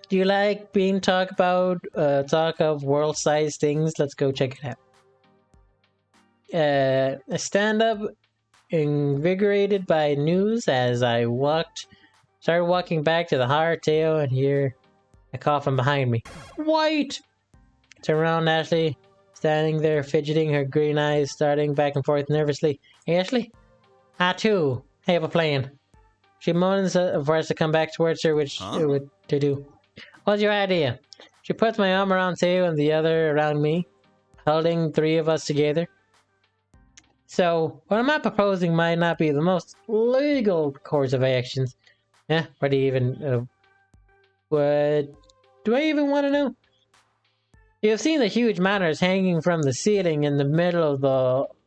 Do you like being talk of world-sized things? Let's go check it out. I stand up, invigorated by news as I started walking back to the hard tail and hear a cough from behind me. Wait! Turn around, Ashley, standing there fidgeting, her green eyes starting back and forth nervously. Hey, Ashley? I too have a plan. She moans for us to come back towards her, which to do. What's your idea? She puts my arm around Teo and the other around me, holding three of us together. So, what I'm proposing might not be the most legal course of actions. What do you even... what do I even want to know? You've seen the huge monitors hanging from the ceiling in the middle of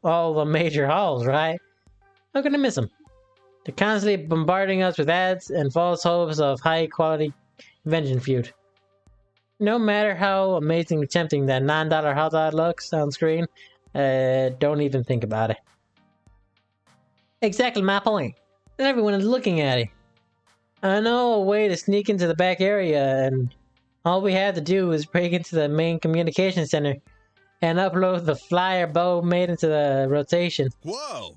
all the major halls, right? How can I miss them? They're constantly bombarding us with ads and false hopes of high-quality convention food. No matter how amazingly tempting that $9 hot dog looks on screen, don't even think about it. Exactly my point. Everyone is looking at it. I know a way to sneak into the back area, and all we have to do is break into the main communication center and upload the flyer Bo made into the rotation. Whoa!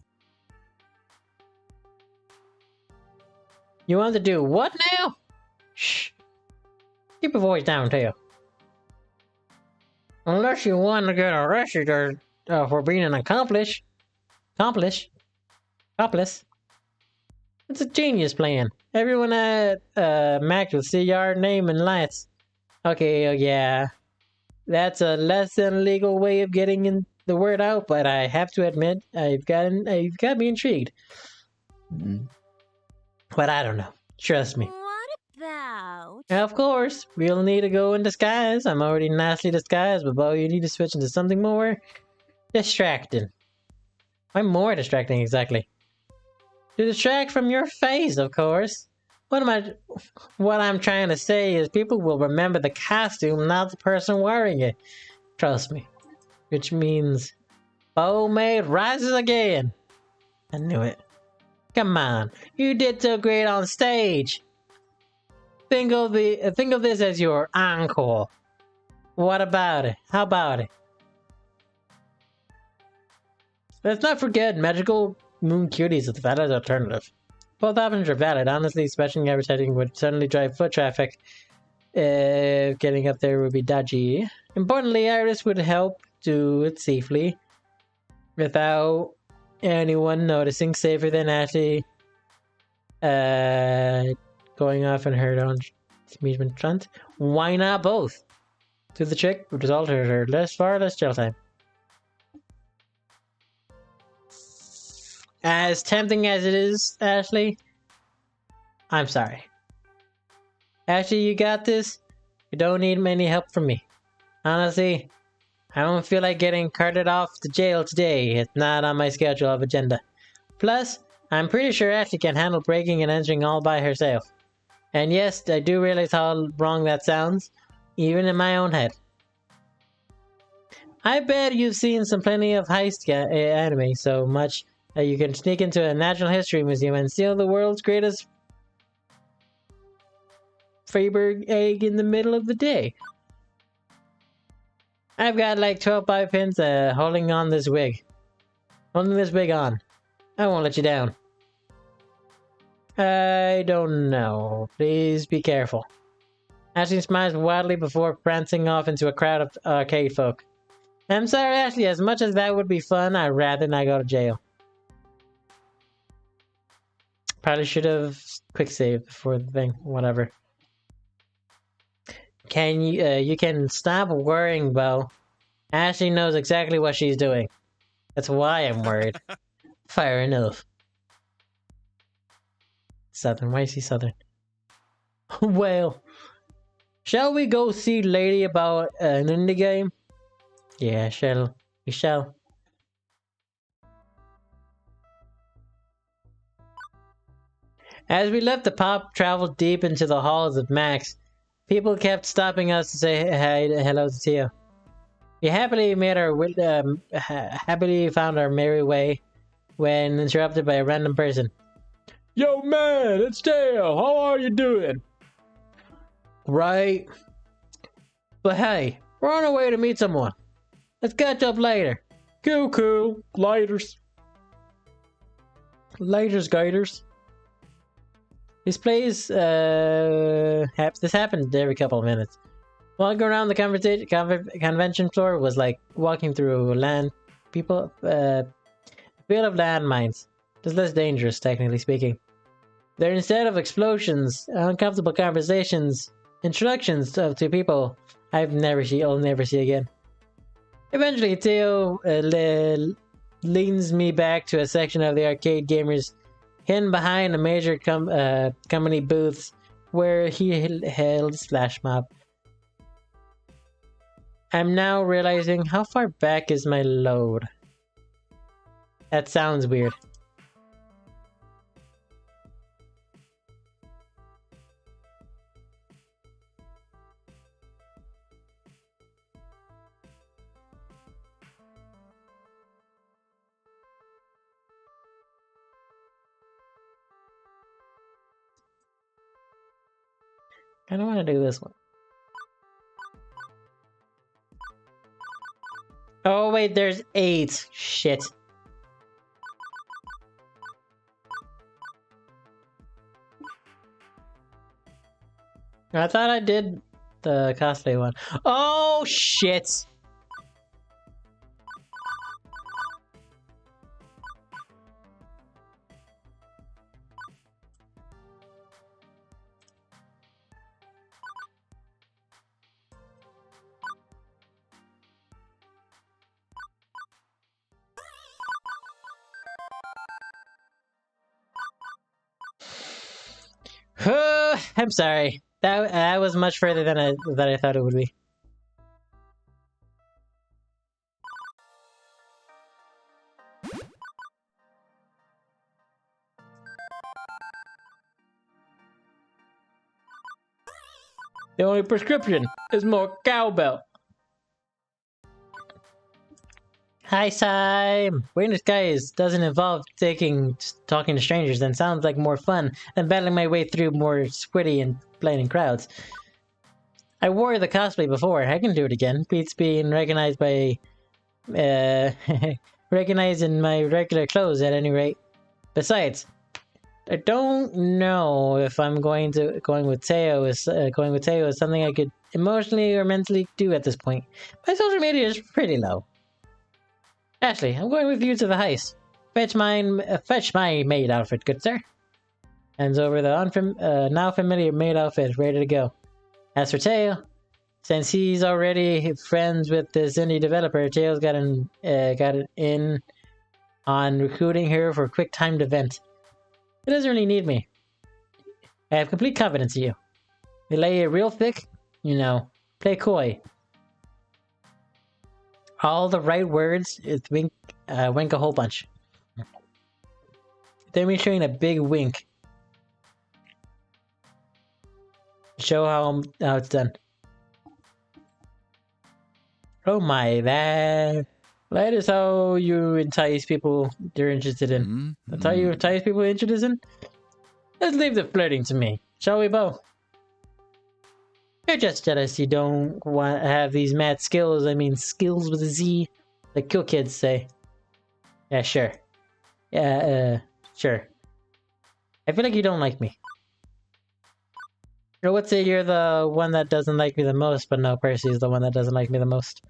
You want to do what now? Shh. Keep your voice down, Tail. Unless you want to get arrested or for being an accomplice. It's a genius plan. Everyone at Max will see your name in lights. Okay, yeah. That's a less than legal way of getting the word out, but I have to admit, you've got me intrigued. But I don't know. Trust me. What about... Of course, we'll need to go in disguise. I'm already nicely disguised, but Bo, you need to switch into something more distracting. Why more distracting, exactly? To distract from your face, of course. What I'm trying to say is people will remember the costume, not the person wearing it. Trust me. Which means Bo Maid rises again. I knew it. Come on, you did so great on stage. Think of this as your encore. What about it? How about it? Let's not forget Magical Moon Cuties is a valid alternative. Both options are valid. Honestly, especially advertising would suddenly drive foot traffic. Getting up there would be dodgy. Importantly, Iris would help do it safely without anyone noticing safer than Ashley going off in her own amusement front? Why not both? To the trick would result in her far less jail time. As tempting as it is, Ashley, I'm sorry. Ashley, you got this. You don't need any help from me. Honestly, I don't feel like getting carted off to jail today. It's not on my schedule of agenda. Plus, I'm pretty sure Ashley can handle breaking and entering all by herself. And yes, I do realize how wrong that sounds, even in my own head. I bet you've seen plenty of heist anime so much that you can sneak into a natural history museum and steal the world's greatest Freiburg egg in the middle of the day. I've got like 12 bobby pins holding on this wig. Holding this wig on. I won't let you down. I don't know. Please be careful. Ashley smiles wildly before prancing off into a crowd of arcade folk. I'm sorry, Ashley. As much as that would be fun, I'd rather not go to jail. Probably should have quick saved before the thing. Whatever. Can you? You can stop worrying, Bo. Ashley knows exactly what she's doing. That's why I'm worried. Fair enough. Southern. Why is he Southern? Well, shall we go see Lady about an indie game? Yeah, we shall. As we left the pub, traveled deep into the halls of Max, people kept stopping us to say hello to Tio. We happily found our merry way when interrupted by a random person. Yo man, it's Tio. How are you doing? Right. But hey, we're on our way to meet someone. Let's catch up later. Cool. Laters. Gators. This happened every couple of minutes. Walking around the convention floor was like walking through a field of landmines. Just less dangerous, technically speaking. There, instead of explosions, uncomfortable conversations, introductions to people I'll never see again. Eventually, Theo leans me back to a section of the arcade gamers hidden behind a major company booths where he held Splash Mob. I'm now realizing how far back is my load. That sounds weird. I don't want to do this one. Oh wait, there's 8. Shit. I thought I did the cosplay one. Oh shit! I'm sorry. That was much further than I thought it would be. The only prescription is more cowbell. Hi, Sim. Wearing disguise doesn't involve talking to strangers and sounds like more fun than battling my way through more squiddy and blinding crowds. I wore the cosplay before. I can do it again. Beats being recognized by recognized in my regular clothes at any rate. Besides, I don't know if I'm going with Teo is something I could emotionally or mentally do at this point. My social media is pretty low. Ashley, I'm going with you to the heist. Fetch my maid outfit, good sir. Hands over the now familiar maid outfit, ready to go. As for Tail, since he's already friends with this indie developer, Tail's got it in on recruiting her for a quick timed event. He doesn't really need me. I have complete confidence in you. You lay it real thick, you know, play coy. All the right words is wink a whole bunch. Then we're showing a big wink. Show how it's done. Oh my, that is how you entice people you're interested in. That's how you entice people you're interested in? Let's leave the flirting to me, shall we, Bo? You're just jealous you don't want to have these mad skills. I mean, skills with a Z, like cool kids say. Yeah, sure. Yeah, sure. I feel like you don't like me. I would say you're the one that doesn't like me the most, but no, Percy's the one that doesn't like me the most.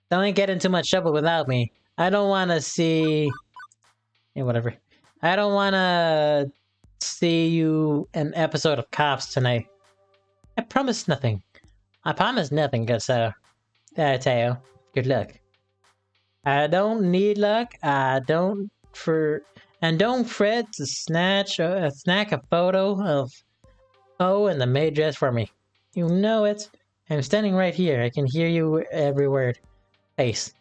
Don't get into much trouble without me. I don't want to see... Yeah, whatever. I don't want to see you an episode of Cops tonight. I promise nothing. I promise nothing, good sir. Teo. Good luck. I don't need luck. And don't fret to snack a photo of O in the maid dress for me. You know it. I'm standing right here. I can hear you every word. Ace.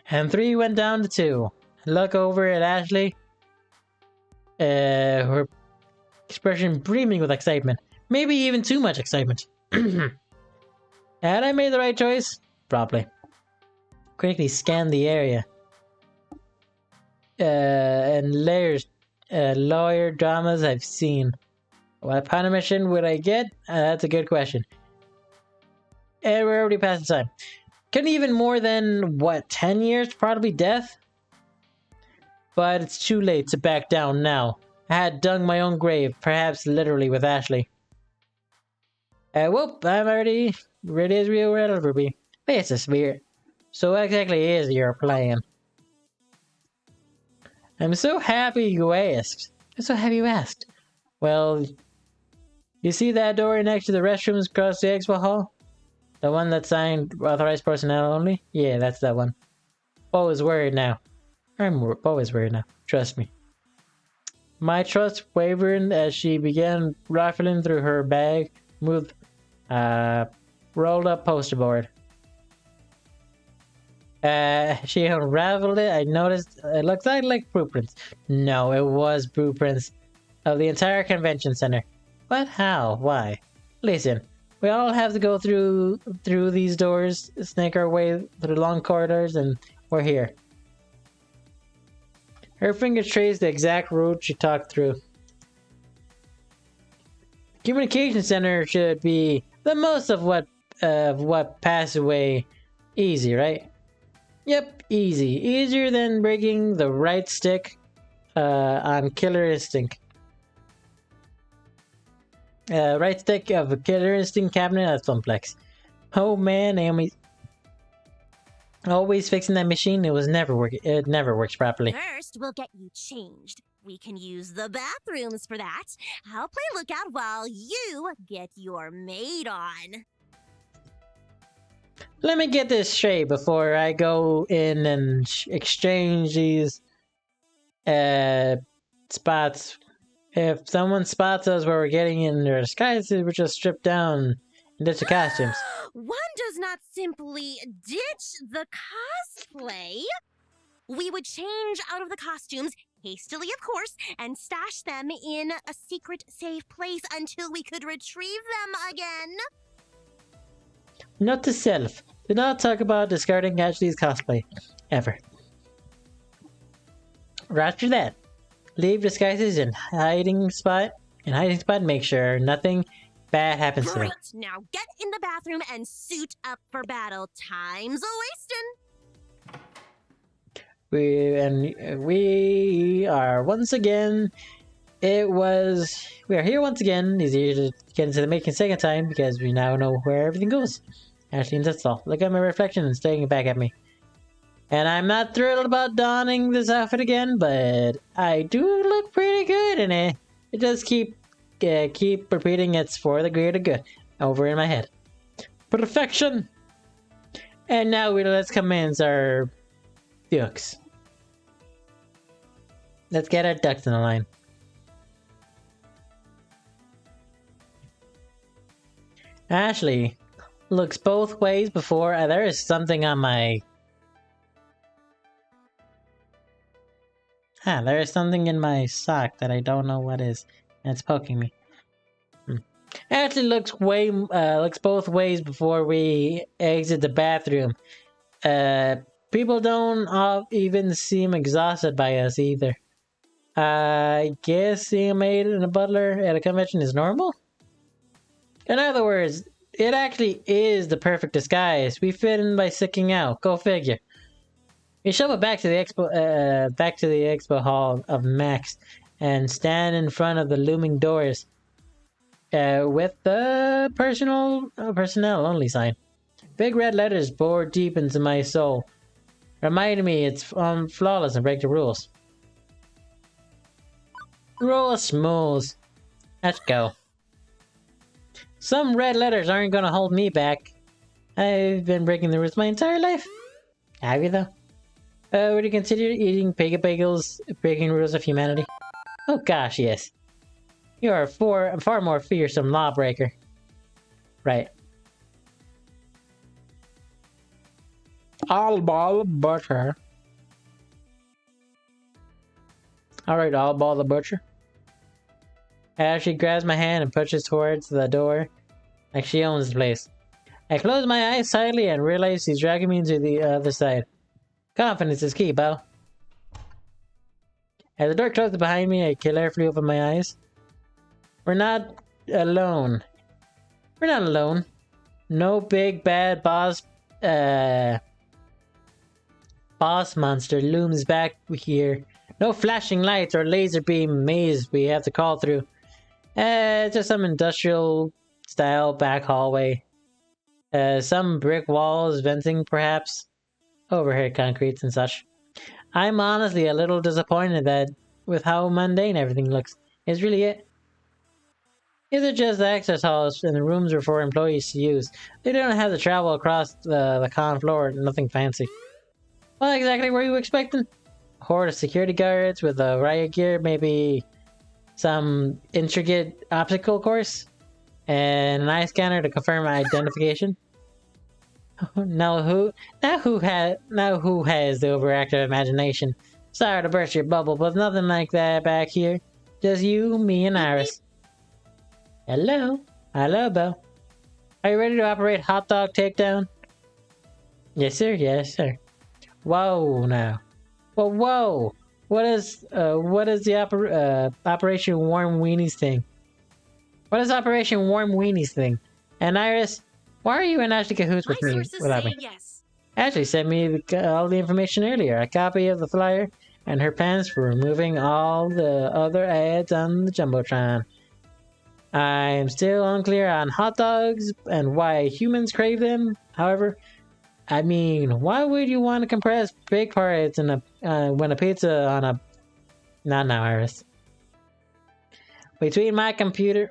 And 3 went down to 2. Look over at Ashley. Her expression brimming with excitement. Maybe even too much excitement. Had I made the right choice? Probably. Quickly scan the area. And lawyer dramas I've seen. What punishment would I get? That's a good question. And we're already past the time. Couldn't even more than, what, 10 years? Probably death? But it's too late to back down now. I had dug my own grave, perhaps literally with Ashley. Whoop, I'm already ready as we will ever be. Face the spirit. So what exactly is your plan? I'm so happy you asked. I'm so happy you asked. Well, you see that door next to the restrooms across the expo hall? The one that's signed authorized personnel only? Yeah, that's that one. Bo is worried now. Bo is worried now. Trust me. My trust wavered as she began rifling through her bag with rolled up poster board. She unraveled it. I noticed it looks like blueprints. No, it was blueprints of the entire convention center. But how? Why? Listen, we all have to go through these doors, snake our way through long corridors, and we're here. Her finger traced the exact route she talked through. Communication center should be the most of what passed away easy, right? Yep, easy. Easier than breaking the right stick on Killer Instinct. Right stick of a Killer Instinct cabinet at Thumplex. Oh man, Naomi. Always fixing that machine. It never works properly. First, we'll get you changed. We can use the bathrooms for that. I'll play lookout while you get your maid on. Let me get this straight before I go in and exchange these spots. If someone spots us where we're getting in their disguises, we're just stripped down and ditch the costumes. One does not simply ditch the cosplay. We would change out of the costumes, hastily of course, and stash them in a secret safe place until we could retrieve them again. Note to self: do not talk about discarding Ashley's cosplay. Ever. After that, leave disguises in hiding spot. Make sure nothing bad happens to them. Great! Now get in the bathroom and suit up for battle. Time's a-wasting. We are once again. We are here once again. Easier to get into the making second time because we now know where everything goes. Ashley and Tetzel, look at my reflection and staring back at me. And I'm not thrilled about donning this outfit again, but I do look pretty good in it. It does keep repeating it's for the greater good over in my head. Perfection! And now let's commence our ducks. Let's get our ducks in the line. Ashley looks both ways before there is something on my... there is something in my sock that I don't know what is, and it's poking me. Ashley looks both ways before we exit the bathroom. People don't even seem exhausted by us either. I guess seeing a maid and a butler at a convention is normal? In other words, it actually is the perfect disguise. We fit in by sticking out. Go figure. We shuffle back to the expo hall of Max and stand in front of the looming doors with the personnel only sign. Big red letters bored deep into my soul, reminding me it's flawless and break the rules. Roll smooth. Let's go. Some red letters aren't gonna hold me back. I've been breaking the rules my entire life. Have you though? Would you consider eating bagels breaking rules of humanity? Oh gosh, yes. You are a far more fearsome lawbreaker. Right. All ball butcher. Alright, all ball the butcher. Ashley grabs my hand and pushes towards the door like she owns the place. I close my eyes silently and realize she's dragging me to the other side. Confidence is key, Bo. As the door closes behind me, I carefully open my eyes. We're not alone. We're not alone. No big bad boss monster looms back here. No flashing lights or laser beam maze we have to call through. Just some industrial style back hallway. Some brick walls venting perhaps. Overhead concretes and such. I'm honestly a little disappointed that with how mundane everything looks. Is really it? These are just the access halls and the rooms are for employees to use. They don't have to travel across the con floor, nothing fancy. What exactly were you expecting? A horde of security guards with a riot gear, maybe some intricate obstacle course, and an eye scanner to confirm my identification. Now who has the overactive imagination? Sorry to burst your bubble, but nothing like that back here. Just you, me, and Iris. Hello, Bo. Are you ready to operate hot dog takedown? Yes, sir. Yes, sir. Whoa, now. Whoa. What is the Operation Warm Weenies thing? What is Operation Warm Weenies thing? And Iris, why are you in Ashley cahoots with me? Without me? Yes. Ashley sent me all the information earlier. A copy of the flyer and her plans for removing all the other ads on the Jumbotron. I'm still unclear on hot dogs and why humans crave them. However, I mean, why would you want to compress big parts in when a pizza on a... Not now, Iris. Between my computer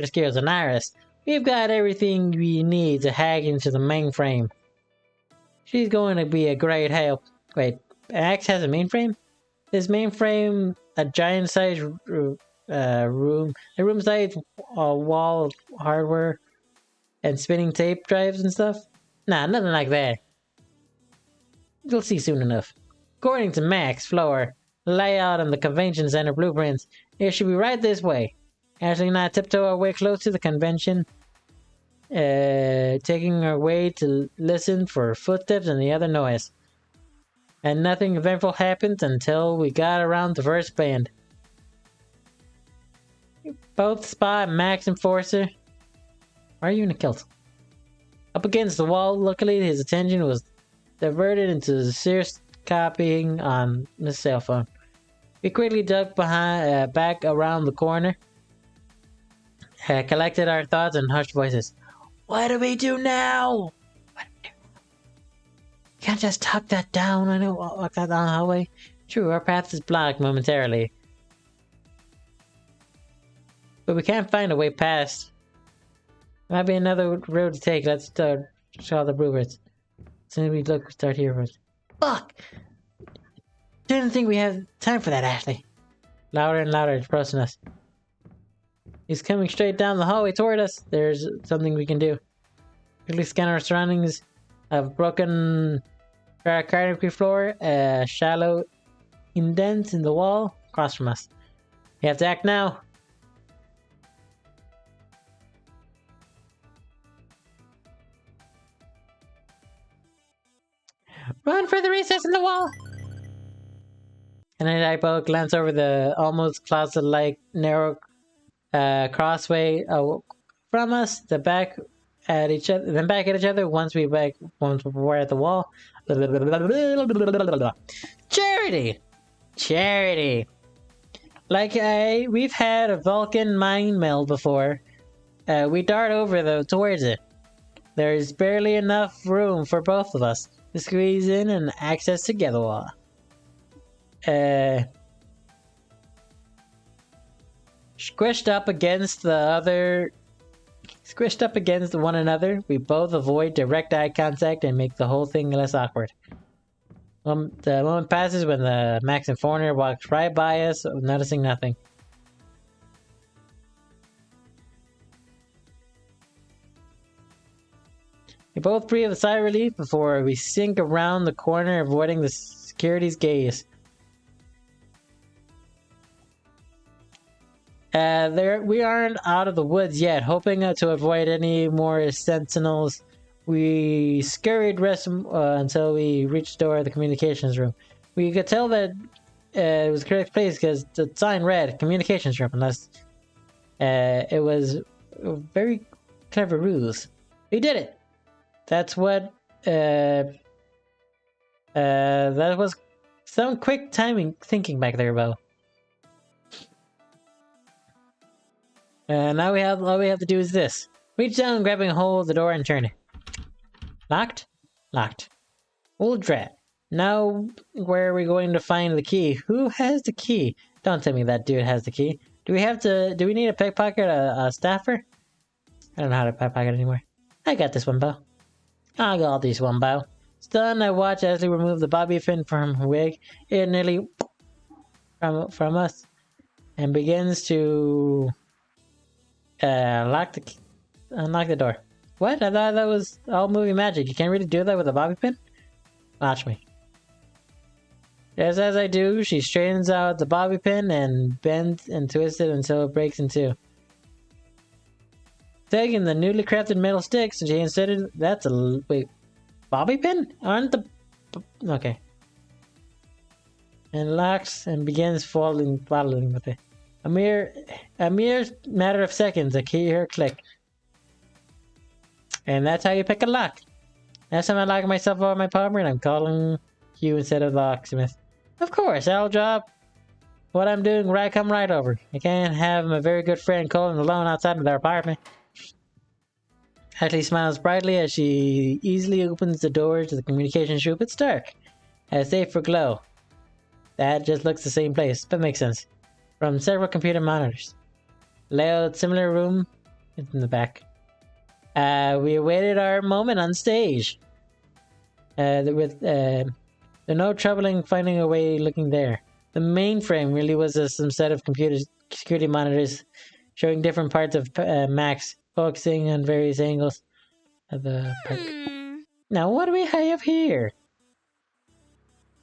skills and Iris, we've got everything we need to hack into the mainframe. She's going to be a great help. Wait, Axe has a mainframe? This mainframe, a giant-sized room, a room-sized wall of hardware and spinning tape drives and stuff? Nah, nothing like that. You'll see soon enough. According to Max, floor, layout, and the convention center blueprints, it should be right this way. Ashley and I tiptoe our way close to the convention, taking our way to listen for footsteps and the other noise. And nothing eventful happened until we got around the first band. Both spot Max Enforcer. Why are you in a kilt? Up against the wall, luckily his attention was diverted into serious copying on his cell phone. We quickly ducked back around the corner, collected our thoughts in hushed voices. What do we do now? Can't just tuck that down. I don't walk that down the hallway. True, our path is blocked momentarily. But we can't find a way past. Might be another road to take. Let's start show the blueprints. As soon as we look, start here first. Fuck! Didn't think we had time for that, Ashley. Louder and louder, it's approaching us. He's coming straight down the hallway toward us. There's something we can do. Quickly scan our surroundings. A broken concrete floor, a shallow indent in the wall across from us. You have to act now. Run for the recess in the wall! And then I both glance over the almost closet-like narrow crossway from us, then back at each other. Once we're at the wall. Charity. Like we've had a Vulcan mind meld before. We dart over towards it. There's barely enough room for both of us to squeeze in and access together. Squished up against one another, we both avoid direct eye contact and make the whole thing less awkward. The moment passes when the Maxim foreigner walks right by us, noticing nothing. We both breathe a sigh of relief before we sink around the corner, avoiding the security's gaze. We aren't out of the woods yet. Hoping to avoid any more sentinels, we scurried until we reached the door of the communications room. We could tell that it was the correct place because the sign read communications room, unless it was a very clever ruse. We did it! That was some quick thinking back there, Bo. Now all we have to do is this. Reach down, grabbing a hold of the door and turn it. Locked? Locked. Old drat. Now, where are we going to find the key? Who has the key? Don't tell me that dude has the key. Do we need a pickpocket, a staffer? I don't know how to pickpocket anymore. I got this one, Bo. I got this one, Bo. Stunned, I watch Ashley remove the bobby pin from her wig. It nearly from us. And begins to unlock the door. What? I thought that was all movie magic. You can't really do that with a bobby pin? Watch me. Just as I do, she straightens out the bobby pin and bends and twists it until it breaks in two. Taking the newly crafted metal sticks, she inserted wait, bobby pin? Okay. And locks and begins following with it. A mere matter of seconds, I hear her click. And that's how you pick a lock. Next time I lock myself out of my apartment, I'm calling you instead of the locksmith. Of course, I'll drop what I'm doing come right over. I can't have my very good friend calling alone outside of their apartment. Ashley smiles brightly as she easily opens the door to the communications room. It's dark. A safe for glow. That just looks the same place, but makes sense. From several computer monitors. Layout similar room in the back. We awaited our moment on stage. There's no troubling finding a way looking there. The mainframe really was some set of security monitors showing different parts of Max, focusing on various angles of the park. Now what do we have here?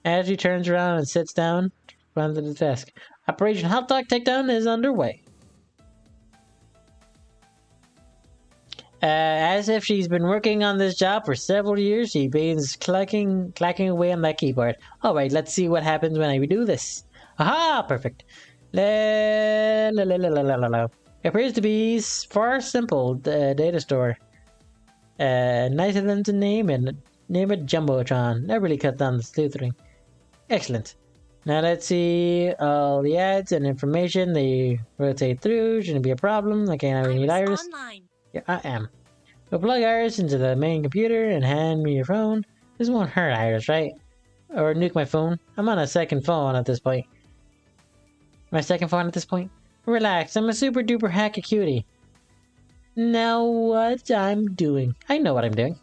As she turns around and sits down in front of the desk. Operation Hot Dog Takedown is underway. As if she's been working on this job for several years, she begins clacking away on that keyboard. Alright, let's see what happens when I do this. Aha! Perfect. It appears to be far simple data store. Nice of them to name it Jumbotron. That really cuts down the sleuthing. Excellent. Now let's see all the ads and information they rotate through. Shouldn't be a problem. I can't have any Iris. Online. Yeah, I am. We'll plug Iris into the main computer and hand me your phone. This won't hurt, Iris, right? Or nuke my phone. I'm on a second phone at this point. My second phone at this point? Relax, I'm a super duper hacker cutie. Now what I'm doing. I know what I'm doing.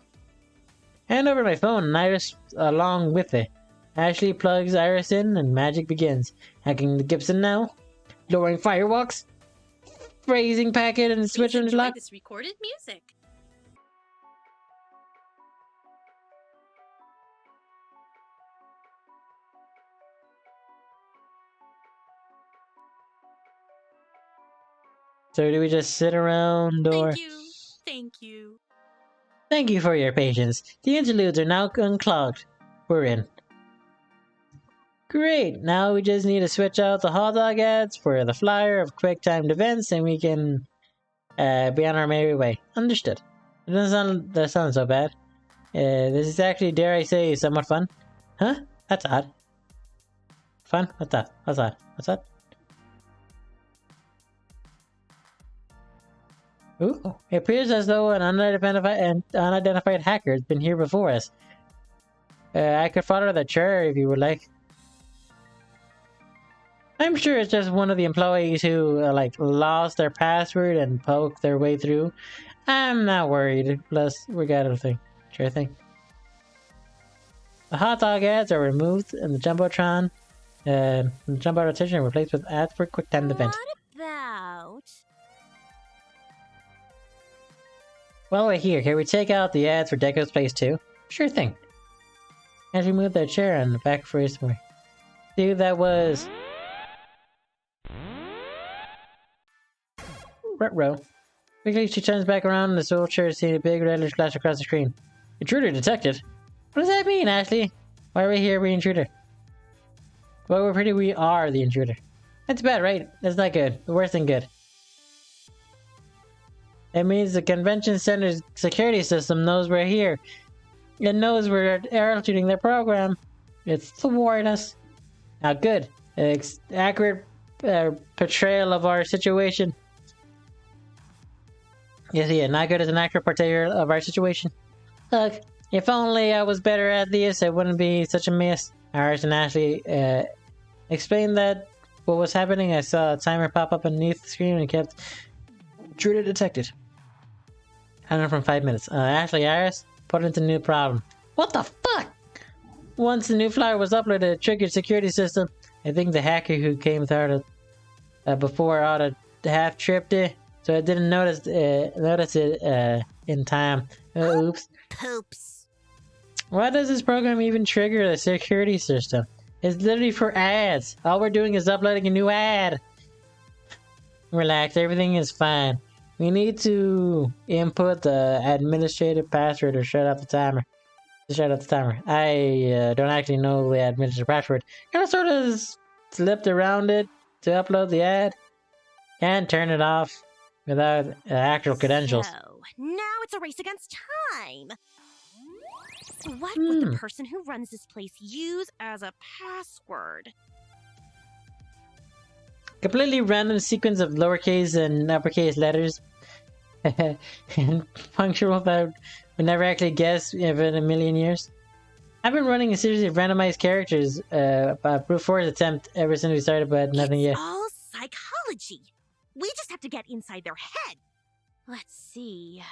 Hand over my phone and Iris along with it. Ashley plugs Iris in and magic begins. Hacking the Gibson now. Lowering firewalks. Phrasing packet and switch on lock. This recorded music. So do we just sit around or... Thank you. Thank you for your patience. The interludes are now unclogged. We're in. Great! Now we just need to switch out the hot dog ads for the flyer of quick timed events and we can be on our merry way. Understood. It doesn't sound so bad. This is actually, dare I say, somewhat fun. Huh? That's odd. Fun? What's that? What's that? What's that? Ooh, it appears as though an unidentified hacker has been here before us. I could follow the chair if you would like. I'm sure it's just one of the employees who, lost their password and poked their way through. I'm not worried. Plus, we got everything. Sure thing. The hot dog ads are removed and the Jumbotron, rotation replaced with ads for quick time event. What about... While we're here, can we take out the ads for Deco's Place too? Sure thing. And remove their chair and the back for his more. Dude, that was... Retro. Quickly, she turns back around and the soul chair seeing a big red flash across the screen. Intruder detected? What does that mean, Ashley? Why are we here, we intruder? Well, we're pretty, we are the intruder. That's bad, right? That's not good. Worse than good. It means the convention center's security system knows we're here. It knows we're executing their program. It's to warn us. Now, good. It's accurate portrayal of our situation. Yes, yeah, not good as an accurate portrayal of our situation. Look, if only I was better at this, it wouldn't be such a mess. Iris and Ashley explained that what was happening. I saw a timer pop up underneath the screen and kept intruder detected. I don't know from 5 minutes. Ashley, Iris, put into new problem. What the fuck? Once the new flyer was uploaded, it triggered security system. I think the hacker who came through before ought to have tripped it, so I didn't notice it in time. Oops. Poops. Why does this program even trigger the security system? It's literally for ads. All we're doing is uploading a new ad. Relax, everything is fine. We need to input the administrative password or shut off the timer. I don't actually know the administrative password. Kind of sort of slipped around it to upload the ad. Can't turn it off without actual credentials. So, now it's a race against time. What would the person who runs this place use as a password? Completely random sequence of lowercase and uppercase letters. And punctual that would never actually guess if in a million years. I've been running a series of randomized characters brute force attempt ever since we started, but nothing yet. It's all psychology. We just have to get inside their head. Let's see.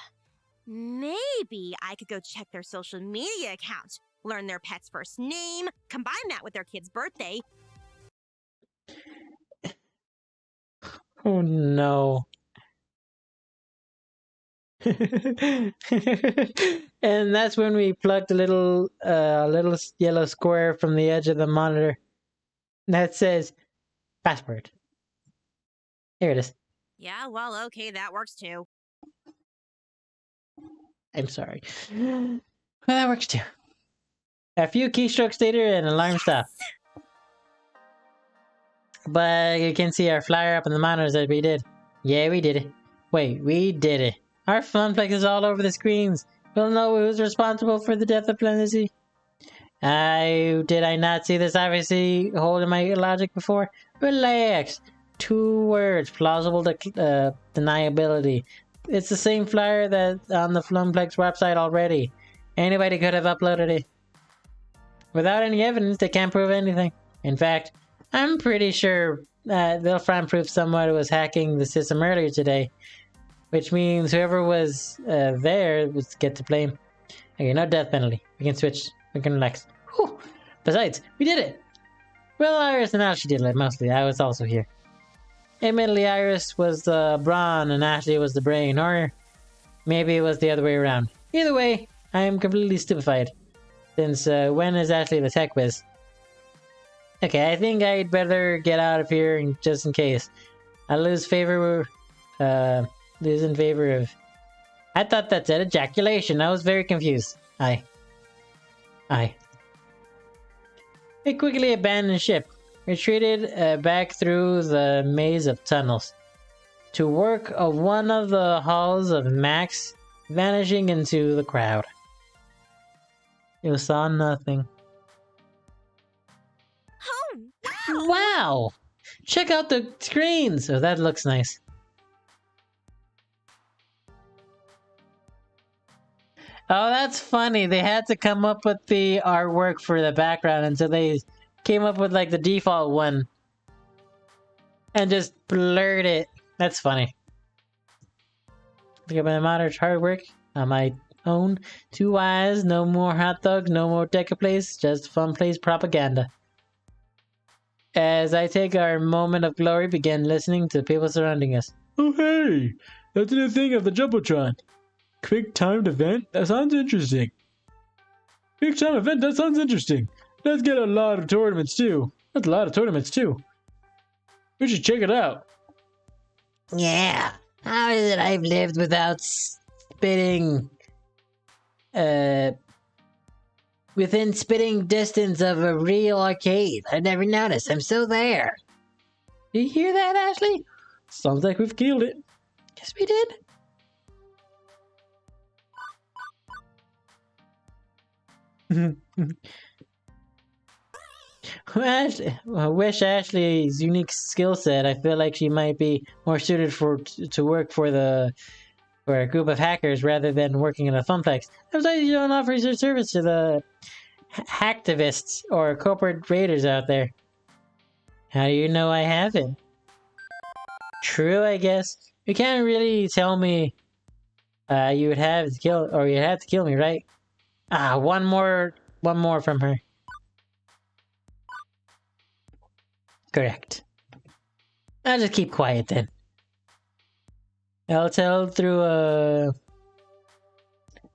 Maybe I could go check their social media account, learn their pet's first name, combine that with their kid's birthday. Oh no. And that's when we plucked a little yellow square from the edge of the monitor that says password. Here it is. Yeah, well, okay, that works too. I'm sorry. Well, that works too. A few keystrokes later, and alarm stop. But you can see our flyer up in the monitors that we did. Yeah, we did it. Wait, we did it. Our funplex is all over the screens. We'll know who's responsible for the death of Plenty. Did I not see this obviously holding my logic before? Relax. 2 words. Plausible deniability. It's the same flyer that's on the Funplex website already. Anybody could have uploaded it. Without any evidence, they can't prove anything. In fact, I'm pretty sure they'll find proof someone was hacking the system earlier today, which means whoever was there would get to blame. Okay, no death penalty. We can switch. We can relax. Whew. Besides, we did it! Well, Iris and Ashley did it, mostly. I was also here. Admittedly, Iris was the brawn and Ashley was the brain, or maybe it was the other way around. Either way, I am completely stupefied. Since when is Ashley the tech whiz? Okay, I think I'd better get out of here just in case. I lose in favor of... I thought that said ejaculation. I was very confused. Aye. We quickly abandoned ship. Retreated back through the maze of tunnels. To work of one of the halls of Max, vanishing into the crowd. You saw nothing. Oh, wow! Wow! Check out the screens! Oh, that looks nice. Oh, that's funny. They had to come up with the artwork for the background, and so they came up with like the default one. And just blurred it. That's funny. Look at my moderate hard work on my own. 2 eyes, no more hot dogs, no more Deca Place, just fun place propaganda. As I take our moment of glory, begin listening to the people surrounding us. Oh hey! That's a new thing of the Jumbotron. Quick timed event? That sounds interesting. Quick time event? That sounds interesting. Let's get a lot of tournaments too. That's a lot of tournaments too. We should check it out. Yeah. How is it I've lived without spitting... within spitting distance of a real arcade? I never noticed. I'm so there. Do you hear that, Ashley? Sounds like we've killed it. Yes, we did. I wish Ashley's unique skill set. I feel like she might be more suited to work for a group of hackers rather than working in a funplex. Besides, you don't offer your service to the hacktivists or corporate raiders out there. How do you know I haven't? True, I guess. You can't really tell me you would have to kill, or you had to kill me, right? Ah, one more from her. Correct. I'll just keep quiet then. I'll tell through a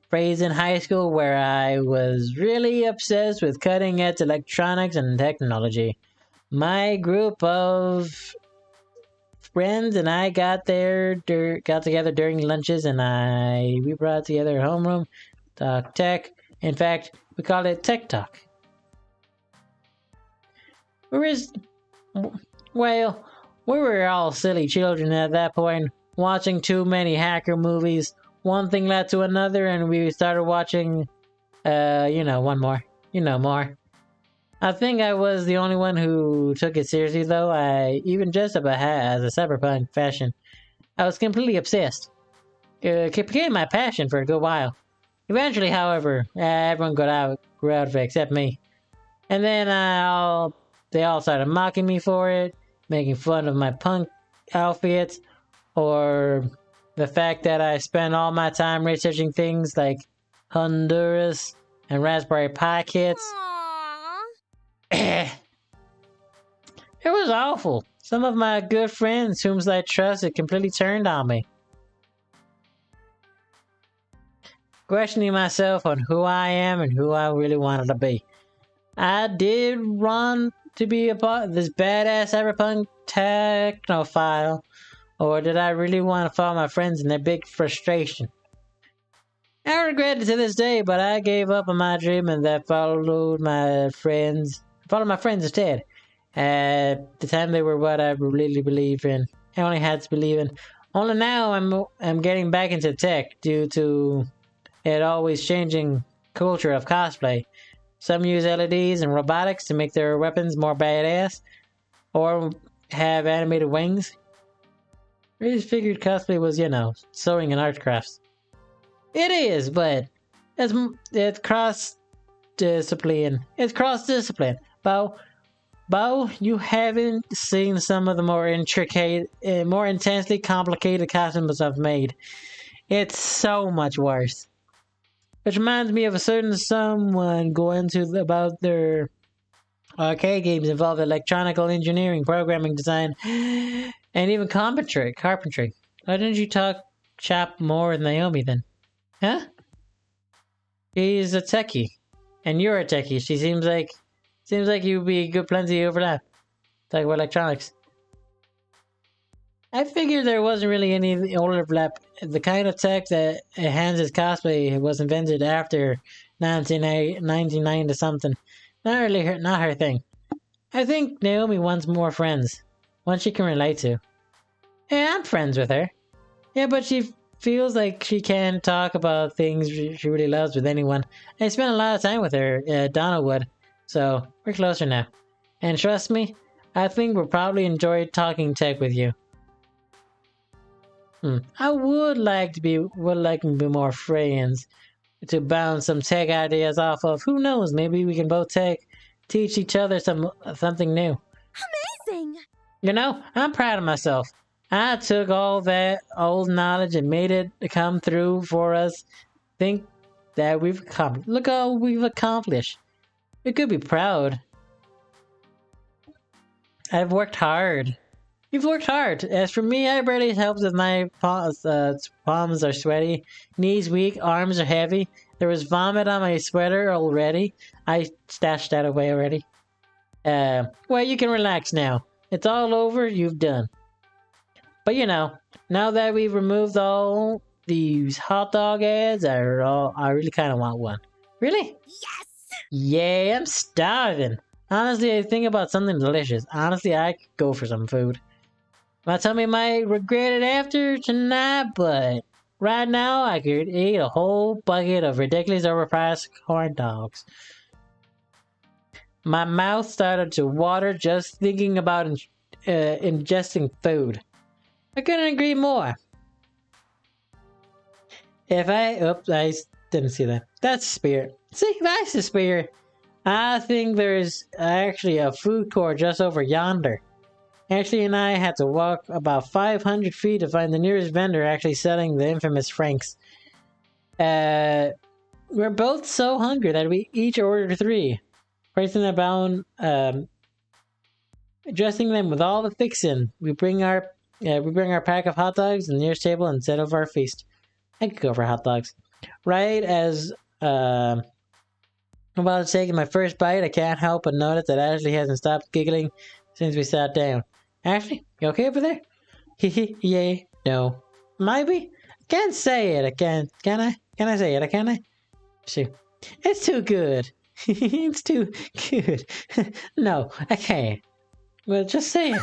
phrase in high school where I was really obsessed with cutting edge electronics and technology. My group of friends and I got together during lunches, and we brought together a homeroom, talk tech. In fact, we called it Tech Talk. Well, we were all silly children at that point, watching too many hacker movies. One thing led to another, and we started watching, one more. More. I think I was the only one who took it seriously, though. I even dressed up a hat as a cyberpunk fashion. I was completely obsessed. It became my passion for a good while. Eventually, however, everyone grew out of it except me. And then they all started mocking me for it, making fun of my punk outfits, or the fact that I spent all my time researching things like Honduras and Raspberry Pi kits. Aww. It was awful. Some of my good friends, whom I trusted, completely turned on me. Questioning myself on who I am and who I really wanted to be. I did want to be a part of this badass cyberpunk technophile, or did I really want to follow my friends in their big frustration? I regret it to this day, but I gave up on my dream and that followed my friends instead. At the time, they were what I really believed in. I only had to believe in. Only now I'm getting back into tech due to it always changing culture of cosplay. Some use LEDs and robotics to make their weapons more badass, or have animated wings. I just figured cosplay was, sewing and art crafts. It is, but it's cross discipline. It's cross-discipline. Bo, you haven't seen some of the more intricate, more intensely complicated costumes I've made. It's so much worse. Which reminds me of a certain someone going to about their arcade games involved electronical engineering, programming design, and even carpentry. Why didn't you talk chap more with Naomi then? Huh? She's a techie. And you're a techie. She seems like you'd be good plenty overlap. Talk about electronics. I figured there wasn't really any overlap. The kind of tech that enhances cosplay was invented after 1990 something. Not her thing. I think Naomi wants more friends. One she can relate to. Yeah, I'm friends with her. Yeah, but she feels like she can't talk about things she really loves with anyone. I spent a lot of time with her, Donna would. So, we're closer now. And trust me, I think we'll probably enjoy talking tech with you. I would like to be more friends. To bounce some tech ideas off of. Who knows, maybe we can both teach each other something new. Amazing! You know, I'm proud of myself. I took all that old knowledge and made it come through for us. Think that we've accomplished. Look all we've accomplished. We could be proud. I've worked hard. You've worked hard. As for me, I barely helped with my palms. Palms are sweaty, knees weak, arms are heavy. There was vomit on my sweater already. I stashed that away already. Well, you can relax now. It's all over. You've done. But you know, now that we've removed all these hot dog ads, I really kind of want one. Really? Yes! Yeah, I'm starving. Honestly, I think about something delicious. Honestly, I could go for some food. My tummy might regret it after tonight, but right now I could eat a whole bucket of ridiculous overpriced corn dogs. My mouth started to water just thinking about ingesting food. I couldn't agree more. I didn't see that. That's Spirit. See, that's the Spirit. I think there's actually a food court just over yonder. Ashley and I had to walk about 500 feet to find the nearest vendor actually selling the infamous Franks. We're both so hungry that we each ordered 3. Placing them down, dressing them with all the fixin'. We bring our pack of hot dogs to the nearest table and set up our feast. I could go for hot dogs. Right as I'm about to take my first bite, I can't help but notice that Ashley hasn't stopped giggling since we sat down. Ashley, you okay over there? Hehe, yay, no. Maybe? I can't say it, can I? Can I say it, can I? Shoot. It's too good. It's too good. No, I can't. Well, just say it.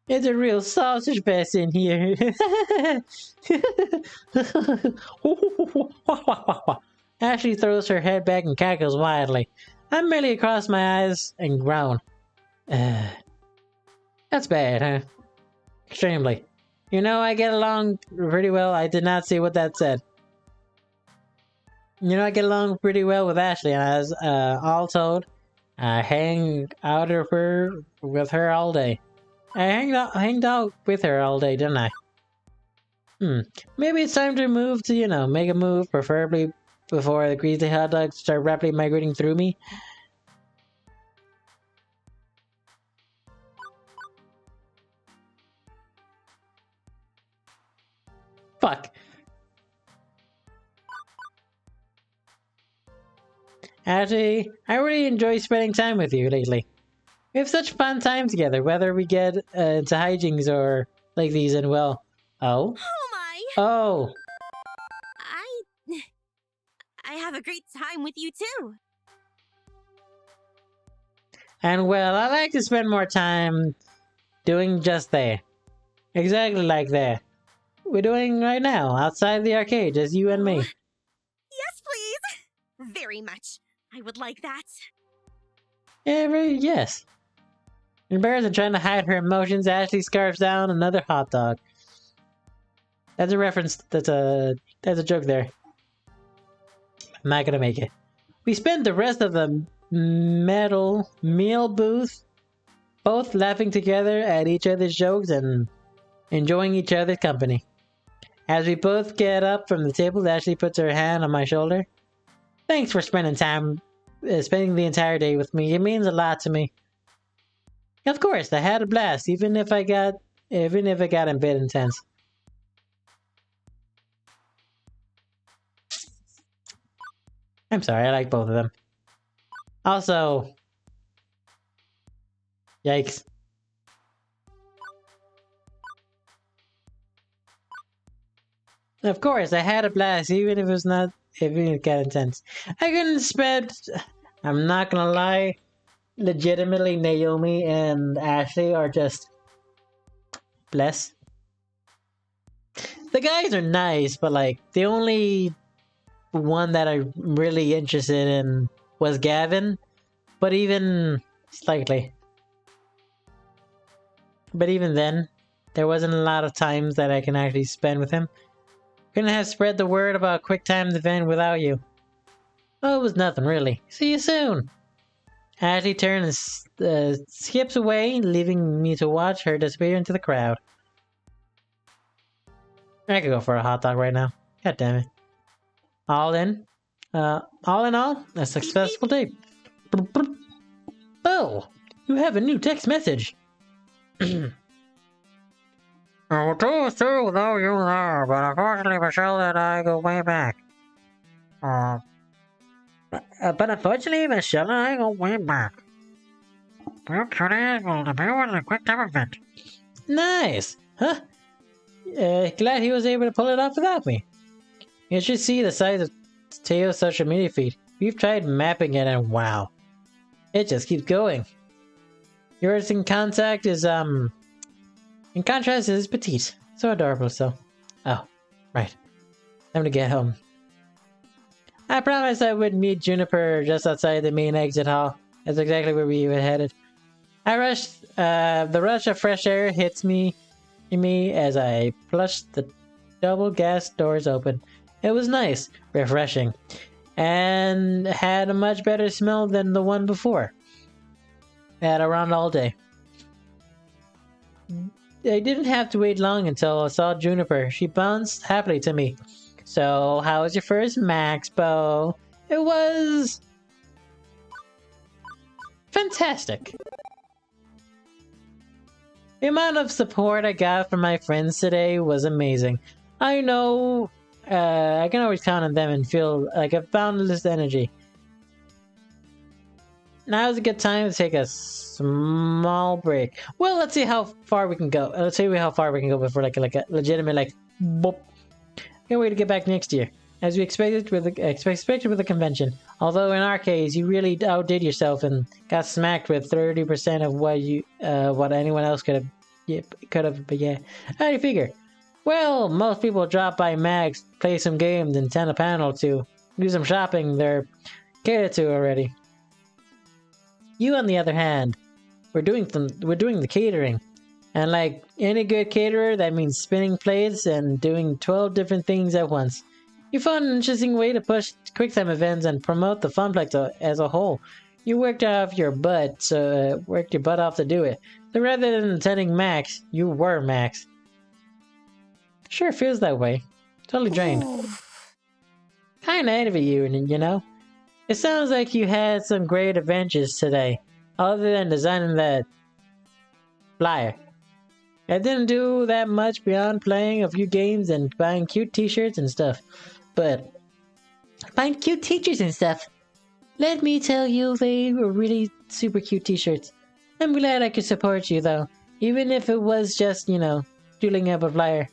It's a real sausage fest in here. Ashley throws her head back and cackles wildly. I merely across my eyes and groan. That's bad, huh? Extremely. You know, I get along pretty well. I did not see what that said. You know, I get along pretty well with Ashley, and as all told, I hang out with her all day. I hanged out with her all day, didn't I? Maybe it's time to move to, make a move, preferably before the greasy hot dogs start rapidly migrating through me. Fuck. Actually, I really enjoy spending time with you lately. We have such fun time together, whether we get into hijinks or like these and well. Oh? Oh my! Oh! I have a great time with you too. And well, I like to spend more time doing just that. Exactly like that. We're doing right now, outside the arcade, just you and me. Yes, please! Very much. I would like that. Yes. Embarrassed and trying to hide her emotions, Ashley scarfs down another hot dog. That's a reference. That's a joke there. I'm not gonna make it. We spent the rest of the metal meal booth both laughing together at each other's jokes and enjoying each other's company. As we both get up from the table, Ashley puts her hand on my shoulder. Thanks for spending the entire day with me. It means a lot to me. Of course, I had a blast, even if it got a bit intense. I'm sorry, I like both of them. Also, yikes. Of course, I had a blast, even if it got intense. I couldn't spend. I'm not gonna lie. Legitimately, Naomi and Ashley are just bless. The guys are nice, but like the only one that I'm really interested in was Gavin, but even slightly. But even then, there wasn't a lot of times that I can actually spend with him. Couldn't have spread the word about QuickTime event without you. Oh, it was nothing really. See you soon. Ashley turns and skips away, leaving me to watch her disappear into the crowd. I could go for a hot dog right now. God damn it. All in all, a successful day. Oh, you have a new text message. I will do so without you there, but unfortunately Michelle and I go way back. But unfortunately Michelle and I go way back. Well, today will debut in the QuickTime event. Nice! Huh? Glad he was able to pull it off without me. You should see the size of Teo's social media feed. We've tried mapping it and wow. It just keeps going. Yours in contrast is petite. So adorable, so. Oh, right. Time to get home. I promised I would meet Juniper just outside the main exit hall. That's exactly where we were headed. I rushed, the rush of fresh air hits me as I flushed the double gas doors open. It was nice, refreshing, and had a much better smell than the one before. I had around all day. I didn't have to wait long until I saw Juniper. She bounced happily to me. So, how was your first Maxpo? It was fantastic. The amount of support I got from my friends today was amazing. I know I can always count on them and feel like a boundless energy. Now is a good time to take a small break. Well, let's see how far we can go. Let's see how far we can go before like a legitimate boop. Can't wait to get back next year, as we expected with the convention. Although in our case, you really outdid yourself and got smacked with 30% of what anyone else could have. But yeah, how do you figure? Well, most people drop by Max, play some games, and attend a panel to do some shopping. They're catered to already. You, on the other hand, we're doing the catering. And like any good caterer, that means spinning plates and doing 12 different things at once. You found an interesting way to push QuickTime events and promote the Funplex as a whole. You worked your butt off to do it. So rather than attending Max, you were Max. Sure feels that way. Totally drained. Kinda envy you, you know? It sounds like you had some great adventures today, other than designing that flyer. I didn't do that much beyond playing a few games and buying cute t-shirts and stuff. But buying cute teachers and stuff. Let me tell you, they were really super cute t-shirts. I'm glad I could support you though. Even if it was just, doodling up a flyer.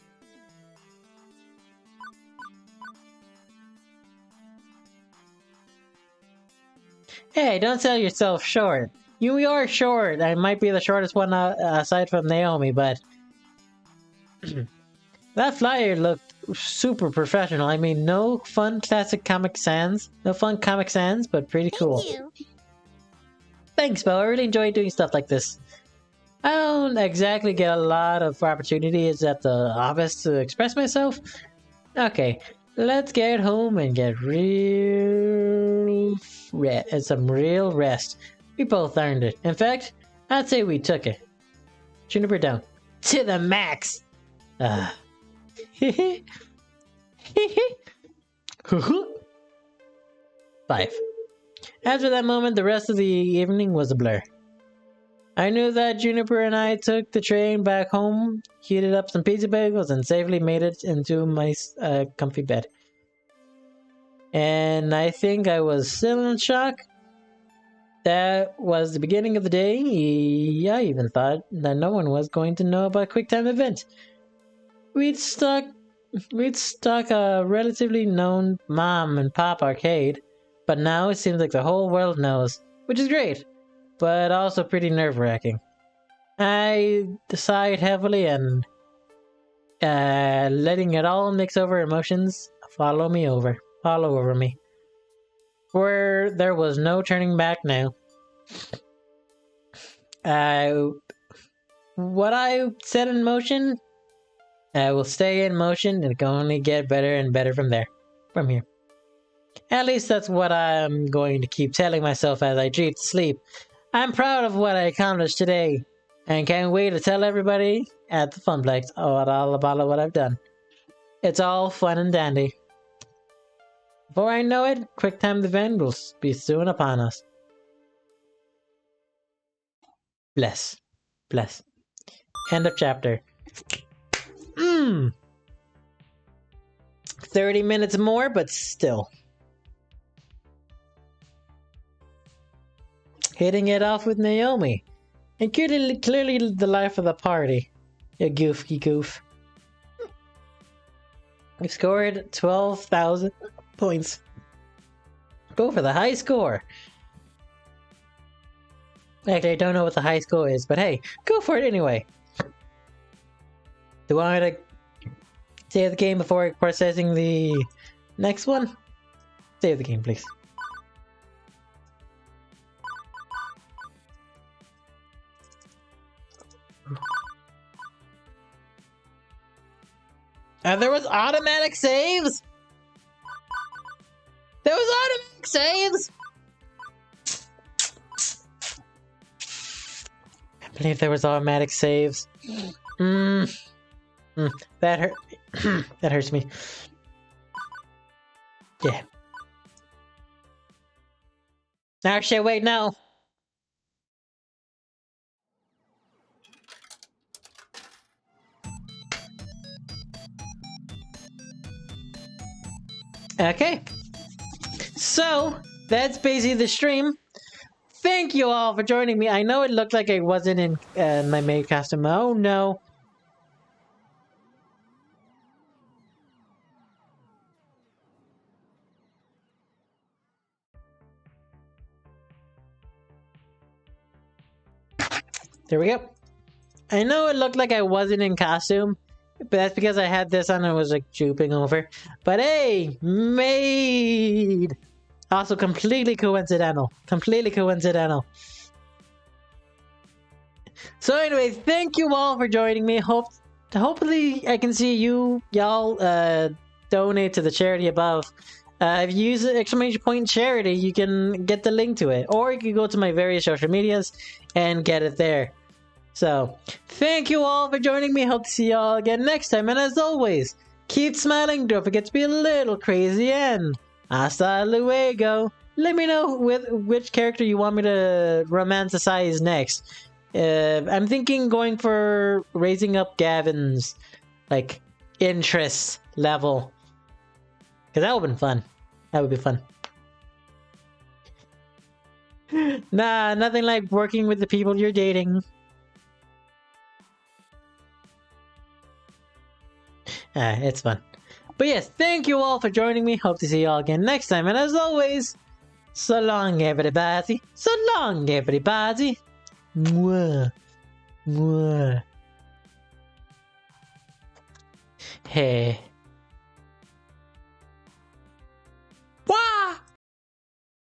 Hey, don't sell yourself short. You are short. I might be the shortest one aside from Naomi, but that flyer looked super professional. I mean, no fun Comic Sans, but pretty cool. Thank you. Thanks, Bo. I really enjoy doing stuff like this. I don't exactly get a lot of opportunities at the office to express myself. Okay, Let's get home and get some real rest. We both earned it. In fact, I'd say we took it. Juniper down. To the max! Ah. 5. After that moment, the rest of the evening was a blur. I knew that Juniper and I took the train back home, heated up some pizza bagels, and safely made it into my comfy bed. And I think I was still in shock. That was the beginning of the day. I even thought that no one was going to know about QuickTime Event. We'd stuck a relatively known mom and pop arcade, but now it seems like the whole world knows, which is great, but also pretty nerve-wracking. I sighed heavily and letting it all mix over emotions follow over me. Where there was no turning back now. What I set in motion, I will stay in motion and it can only get better and better from here. At least that's what I'm going to keep telling myself as I drift to sleep. I'm proud of what I accomplished today and can't wait to tell everybody at the Funplex all about what I've done. It's all fun and dandy. Before I know it, QuickTime Event will be soon upon us. Bless. End of chapter. 30 minutes more, but still. Hitting it off with Naomi. And clearly the life of the party. You goofy goof. We scored 12,000 points. Go for the high score. Actually, I don't know what the high score is, but hey, go for it anyway. Do you want me to save the game before processing the next one? Save the game, please. There was automatic saves? There was automatic saves? I believe there was automatic saves. That hurt. That hurts me. Yeah. Actually, wait, no. Okay. So, that's basically the stream. Thank you all for joining me. I know it looked like I wasn't in my maid costume. Oh no. There we go. I know it looked like I wasn't in costume, but that's because I had this on and was like drooping over. But hey, maid! Also completely coincidental. Completely coincidental. So anyway, thank you all for joining me. Hopefully I can see y'all donate to the charity above. If you use the exclamation point charity, you can get the link to it. Or you can go to my various social medias and get it there. So, thank you all for joining me. Hope to see y'all again next time. And as always, keep smiling. Don't forget to be a little crazy. And hasta luego. Let me know which character you want me to romanticize next. I'm thinking going for raising up Gavin's, like, interest level. Because that would have been fun. That would be fun. Nah, nothing like working with the people you're dating. It's fun. But yes, thank you all for joining me. Hope to see you all again next time. And as always, so long, everybody. So long, everybody. Mwah. Mwah. Hey.